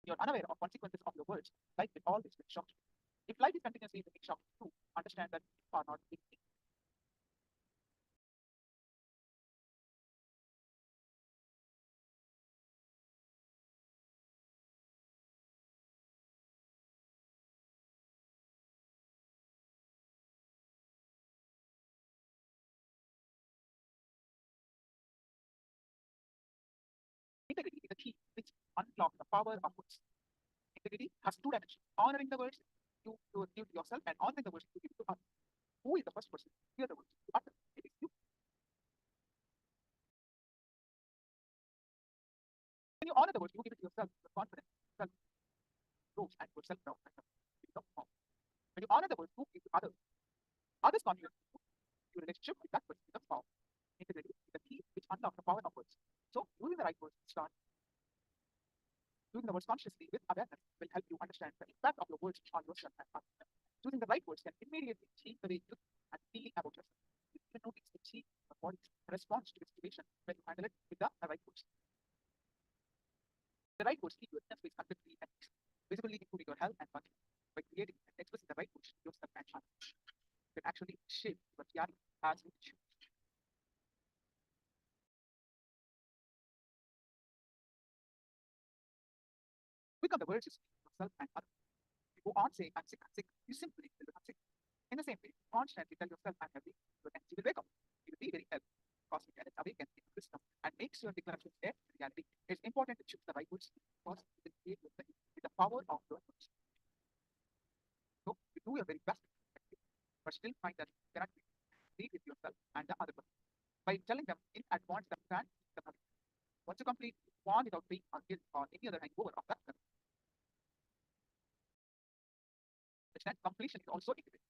You're unaware of consequences of your words, life will always be shocked. If life is continuously being shocked, you understand that you are not thinking. Integrity is the key which unlocks the power of words. Integrity has two dimensions: honoring the words you give to yourself and honoring the words you give to others. Who is the first person to hear the words you utter? It is you. When you honor the words you give it to yourself, your confidence, self grows and your self-doubt becomes small. When you honor the words you give to others, others' confidence, your relationship with that person becomes powerful. Integrity is the key which unlocks the power of words. So, using the right words start. Using the words consciously with awareness will help you understand the impact of your words on yourself and others. Choosing the right words can immediately change the way you look and feel about yourself. You even notice the change in your body's response to the situation when you handle it with the right words. The right words keep your inner space constantly and visibly improving your health and functioning. By creating and expressing the right words to yourself and others, you can actually shape your reality as you choose. Become the words you speak to yourself and others. You go on saying, I'm sick, you simply will become sick. In the same way, constantly tell yourself, I'm healthy, your energy will wake up. You will be very healthy. Cosmic energy awakens in wisdom and makes your declaration a reality. It's important to choose the right words because you will create your life with the power of your words. So, you do your very best, but still find that you cannot be with yourself and the other person. By telling them in advance that you can, once you complete one without being or guilt or any other hangover of that, understand completion is also integrated.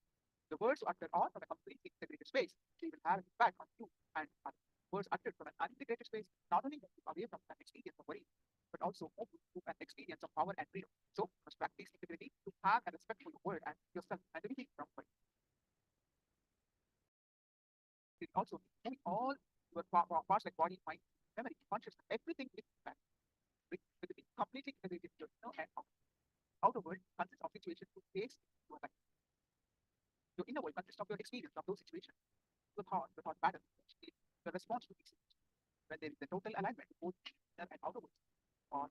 The words uttered are from a completely integrated space. They will have an impact on you and others. Words uttered from an unintegrated space not only move you away from an experience of worry, but also move you to an experience of power and freedom. So, you must practice integrity to have a respect for your word and yourself and everything from worry. It also moving all your parts like body, mind, memory, consciousness, everything with that. With the completely integrated your inner and outer world consists of situations you face in your life. Your inner world consists of your experience of those situations. Your thought pattern, the response to these situations. When there is a total alignment, both inner and outer worlds are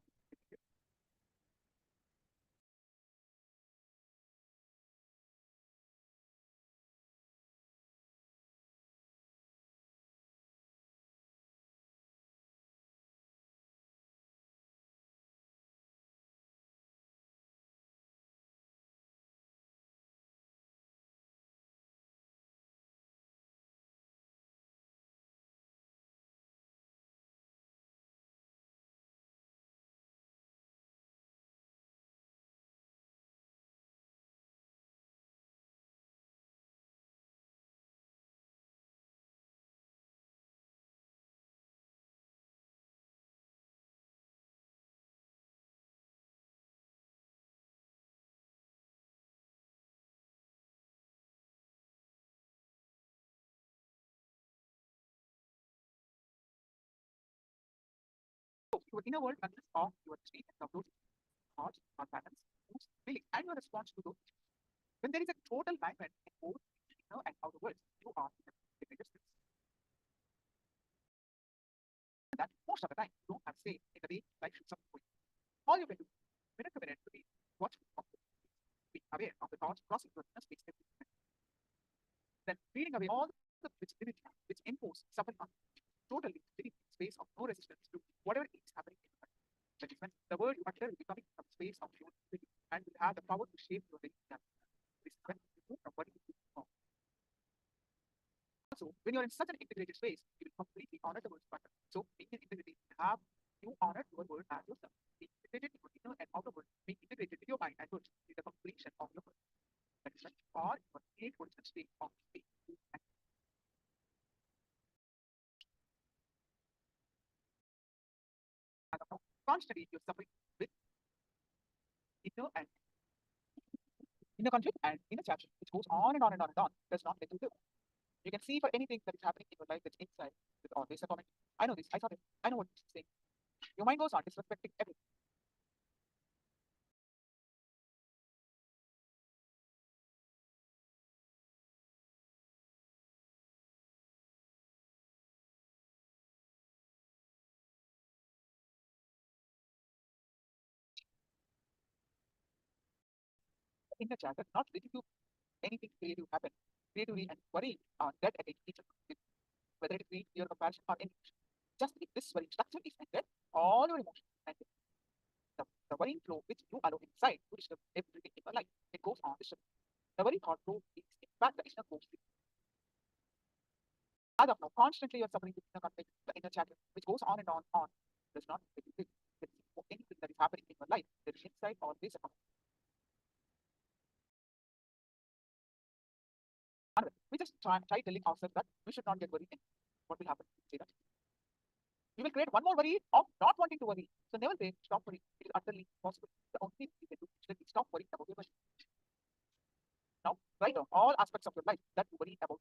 Your inner world consists of your statements of those thoughts or patterns, moods, feelings, and your response to those. When there is a total alignment in both inner and outer worlds, you are in a integrated space. That most of the time you don't have say in the way life should support you. All you can do, minute to minute, to be watchful of the be aware of the thoughts crossing your inner space every minute. Then reading away all the which impose suffering on you. Totally living in space of no resistance to whatever is happening in your life. That is when the word you utter will be coming from space of your living and will have the power to shape your living reality. This is when you move from body to form. Also, when you're in such an integrated space, you will completely honor the word's pattern. So, being in integrity, you honor your word as yourself. Being integrated in your inner and outer world, being integrated with your mind and words is the completion of your word. That is when you are in your innate original state of being and constantly you're suffering with inner conflict and inner chapter, which goes on and on and on and on, does not let you live. You can see for anything that is happening in your life that's inside, there's always a comment. I know this, I saw this, I know what it's saying. Your mind goes on disrespecting everything. In the chat, not letting you anything creative happen. Creativity and worry are dead at each other. Whether it is greed, fear, compassion, or any emotion. Just if this worrying structure is ended, all your emotions and the worrying flow which you allow inside to disturb everything in your life. It goes on disturbing. The worry thought flow is in fact the inner ghost. As of now, constantly you are suffering with inner conflict, the inner chatter, which goes on and on, does not let you think. Anything that is happening in your life, there is inside always a comment. We just try telling ourselves that we should not get worried. What will happen? Say that. You will create one more worry of not wanting to worry. So never say stop worrying. It is utterly impossible. The only thing you can do is stop worrying about your worry. Now, write down all aspects of your life that you worry about.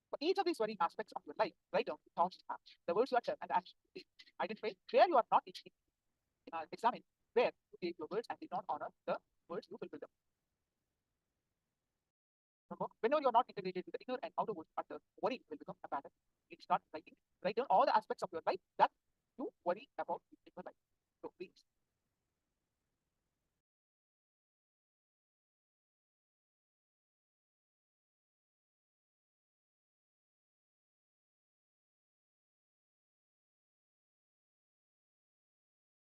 For each of these worrying aspects of your life, write down the thoughts you have, the words you utter, and the actions you take. Identify where you are not examine where you take your words and did not honor the words you fulfill them. Remember, whenever you're not integrated with the inner and outer worlds, the worry will become a pattern. You start writing. Write down all the aspects of your life that you worry about in your life. So please.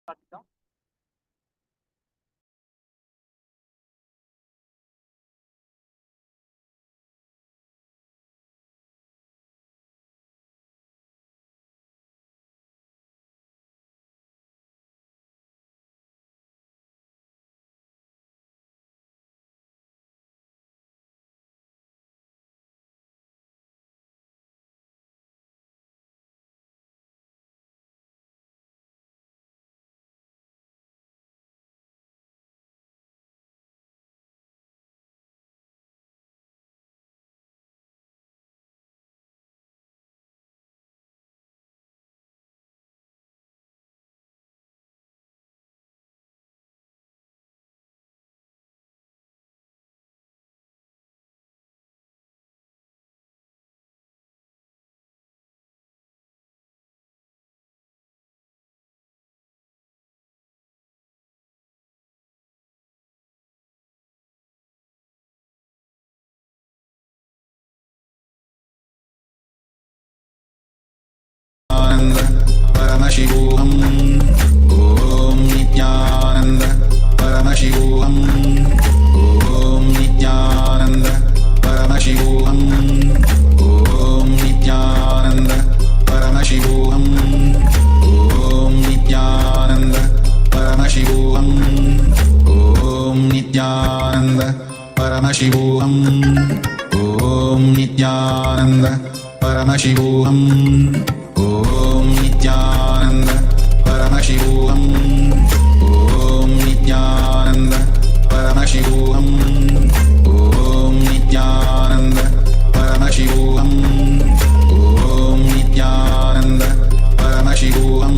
Start it down. Paramashivoham Om Nithyananda Paramashivoham Om Nithyananda Paramashivoham Om Nithyananda Paramashivoham Om Nithyananda Paramashivoham Om Nithyananda Paramashivoham Om Nithyananda Paramashivoham Om Nithyananda Paramashivoham Om Nithyananda Paramashivoham Om Nithyananda Paramashivoham Om Nithyananda Paramashivoham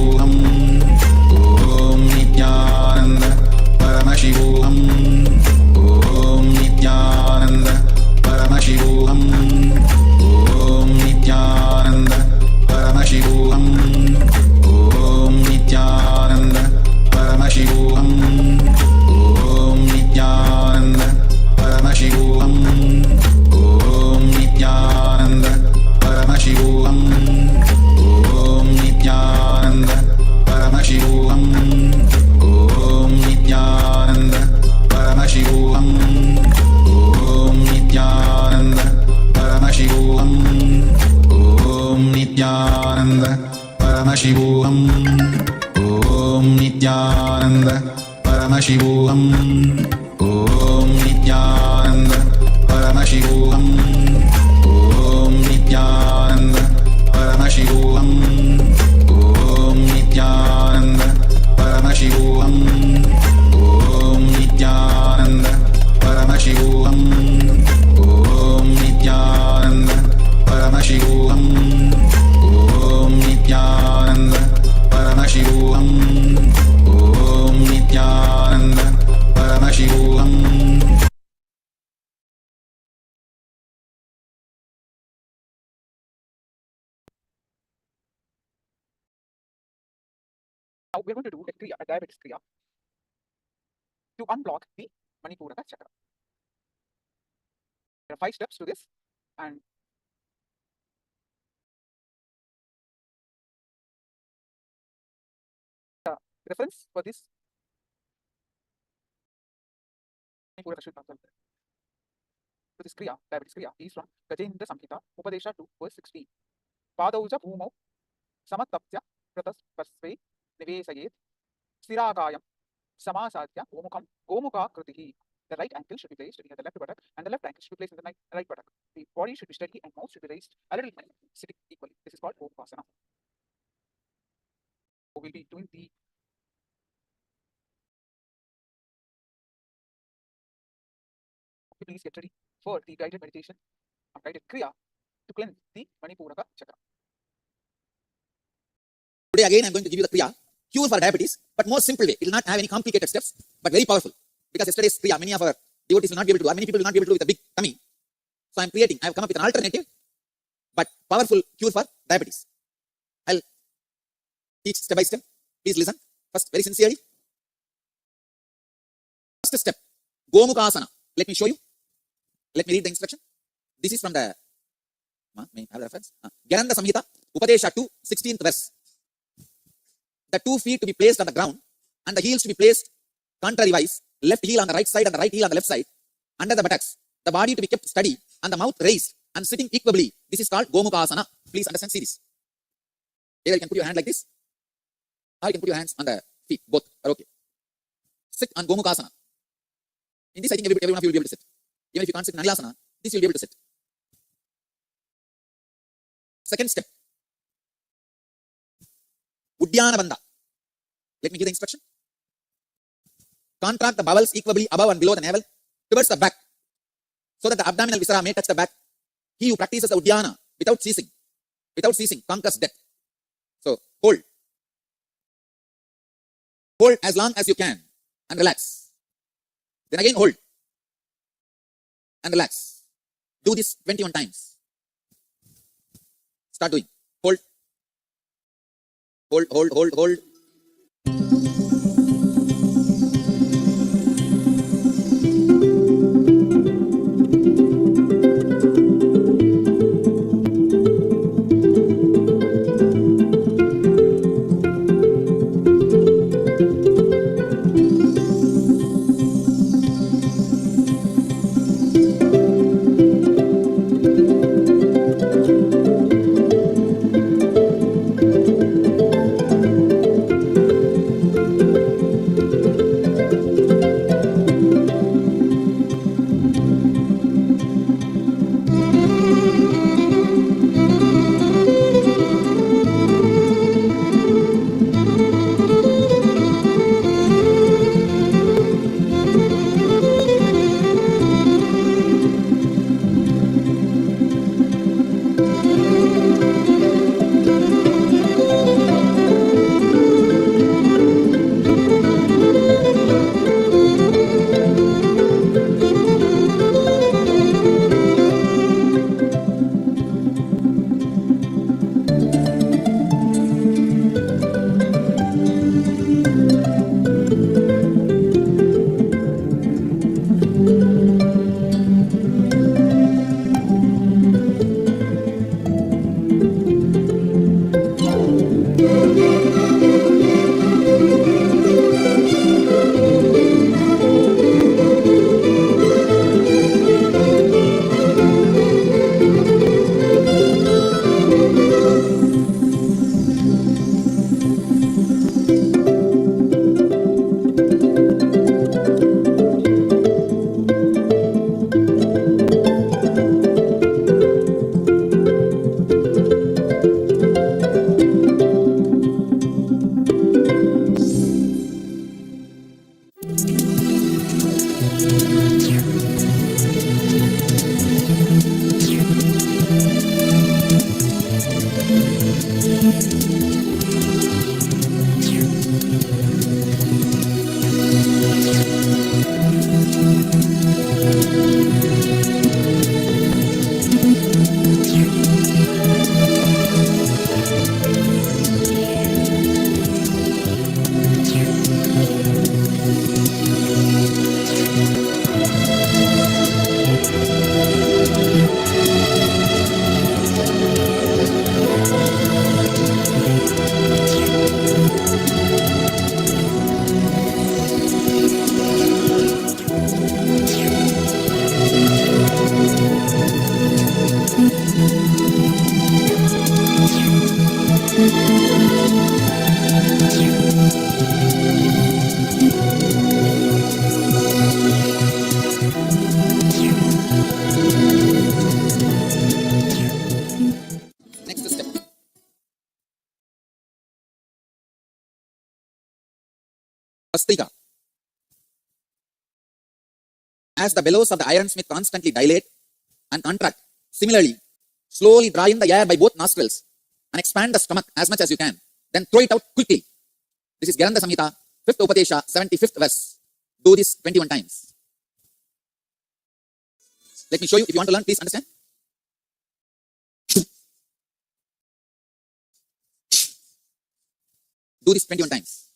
Paramashivoham Om Nithyananda Paramashivoham Om Nithyananda Paramashivoham Om Nithyananda Paramashivoham Om Nithyananda Paramashivoham Om Nithyananda Paramashivoham Om Nithyananda Paramashivoham Om Nithyananda Paramashivoham. Now we're going to do a kriya, a diabetes kriya, to unblock the Manipuraka chakra. There are 5 steps to this, and the reference for this Manipuraka should consult. So this kriya, diabetes kriya, is from Gajendra Samhita, Upadesha 2, verse 16. Padauja bhumau samatapya prataspasve nivesayet sthiragayam samasadya gomuka kritihi. The right ankle should be placed near the left buttock, and the left ankle should be placed in the right buttock. The body should be steady and mouth should be raised a little high, sitting equally. This is called Gomukasana. So we'll be doing the please get ready for the guided meditation or guided kriya to cleanse the Manipuraka chakra. Today again I'm going to give you the kriya, cure for diabetes, but more simple way. It will not have any complicated steps, but very powerful. Because yesterday's kriya, many of our devotees will not be able to do, or many people will not be able to do with a big tummy. So I have come up with an alternative, but powerful cure for diabetes. I'll teach step by step. Please listen. First, very sincerely. First step, Gomukasana. Let me show you. Let me read the instruction. This is from the, may I have a reference? Gyananda Samhita, Upadesha 2, 16th verse. The 2 feet to be placed on the ground, and the heels to be placed contrary-wise, left heel on the right side and the right heel on the left side, under the buttocks. The body to be kept steady, and the mouth raised, and sitting equably. This is called Gomukasana. Please understand, see this. Either you can put your hand like this, or you can put your hands on the feet. Both are okay. Sit on Gomukasana. In this, I think everyone of you will be able to sit. Even if you can't sit in Aniyasana, this you'll be able to sit. Second step, Uddiyana Bandha. Let me give the instruction. Contract the bowels equably above and below the navel towards the back, so that the abdominal viscera may touch the back. He who practices the Uddiyana without ceasing conquers death. So hold as long as you can and relax. Then again hold and relax. Do this 21 times. Start doing. Hold. Next step. Vastrika. As the bellows of the ironsmith constantly dilate and contract, similarly, slowly draw in the air by both nostrils and expand the stomach as much as you can. Then throw it out quickly. This is Garanda Samhita, 5th Upadesha, 75th verse. Do this 21 times. Let me show you. If you want to learn, please understand. Do this 21 times.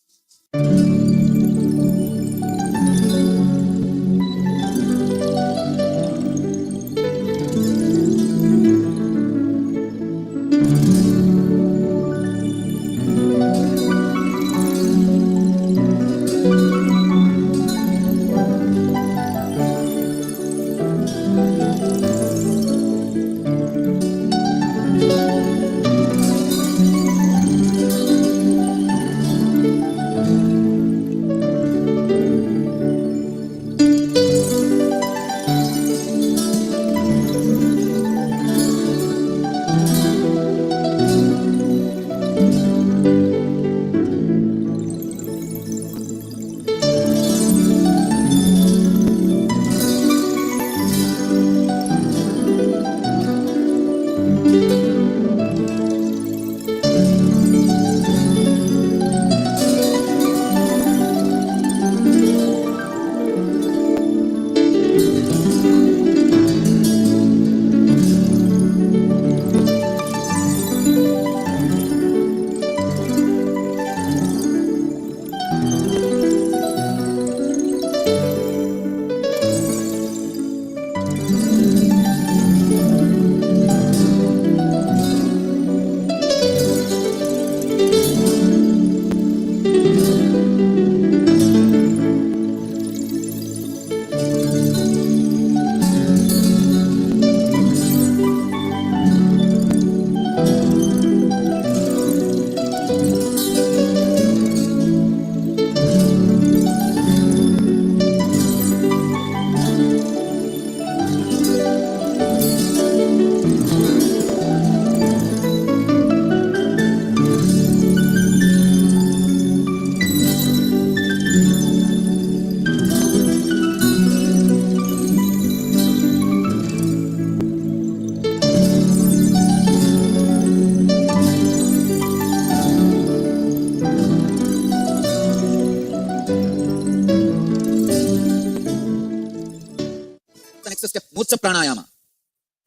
Mucha pranayama.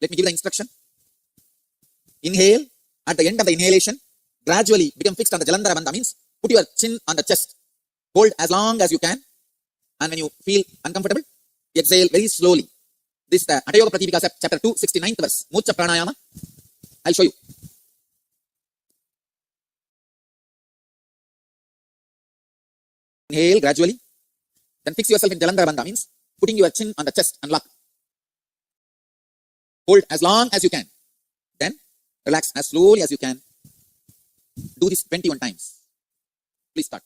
Let me give the instruction. Inhale. At the end of the inhalation, gradually become fixed on the Jalandhara Bandha. Means put your chin on the chest. Hold as long as you can. And when you feel uncomfortable, exhale very slowly. This is the Hatha Yoga Pratipika chapter 2, 69th verse. Mucha pranayama. I'll show you. Inhale gradually. Then fix yourself in Jalandhara Bandha. Means putting your chin on the chest and lock. Hold as long as you can. Then relax as slowly as you can. Do this 21 times. Please start.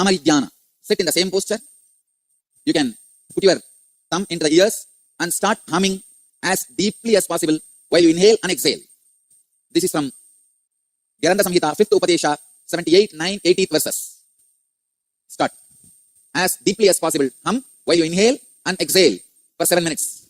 Bhramari Dhyana. Sit in the same posture. You can put your thumb into the ears and start humming as deeply as possible while you inhale and exhale. This is from Garanda Samhita, 5th Upadesha, 78, 9, 80th verses. Start. As deeply as possible, hum while you inhale and exhale for 7 minutes.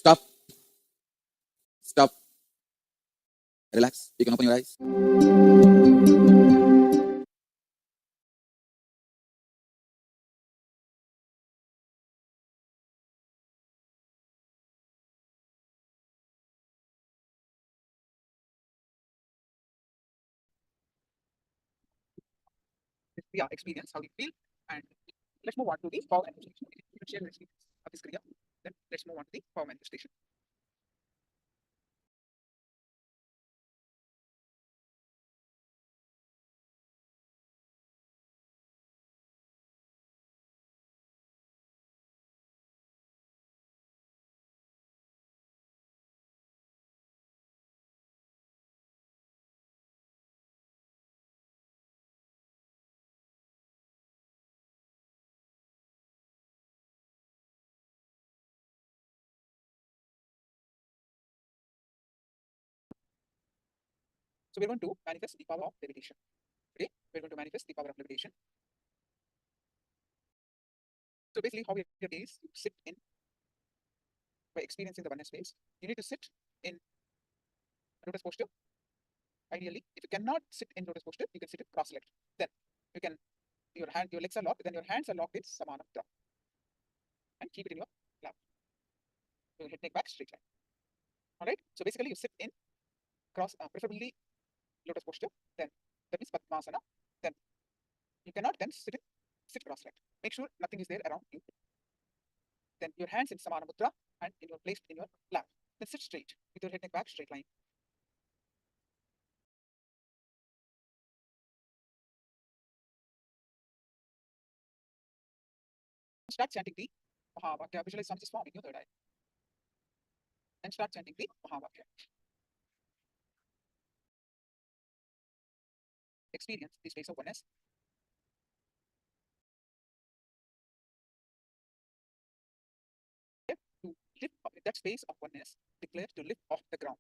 Stop. Stop. Relax. You can open your eyes. Yeah, experience, how you feel, and let's move on to the power manifestation. You can share your experience of this kriya. Then let's move on to the power manifestation. So we're going to manifest the power of levitation. Today, we're going to manifest the power of levitation. So basically, how it is, you sit in by experiencing the oneness space. You need to sit in lotus posture. Ideally, if you cannot sit in lotus posture, you can sit in cross-legged. Then you can your legs are locked, then your hands are locked in Samana Mudra. And keep it in your lap. Your head, neck, back, straight line. Alright. So basically, you sit in preferably lotus posture. Then that means Padmasana. Then you cannot then sit cross-legged. Make sure nothing is there around you. Then your hands in Samana Mudra and placed in your lap. Then sit straight with your head, neck, back, straight line. Start chanting the Mahavakya. Visualize Swamiji's form in your third eye. And start chanting the Mahavakya. Experience the space of oneness. To lift up that space of oneness, declare to lift off the ground.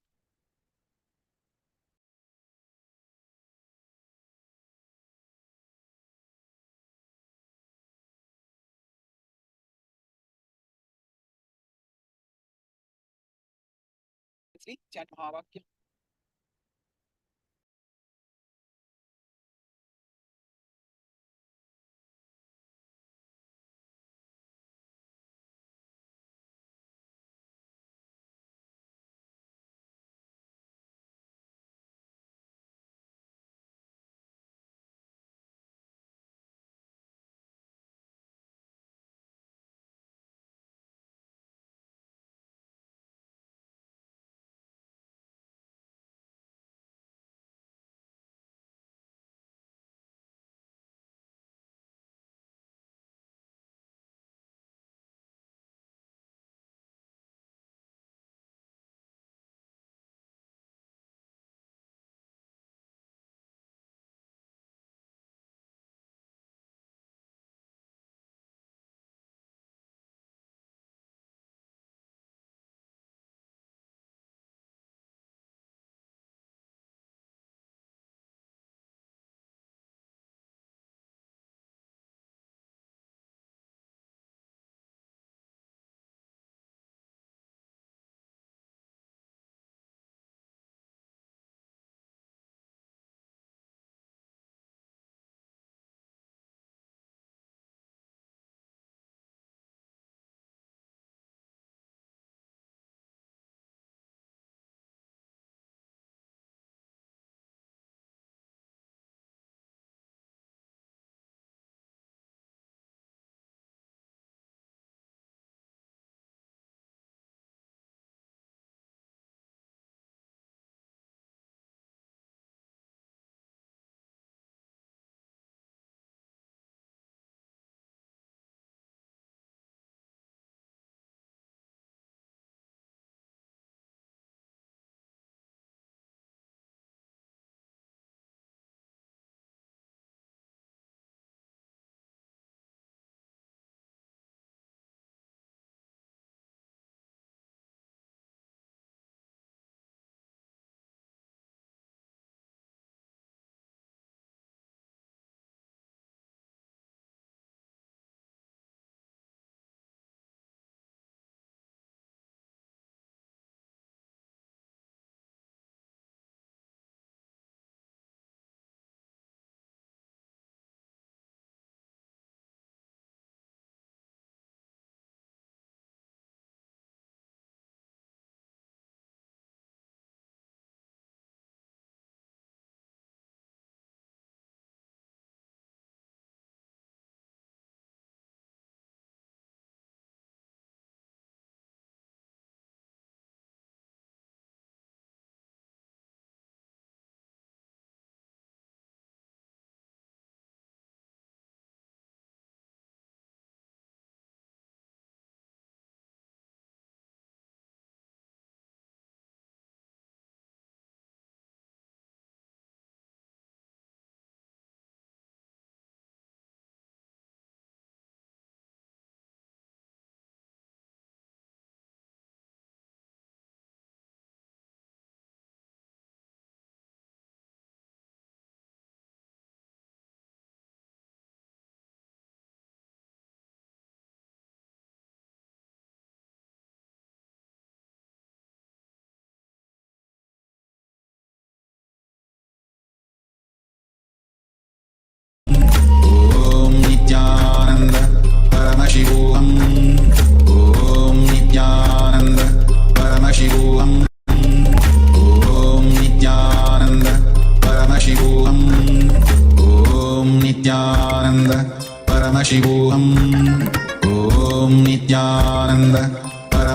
Chant Mahavakya.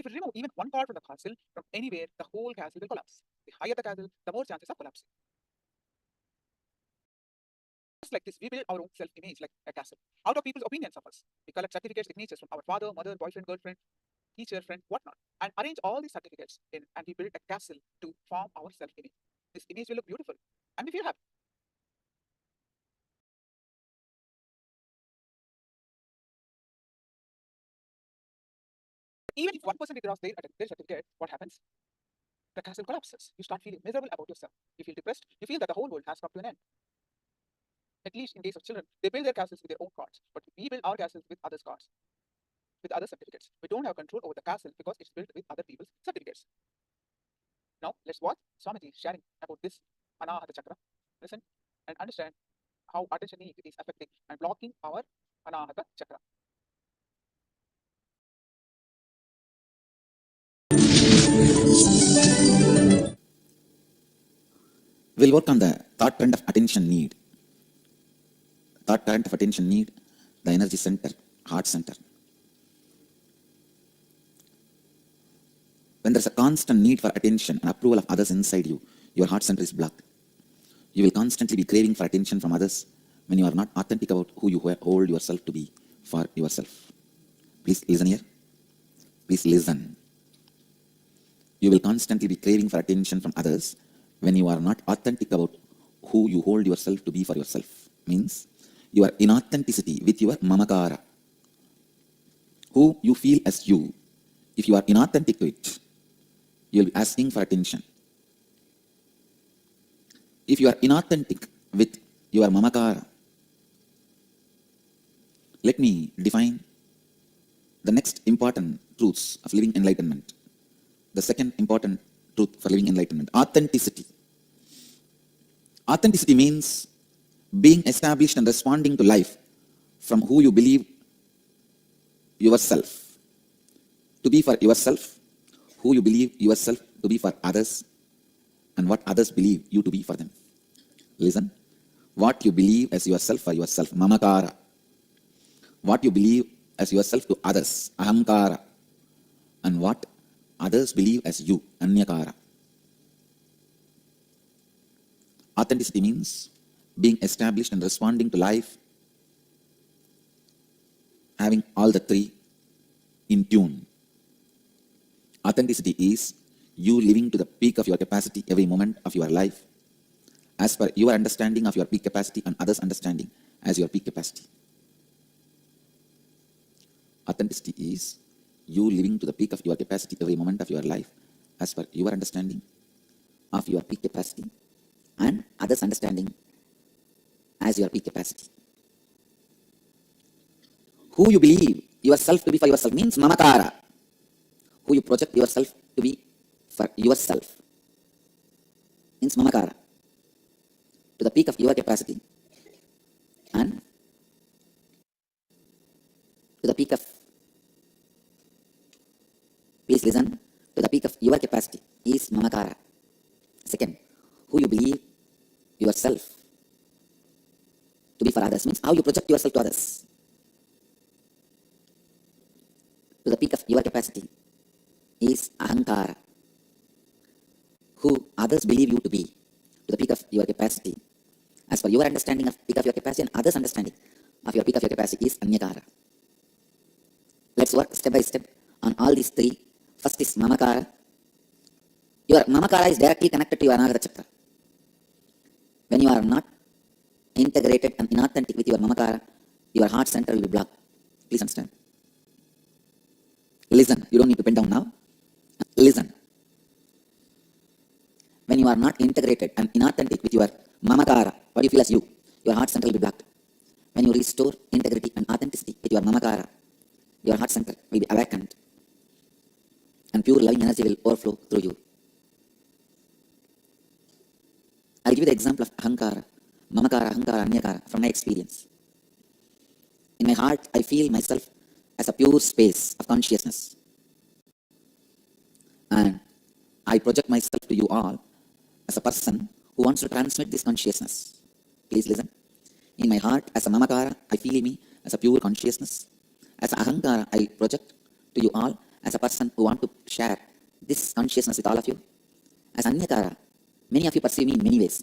If you remove even one card from the castle, from anywhere, the whole castle will collapse. The higher the castle, the more chances of collapsing. Just like this, we build our own self-image like a castle out of people's opinions of us. We collect certificates, signatures from our father, mother, boyfriend, girlfriend, teacher, friend, whatnot, and arrange all these certificates in, and we build a castle to form our self-image. This image will look beautiful, and we feel happy. Even if 1% withdraws their certificate, what happens? The castle collapses. You start feeling miserable about yourself. You feel depressed. You feel that the whole world has come to an end. At least in case of children, they build their castles with their own cards, but we build our castles with others' cards, with other certificates. We don't have control over the castle because it's built with other people's certificates. Now, let's watch Swamiji sharing about this Anahata Chakra. Listen and understand how attention need is affecting and blocking our Anahata Chakra. We'll work on the thought current of attention need. Thought current of attention need, the energy center, heart center. When there's a constant need for attention and approval of others inside you, your heart center is blocked. You will constantly be craving for attention from others when you are not authentic about who you hold yourself to be for yourself. Please listen here. Please listen. You will constantly be craving for attention from others when you are not authentic about who you hold yourself to be for yourself. Means your inauthenticity with your mamakara. Who you feel as you. If you are inauthentic to it, you will be asking for attention. If you are inauthentic with your mamakara, let me define the next important truths of living enlightenment. The second important truth for living enlightenment, authenticity. Authenticity means being established and responding to life from who you believe yourself to be for yourself, who you believe yourself to be for others, and what others believe you to be for them. Listen. What you believe as yourself for yourself, mamakara. What you believe as yourself to others, ahamkara. And what others believe as you, anyakara. Authenticity means being established and responding to life, having all the three in tune. Authenticity is you living to the peak of your capacity every moment of your life, as per your understanding of your peak capacity and others' understanding as your peak capacity. Authenticity is you living to the peak of your capacity every moment of your life, as per your understanding of your peak capacity and others' understanding as your peak capacity. Who you believe yourself to be for yourself means mamakara. Who you project yourself to be for yourself means mamakara. To the peak of your capacity and to the peak of, please listen, to the peak of your capacity is mamakara. Second, who you believe yourself to be for others means how you project yourself to others. To the peak of your capacity is ahankara. Who others believe you to be to the peak of your capacity, as per your understanding of peak of your capacity and others' understanding of your peak of your capacity is anyakara. Let's work step by step on all these three. First is mamakara. Your mamakara is directly connected to your anahata chakra. When you are not integrated and inauthentic with your mamakara, your heart center will be blocked. Please understand. Listen. You don't need to bend down now. Listen. When you are not integrated and inauthentic with your mamakara, what you feel as you, your heart center will be blocked. When you restore integrity and authenticity with your mamakara, your heart center will be awakened and pure loving energy will overflow through you. I'll give you the example of ahankara, mamakara, ahankara, anyakara from my experience. In my heart, I feel myself as a pure space of consciousness. And I project myself to you all as a person who wants to transmit this consciousness. Please listen. In my heart, as a mamakara, I feel me as a pure consciousness. As a ahankara, I project to you all as a person who want to share this consciousness with all of you. As Anyakara, many of you perceive me in many ways.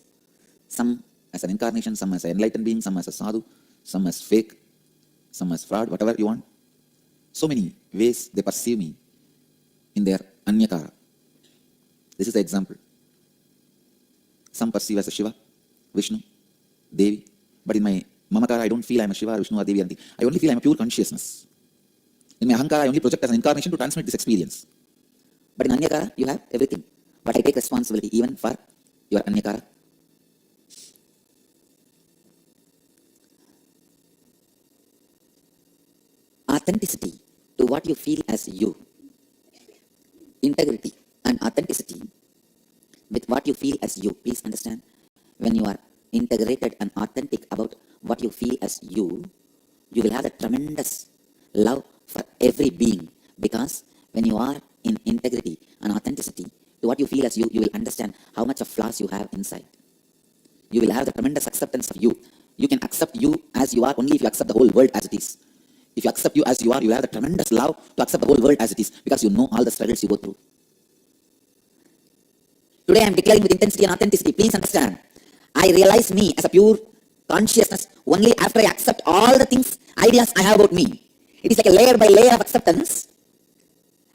Some as an incarnation, some as an enlightened being, some as a sadhu, some as fake, some as fraud, whatever you want. So many ways they perceive me in their Anyakara. This is the example. Some perceive as a Shiva, Vishnu, Devi, but in my Mamakara, I don't feel I'm a Shiva, Vishnu, or Devi, anything. I only feel I'm a pure consciousness. In my Ahankara, I only project as an incarnation to transmit this experience. But in Anyakara, you have everything. But I take responsibility even for your Anyakara. Authenticity to what you feel as you. Integrity and authenticity with what you feel as you. Please understand, when you are integrated and authentic about what you feel as you will have a tremendous love for every being, because when you are in integrity and authenticity to what you feel as you will understand how much of flaws you have inside. You will have the tremendous acceptance of you. You can accept you as you are only if you accept the whole world as it is. If you accept you as you are, you will have the tremendous love to accept the whole world as it is, because you know all the struggles you go through. Today I am declaring with intensity and authenticity. Please understand, I realize me as a pure consciousness only after I accept all the things, ideas I have about me. It is like a layer by layer of acceptance.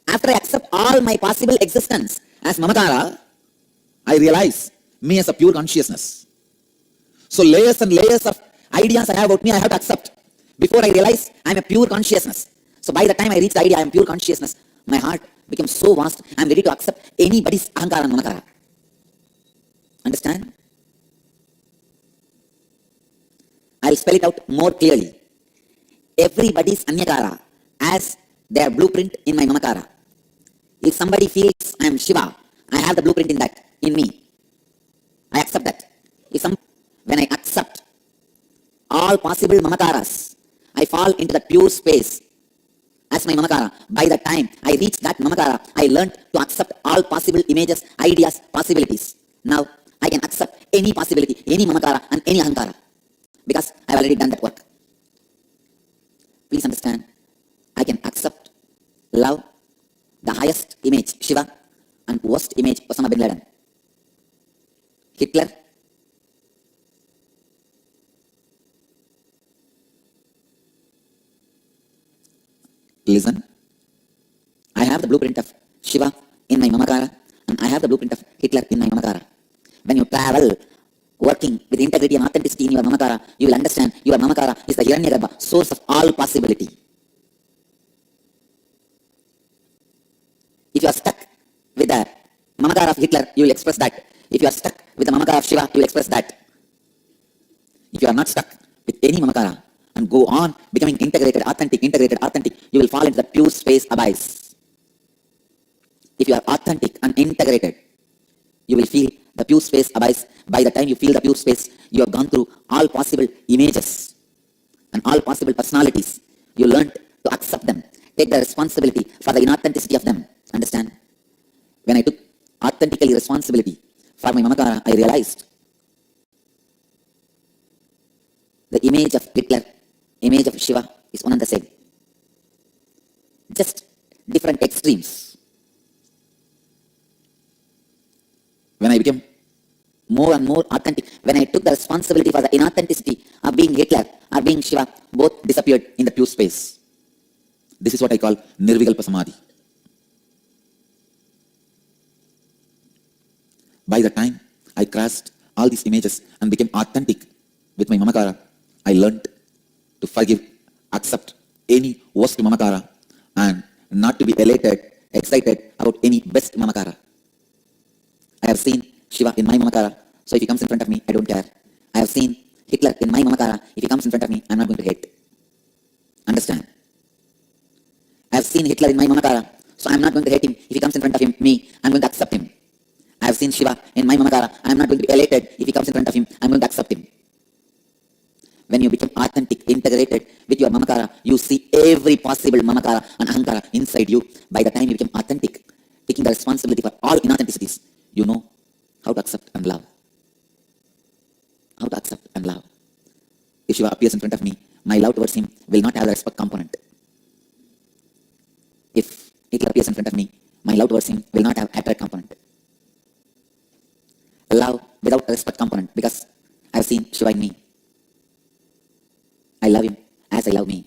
After I accept all my possible existence as Mamakara, I realize me as a pure consciousness. So layers and layers of ideas I have about me, I have to accept before I realize I am a pure consciousness. So by the time I reach the idea I am pure consciousness, my heart becomes so vast, I am ready to accept anybody's Ahankara and Mamakara. Understand? I'll spell it out more clearly. Everybody's Anyakara as their blueprint in my Mamakara. If somebody feels I am Shiva, I have the blueprint in me. I accept that. When I accept all possible Mamakaras, I fall into that pure space as my Mamakara. By the time I reach that Mamakara, I learned to accept all possible images, ideas, possibilities. Now I can accept any possibility, any Mamakara and any Ahankara, because I have already done that work. Please understand, I can accept, love the highest image, Shiva, and worst image, Osama bin Laden, Hitler. Listen, I have the blueprint of Shiva in my Mamakara, and I have the blueprint of Hitler in my Mamakara. When you travel working with integrity and authenticity in your Mamakara, you will understand your Mamakara is the Hiranyagarbha, source of all possibility. If you are stuck with the Mamakara of Hitler, you will express that. If you are stuck with the Mamakara of Shiva, you will express that. If you are not stuck with any Mamakara and go on becoming integrated, authentic, you will fall into the pure space abyss. If you are authentic and integrated, you will feel the pure space abyss. By the time you feel the pure space, you have gone through all possible images and all possible personalities. You learned to accept them, take the responsibility for the inauthenticity of them. Understand? When I took authentically responsibility for my Mamakara, I realized the image of Hitler, image of Shiva is one and the same. Just different extremes. When I became more and more authentic, when I took the responsibility for the inauthenticity of being Hitler or being Shiva, both disappeared in the pure space. This is what I call Nirvikalpa Samadhi. By the time I crossed all these images and became authentic with my Mamakara, I learned to forgive, accept any worst Mamakara, and not to be elated, excited about any best Mamakara. I have seen Shiva in my Mamakara, so if he comes in front of me, I don't care. I have seen Hitler in my Mamakara, if he comes in front of me, I'm not going to hate. Understand? I have seen Hitler in my Mamakara, so I'm not going to hate him. If he comes in front of me, I'm going to accept him. I have seen Shiva in my Mamakara, I'm not going to be elated. If he comes in front of him, I'm going to accept him. When you become authentic, integrated with your Mamakara, you see every possible Mamakara and Ahankara inside you. By the time you become authentic, taking the responsibility for all inauthenticities, you know how to accept and love. How to accept and love. If Shiva appears in front of me, my love towards him will not have the respect component. If Hitler Hitler appears in front of me, my love towards him will not have hatred component. Love without a respect component, because I have seen Shiva in me. I love him as I love me.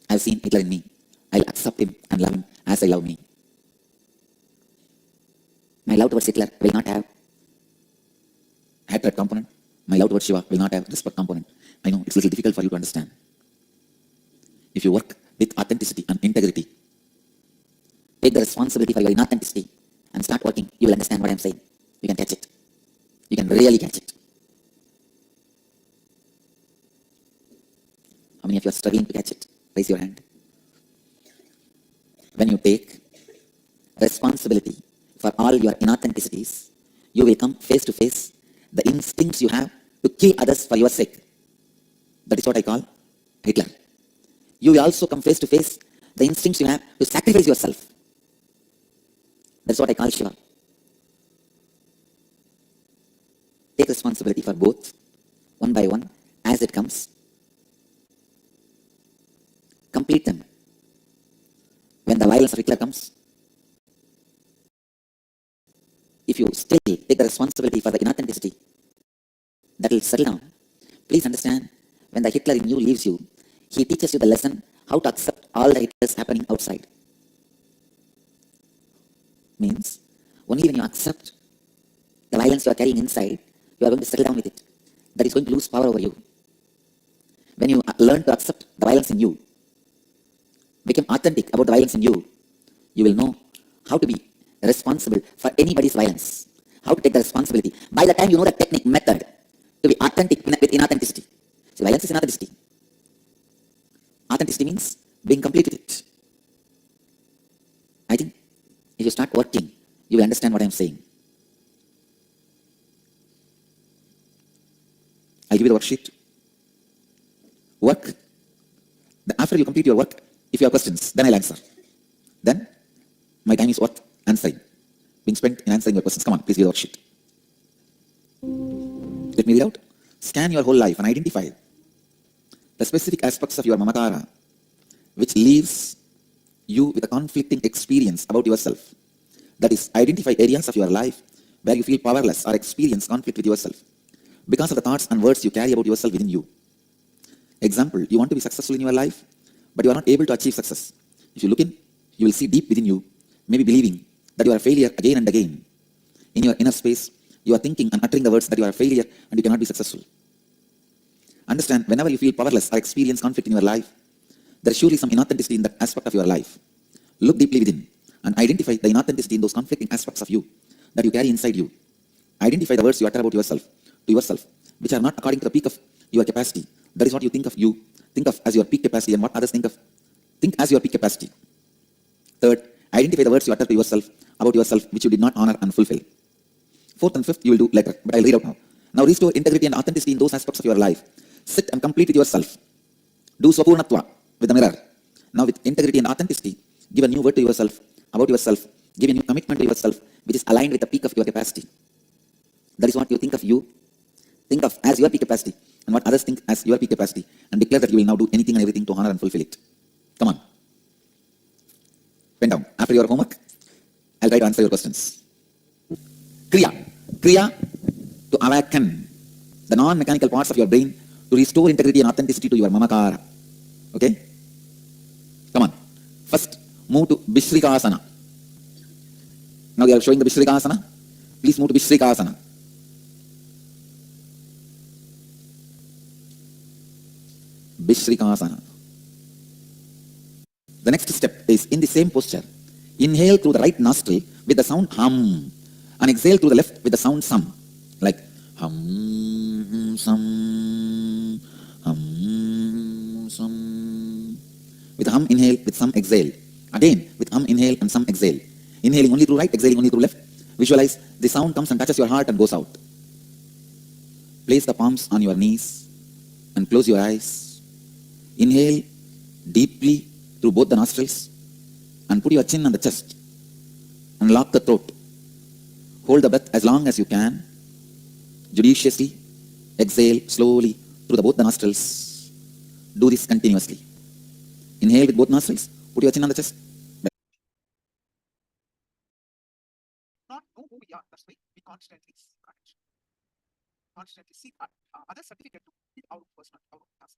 I have seen Hitler in me. I'll accept him and love him as I love me. My love towards Hitler will not have hatred component. My love towards Shiva will not have respect component. I know it's a little difficult for you to understand. If you work with authenticity and integrity, take the responsibility for your inauthenticity and start working, you will understand what I am saying. You can catch it. You can really catch it. How many of you are struggling to catch it? Raise your hand. When you take responsibility for all your inauthenticities, you will come face to face the instincts you have to kill others for your sake. That is what I call Hitler. You will also come face to face the instincts you have to sacrifice yourself. That's what I call Shiva. Take responsibility for both, one by one, as it comes. Complete them. When the violence of Hitler comes, if you still take the responsibility for the inauthenticity, that will settle down. Please understand, when the Hitler in you leaves you, he teaches you the lesson how to accept all the Hitlers happening outside. Means, only when you accept the violence you are carrying inside, you are going to settle down with it. That is going to lose power over you. When you learn to accept the violence in you, become authentic about the violence in you, you will know how to be responsible for anybody's violence. How to take the responsibility. By the time you know the technique, method, to be authentic with inauthenticity. See, violence is inauthenticity. Authenticity means being complete with it. I think if you start working, you will understand what I am saying. I'll give you the worksheet. Work. After you complete your work, if you have questions, then I'll answer. Then my time is worth answering. Being spent in answering your questions. Come on, please give the worksheet. Let me read out. Scan your whole life and identify the specific aspects of your mamakara which leaves you with a conflicting experience about yourself. That is, identify areas of your life where you feel powerless or experience conflict with yourself because of the thoughts and words you carry about yourself within you. Example, you want to be successful in your life, but you are not able to achieve success. If you look in, you will see deep within you, maybe believing that you are a failure again and again. In your inner space, you are thinking and uttering the words that you are a failure and you cannot be successful. Understand, whenever you feel powerless or experience conflict in your life, there is surely some inauthenticity in that aspect of your life. Look deeply within and identify the inauthenticity in those conflicting aspects of you that you carry inside you. Identify the words you utter about yourself to yourself, which are not according to the peak of your capacity. That is what you think of you. Think of as your peak capacity, and what others think as your peak capacity. Third, identify the words you utter to yourself about yourself which you did not honor and fulfill. Fourth and fifth you will do later, but I'll read out now. Now restore integrity and authenticity in those aspects of your life. Sit and complete with yourself. Do swapurnatva with the mirror. Now with integrity and authenticity, give a new word to yourself, about yourself. Give a new commitment to yourself which is aligned with the peak of your capacity. That is what you think of you. Think of as your peak capacity and what others think as your peak capacity, and declare that you will now do anything and everything to honor and fulfill it. Come on. Pen down. After your homework, I'll try to answer your questions. Kriya. Kriya, to awaken the non-mechanical parts of your brain to restore integrity and authenticity to your mamakara. Okay? Come on. First, move to Vishrikasana. Now they are showing the Vishrikasana. Please move to Vishrikasana. Vishrikasana. The next step is in the same posture. Inhale through the right nostril with the sound hum, and exhale through the left with the sound sum. Like hum, sum, hum, sum. With hum, inhale, with sum, exhale. Again, with hum, inhale, and sum, exhale. Inhaling only through right, exhaling only through left. Visualize the sound comes and touches your heart and goes out. Place the palms on your knees and close your eyes. Inhale deeply through both the nostrils and put your chin on the chest and lock the throat. Hold the breath as long as you can. Judiciously exhale slowly through both the nostrils. Do this continuously. Inhale with both nostrils, Put your chin on the chest. Not know who we are. That's why we constantly seek connection. Constantly seek other certificate to be our personal, our us.